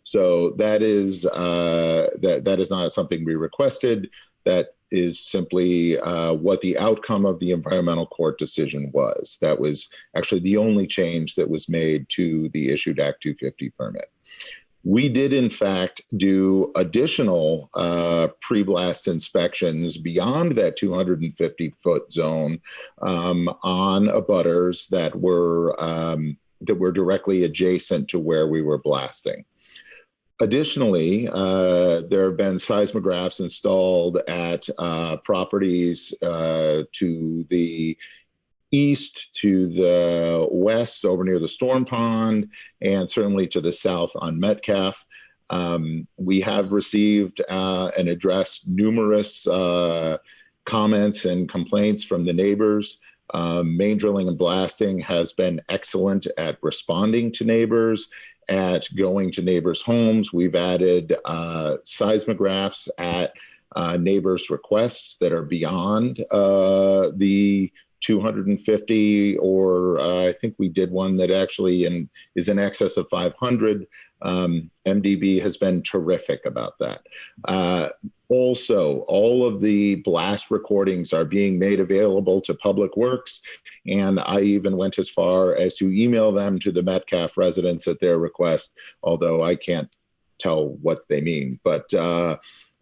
So that is that is not something we requested. That is simply what the outcome of the environmental court decision was. That was actually the only change that was made to the issued Act 250 permit. We did, in fact, do additional pre-blast inspections beyond that 250-foot zone on abutters that were directly adjacent to where we were blasting. Additionally, there have been seismographs installed at properties to the east, to the west, over near the storm pond, and certainly to the south on Metcalf. We have received and addressed numerous comments and complaints from the neighbors. Main Drilling and Blasting has been excellent at responding to neighbors, at going to neighbors' homes. We've added seismographs at neighbors' requests that are beyond the 250, or I think we did one that actually is in excess of 500. MDB has been terrific about that. Also, all of the blast recordings are being made available to Public Works, and I even went as far as to email them to the Metcalf residents at their request, although I can't tell what they mean. But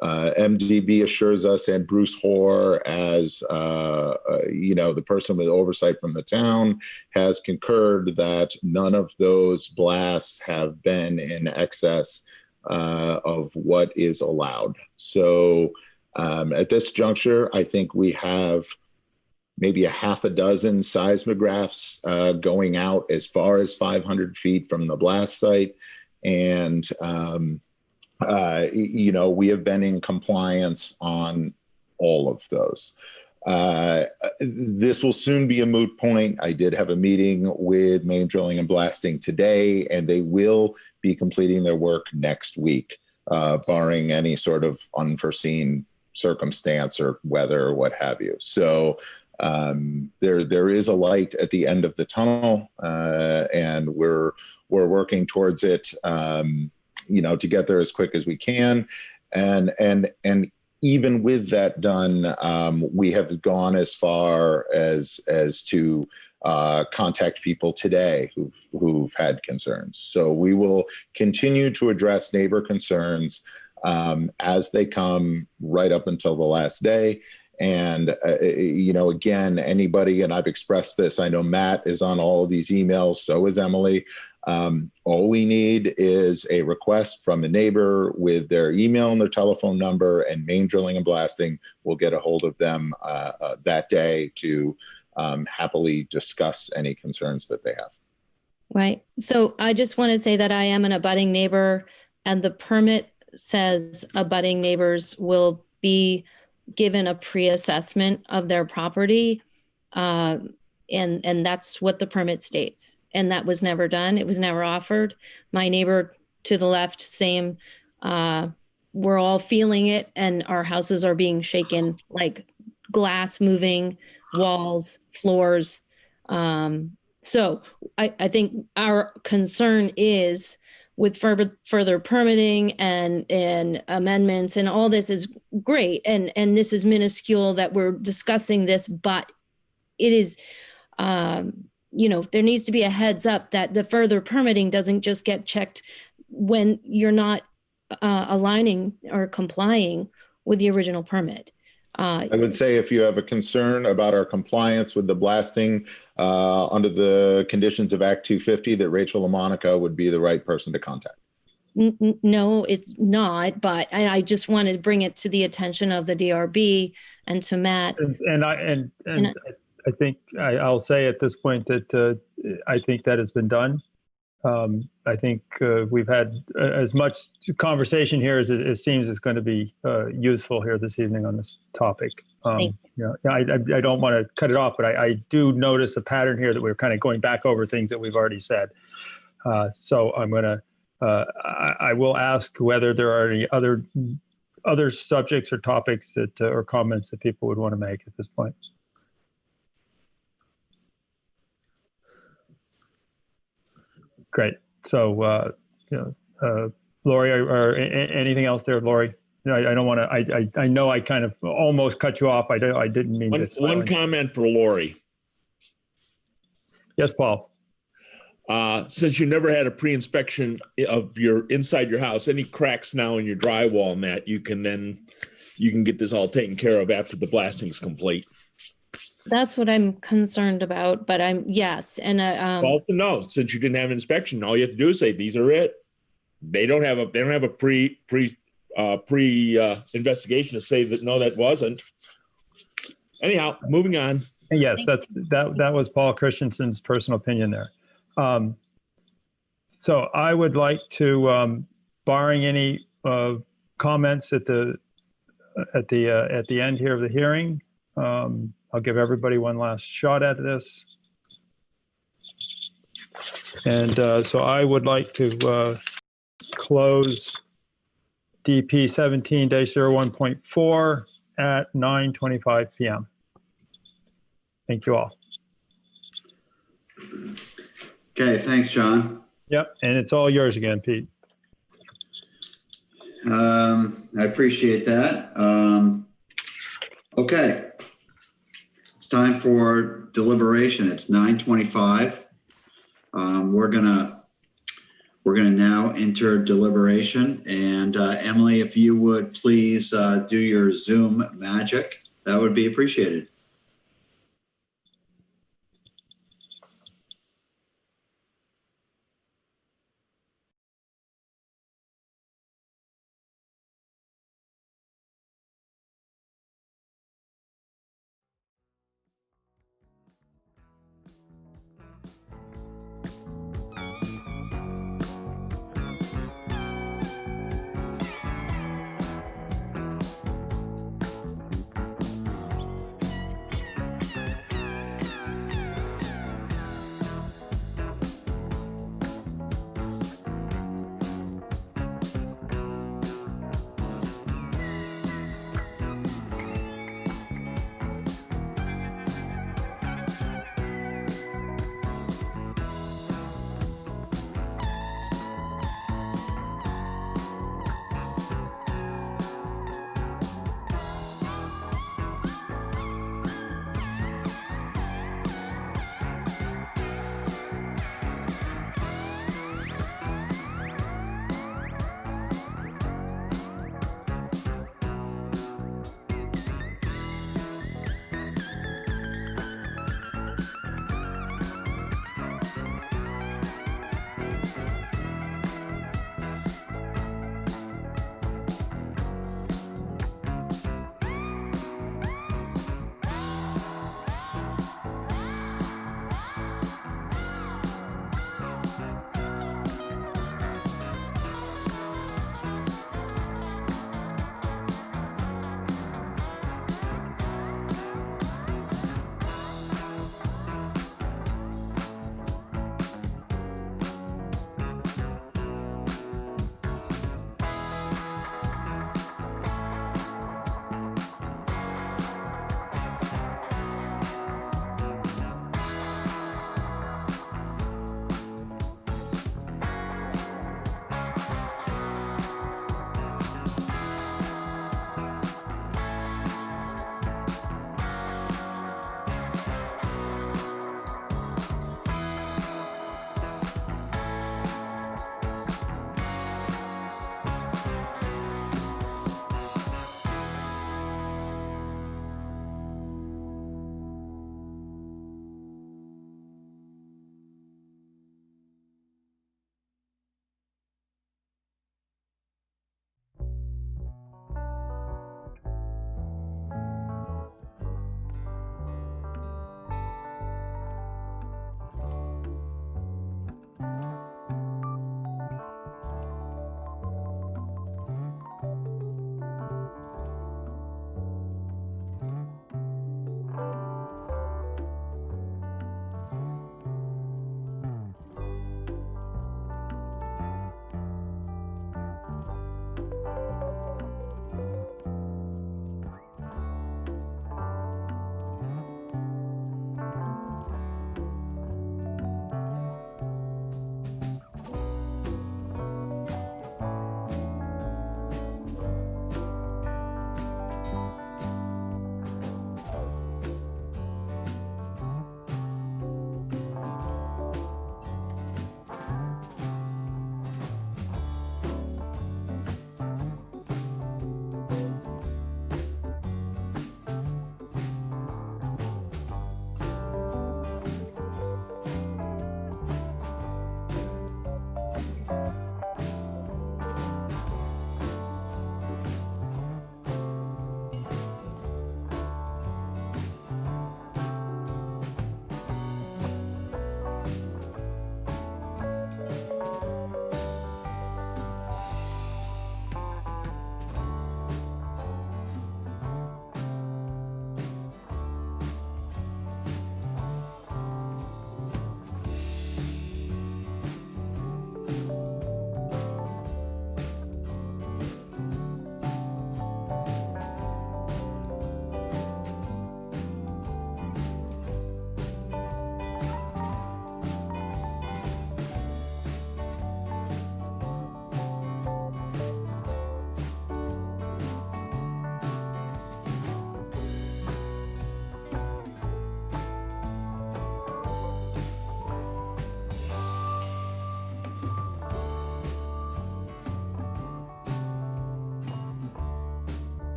MDB assures us, and Bruce Hoare, as the person with oversight from the town, has concurred that none of those blasts have been in excess of what is allowed. So at this juncture, I think we have maybe a half a dozen seismographs going out as far as 500 feet from the blast site. And we have been in compliance on all of those. This will soon be a moot point. I did have a meeting with Main Drilling and Blasting today, and they will be completing their work next week, barring any sort of unforeseen circumstance or weather or what have you. So there is a light at the end of the tunnel, and we're working towards it. To get there as quick as we can. And even with that done, we have gone as far as to contact people today who've had concerns. So we will continue to address neighbor concerns as they come right up until the last day. And, again, anybody, and I've expressed this, I know Matt is on all of these emails, so is Emily. All we need is a request from a neighbor with their email and their telephone number, and Main Drilling and Blasting will get a hold of them that day to happily discuss any concerns that they have. Right. So I just want to say that I am an abutting neighbor, and the permit says abutting neighbors will be given a pre-assessment of their property. And that's what the permit states. And that was never done. It was never offered. My neighbor to the left, same, we're all feeling it, and our houses are being shaken, like glass moving, walls, floors. So I think our concern is with further permitting and amendments, and all this is great. And this is minuscule that we're discussing this, but it is, there needs to be a heads up that the further permitting doesn't just get checked when you're not aligning or complying with the original permit. I would say if you have a concern about our compliance with the blasting under the conditions of Act 250, that Rachel LaMonica would be the right person to contact. No, it's not, but I just wanted to bring it to the attention of the DRB and to Matt. And I think I'll say at this point that I think that has been done. I think we've had as much conversation here as it seems is going to be useful here this evening on this topic. I don't want to cut it off, but I do notice a pattern here that we're kind of going back over things that we've already said. So I'm going to, I will ask whether there are any other subjects or topics that or comments that people would want to make at this point. Great. So, Lori, or anything else there, Lori? I don't want to. I know I kind of almost cut you off. I didn't mean to. One comment for Lori. Yes, Paul. Since you never had a pre-inspection of your inside your house, any cracks now in your drywall, Matt, you can get this all taken care of after the blasting's complete. That's what I'm concerned about, but yes. And well to know, since you didn't have an inspection, all you have to do is say, these are it. They don't have a pre investigation to say that, no, that wasn't. Anyhow, moving on. Yes, that was Paul Christensen's personal opinion there. So I would like to, barring any comments at the end here of the hearing, I'll give everybody one last shot at this. And so I would like to close DP 17-01.4 at 9:25 p.m. Thank you all. Okay, thanks, John. Yep, and it's all yours again, Pete. I appreciate that. Okay. It's time for deliberation. It's 9:25. We're gonna now enter deliberation. And Emily, if you would please do your Zoom magic, that would be appreciated.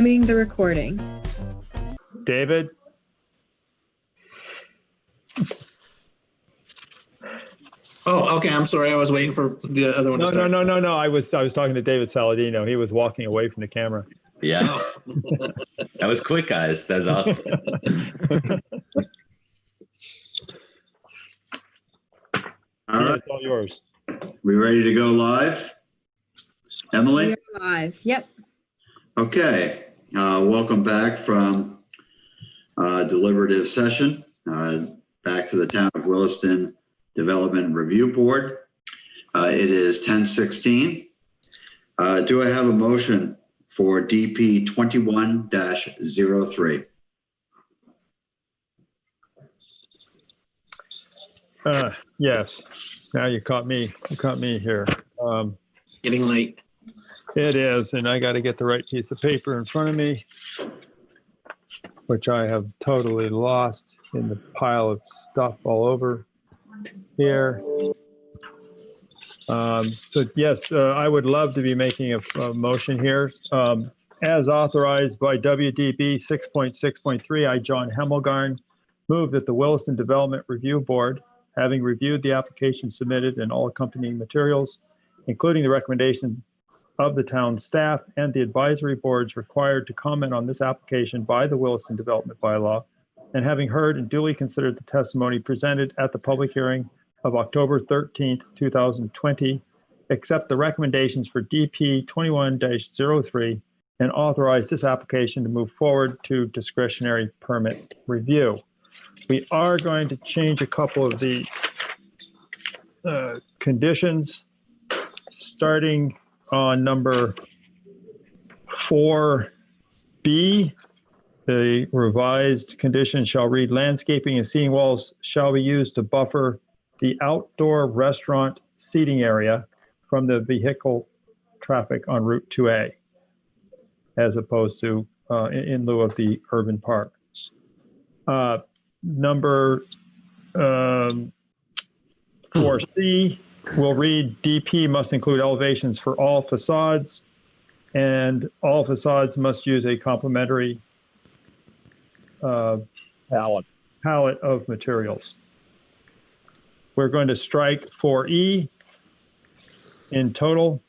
Resuming the recording. David? Oh, okay. I'm sorry. I was waiting for the other one to No, start. no. I was talking to David Saladino. He was walking away from the camera. Yeah. That was quick, guys. That was awesome. All right. It's all yours. We ready to go live? Emily? We are live. Yep. Okay. Welcome back from deliberative session. Back to the Town of Williston Development Review Board. It is 10:16. Do I have a motion for DP 21-03? Yes. Now you caught me. You caught me here. Getting late. It is, and I got to get the right piece of paper in front of me, which I have totally lost in the pile of stuff all over here. So yes, I would love to be making a motion here. As authorized by WDB 6.6.3, I, John Hemmelgarn, move that the Williston Development Review Board, having reviewed the application submitted and all accompanying materials, including the recommendation of the town staff and the advisory boards required to comment on this application by the Williston Development Bylaw, and having heard and duly considered the testimony presented at the public hearing of October 13th, 2020, accept the recommendations for DP 21-03 and authorize this application to move forward to discretionary permit review. We are going to change a couple of the conditions, starting on number 4B. The revised condition shall read, landscaping and seating walls shall be used to buffer the outdoor restaurant seating area from the vehicle traffic on Route 2A, as opposed to in lieu of the urban park. Number 4C will read, DP must include elevations for all facades, and all facades must use a complementary palette of materials. We're going to strike 4E in total.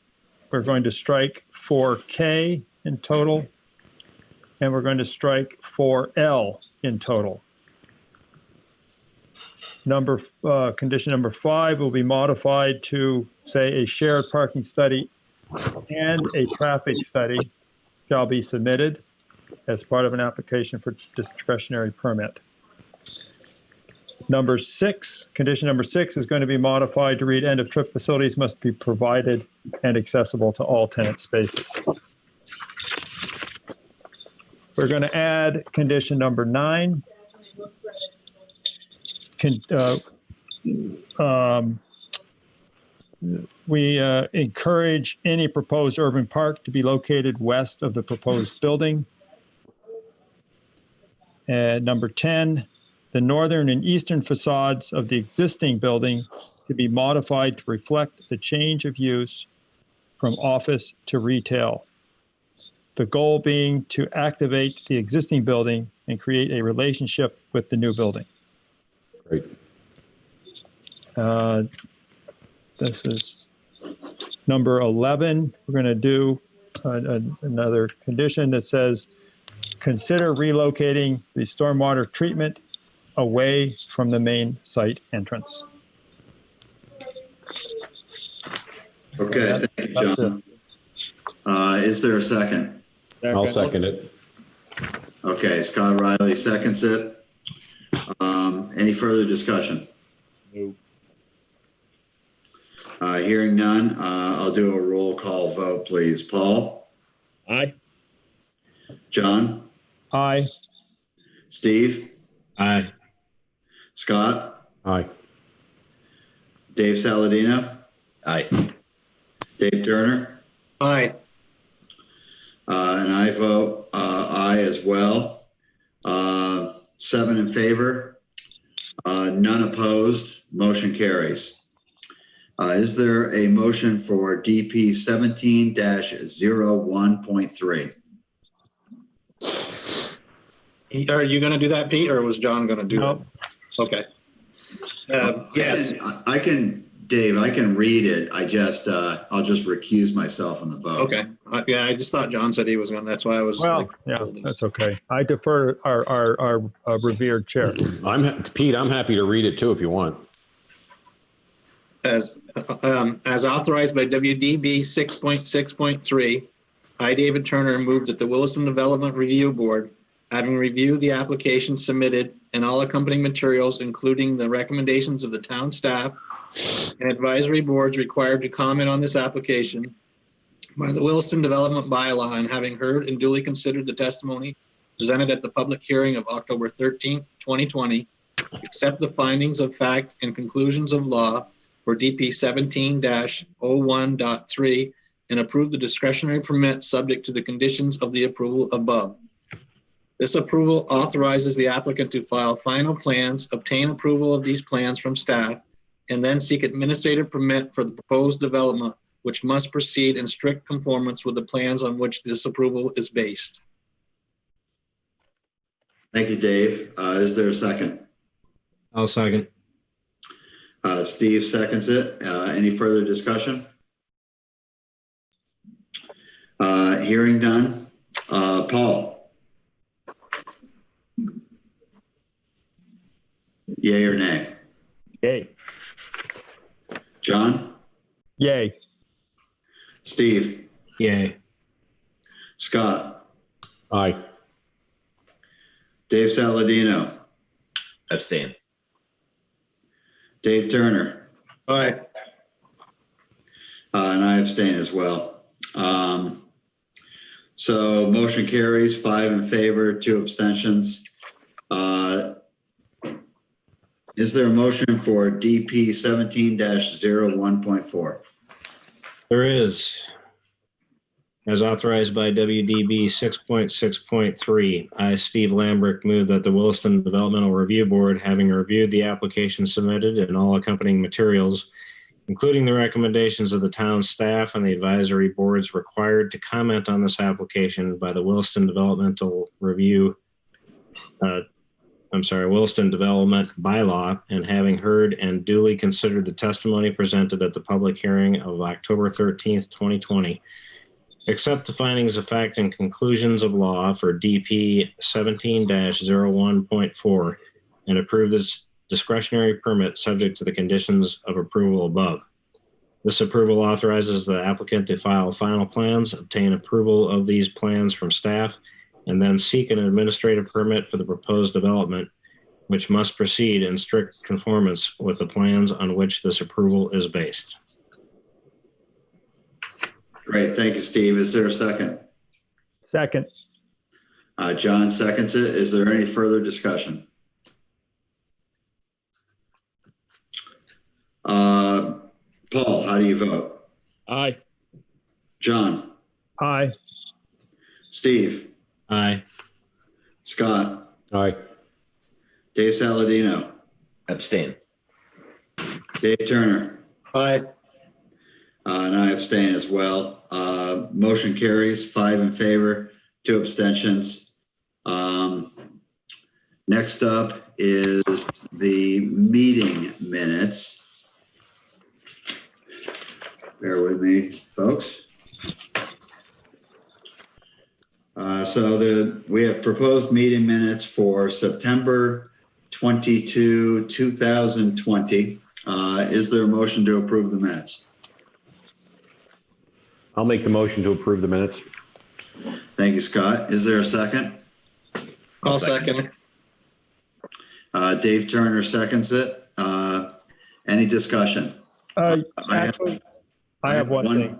We're going to strike 4K in total. And we're going to strike 4L in total. Condition number 5 will be modified to say a shared parking study and a traffic study shall be submitted as part of an application for discretionary permit. Number 6, condition number 6 is going to be modified to read, end of trip facilities must be provided and accessible to all tenant spaces. We're going to add condition number 9. We encourage any proposed urban park to be located west of the proposed building. And number 10, the northern and eastern facades of the existing building to be modified to reflect the change of use from office to retail. The goal being to activate the existing building and create a relationship with the new building. Great. This is number 11. We're going to do another condition that says, consider relocating the stormwater treatment away from the main site entrance. Okay, thank you, John. Is there a second? I'll second it. Okay, Scott Riley seconds it. Any further discussion? No. Hearing none, I'll do a roll call vote, please. Paul? Aye. John? Aye. Steve? Aye. Scott? Aye. Dave Saladino? Aye. Dave Turner? Aye. And I vote aye as well. 7 in favor, none opposed, motion carries. Is there a motion for DP 17-01.3? Are you going to do that, Pete, or was John going to do No. it? Okay. Yes. I can, Dave, I can read it. I'll just recuse myself on the vote. Okay. Yeah, I just thought John said he was going to. That's why I was. Well, yeah, that's okay. I defer our revered chair. Pete, I'm happy to read it too if you want. As authorized by WDB 6.6.3, I, David Turner, moved that the Williston Development Review Board, having reviewed the application submitted and all accompanying materials, including the recommendations of the town staff and advisory boards required to comment on this application by the Williston Development Bylaw, and having heard and duly considered the testimony presented at the public hearing of October 13th, 2020, accept the findings of fact and conclusions of law for DP 17-01.3 and approve the discretionary permit subject to the conditions of the approval above. This approval authorizes the applicant to file final plans, obtain approval of these plans from staff, and then seek administrative permit for the proposed development, which must proceed in strict conformance with the plans on which this approval is based. Thank you, Dave. Is there a second? I'll second. Steve seconds it. Any further discussion? Hearing none. Paul? Yay or nay? Yay. John? Yay. Steve? Yay. Scott? Aye. Dave Saladino? Abstain. Dave Turner? Aye. And I abstain as well. So motion carries, 5 in favor, 2 abstentions. Is there a motion for DP 17-01.4? There is. As authorized by WDB 6.6.3, I, Steve Lambrick, move that the Williston Developmental Review Board, having reviewed the application submitted and all accompanying materials, including the recommendations of the town staff and the advisory boards required to comment on this application by the Williston Developmental Williston Development Bylaw, and having heard and duly considered the testimony presented at the public hearing of October 13th, 2020, accept the findings of fact and conclusions of law for DP 17-01.4 and approve this discretionary permit subject to the conditions of approval above. This approval authorizes the applicant to file final plans, obtain approval of these plans from staff, and then seek an administrative permit for the proposed development, which must proceed in strict conformance with the plans on which this approval is based. Great. Thank you, Steve. Is there a second? Second. John seconds it. Is there any further discussion? Paul, how do you vote? Aye. John? Aye. Steve? Aye. Scott? Aye. Dave Saladino? Abstain. Dave Turner? Aye. And I abstain as well. Motion carries, 5 in favor, 2 abstentions. Next up is the meeting minutes. Bear with me, folks. We have proposed meeting minutes for September 22, 2020. Is there a motion to approve the minutes? I'll make the motion to approve the minutes. Thank you, Scott. Is there a second? I'll second it. Dave Turner seconds it. Any discussion? I have one thing.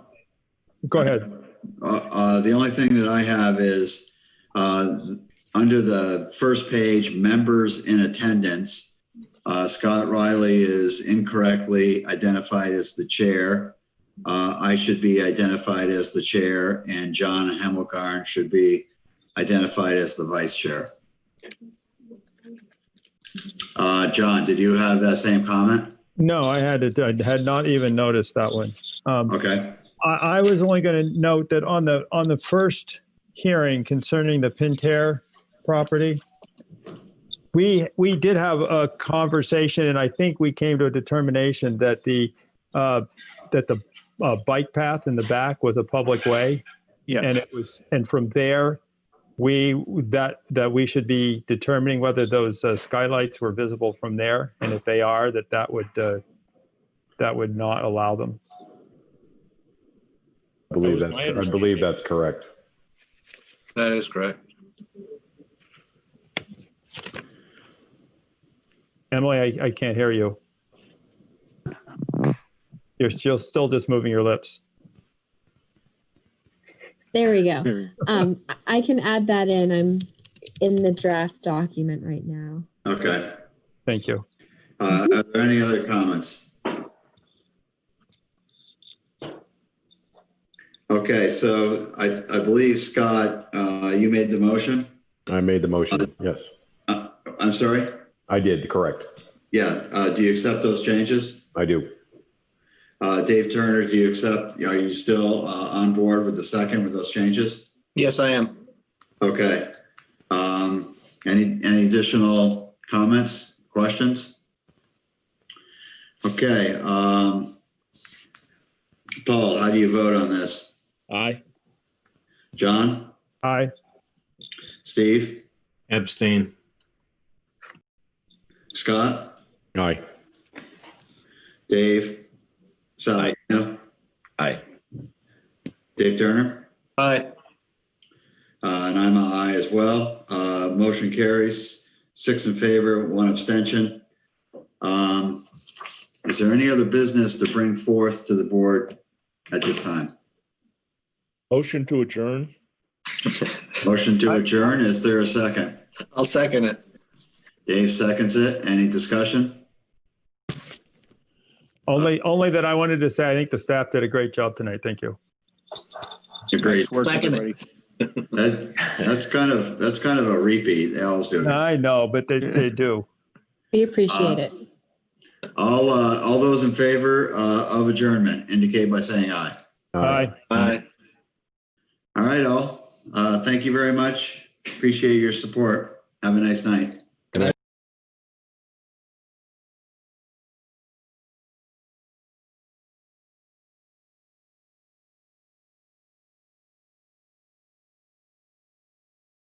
Go ahead. The only thing that I have is under the first page, members in attendance, Scott Riley is incorrectly identified as the chair. I should be identified as the chair, and John Hamilcarn should be identified as the vice chair. John, did you have that same comment? No, I had not even noticed that one. Okay. I was only going to note that on the first hearing concerning the Pinter property, We did have a conversation, and I think we came to a determination that the bike path in the back was a public way. Yeah. And from there, we should be determining whether those skylights were visible from there, and if they are, that would not allow them. I believe that's correct. That is correct. Emily, I can't hear you. You're still just moving your lips. There we go. I can add that in. I'm in the draft document right now. Okay. Thank you. Are there any other comments? Okay, so I believe, Scott, you made the motion? I made the motion, yes. I'm sorry? I did, correct. Yeah. Do you accept those changes? I do. Dave Turner, do you accept? Are you still on board with the second with those changes? Yes, I am. Okay. Any additional comments, questions? Okay. Paul, how do you vote on this? Aye. John? Aye. Steve? Abstain. Scott? Aye. Dave? Sally? No? Aye. Dave Turner? Aye. And I'm an aye as well. Motion carries 6 in favor, 1 abstention. Is there any other business to bring forth to the board at this time? Motion to adjourn. Motion to adjourn. Is there a second? I'll second it. Dave seconds it. Any discussion? Only that I wanted to say I think the staff did a great job tonight. Thank you. Great. Second it. That's kind of a repeat. They always do. I know, but they do. We appreciate it. All those in favor of adjournment indicate by saying aye. Aye. Aye. All right, all. Thank you very much. Appreciate your support. Have a nice night.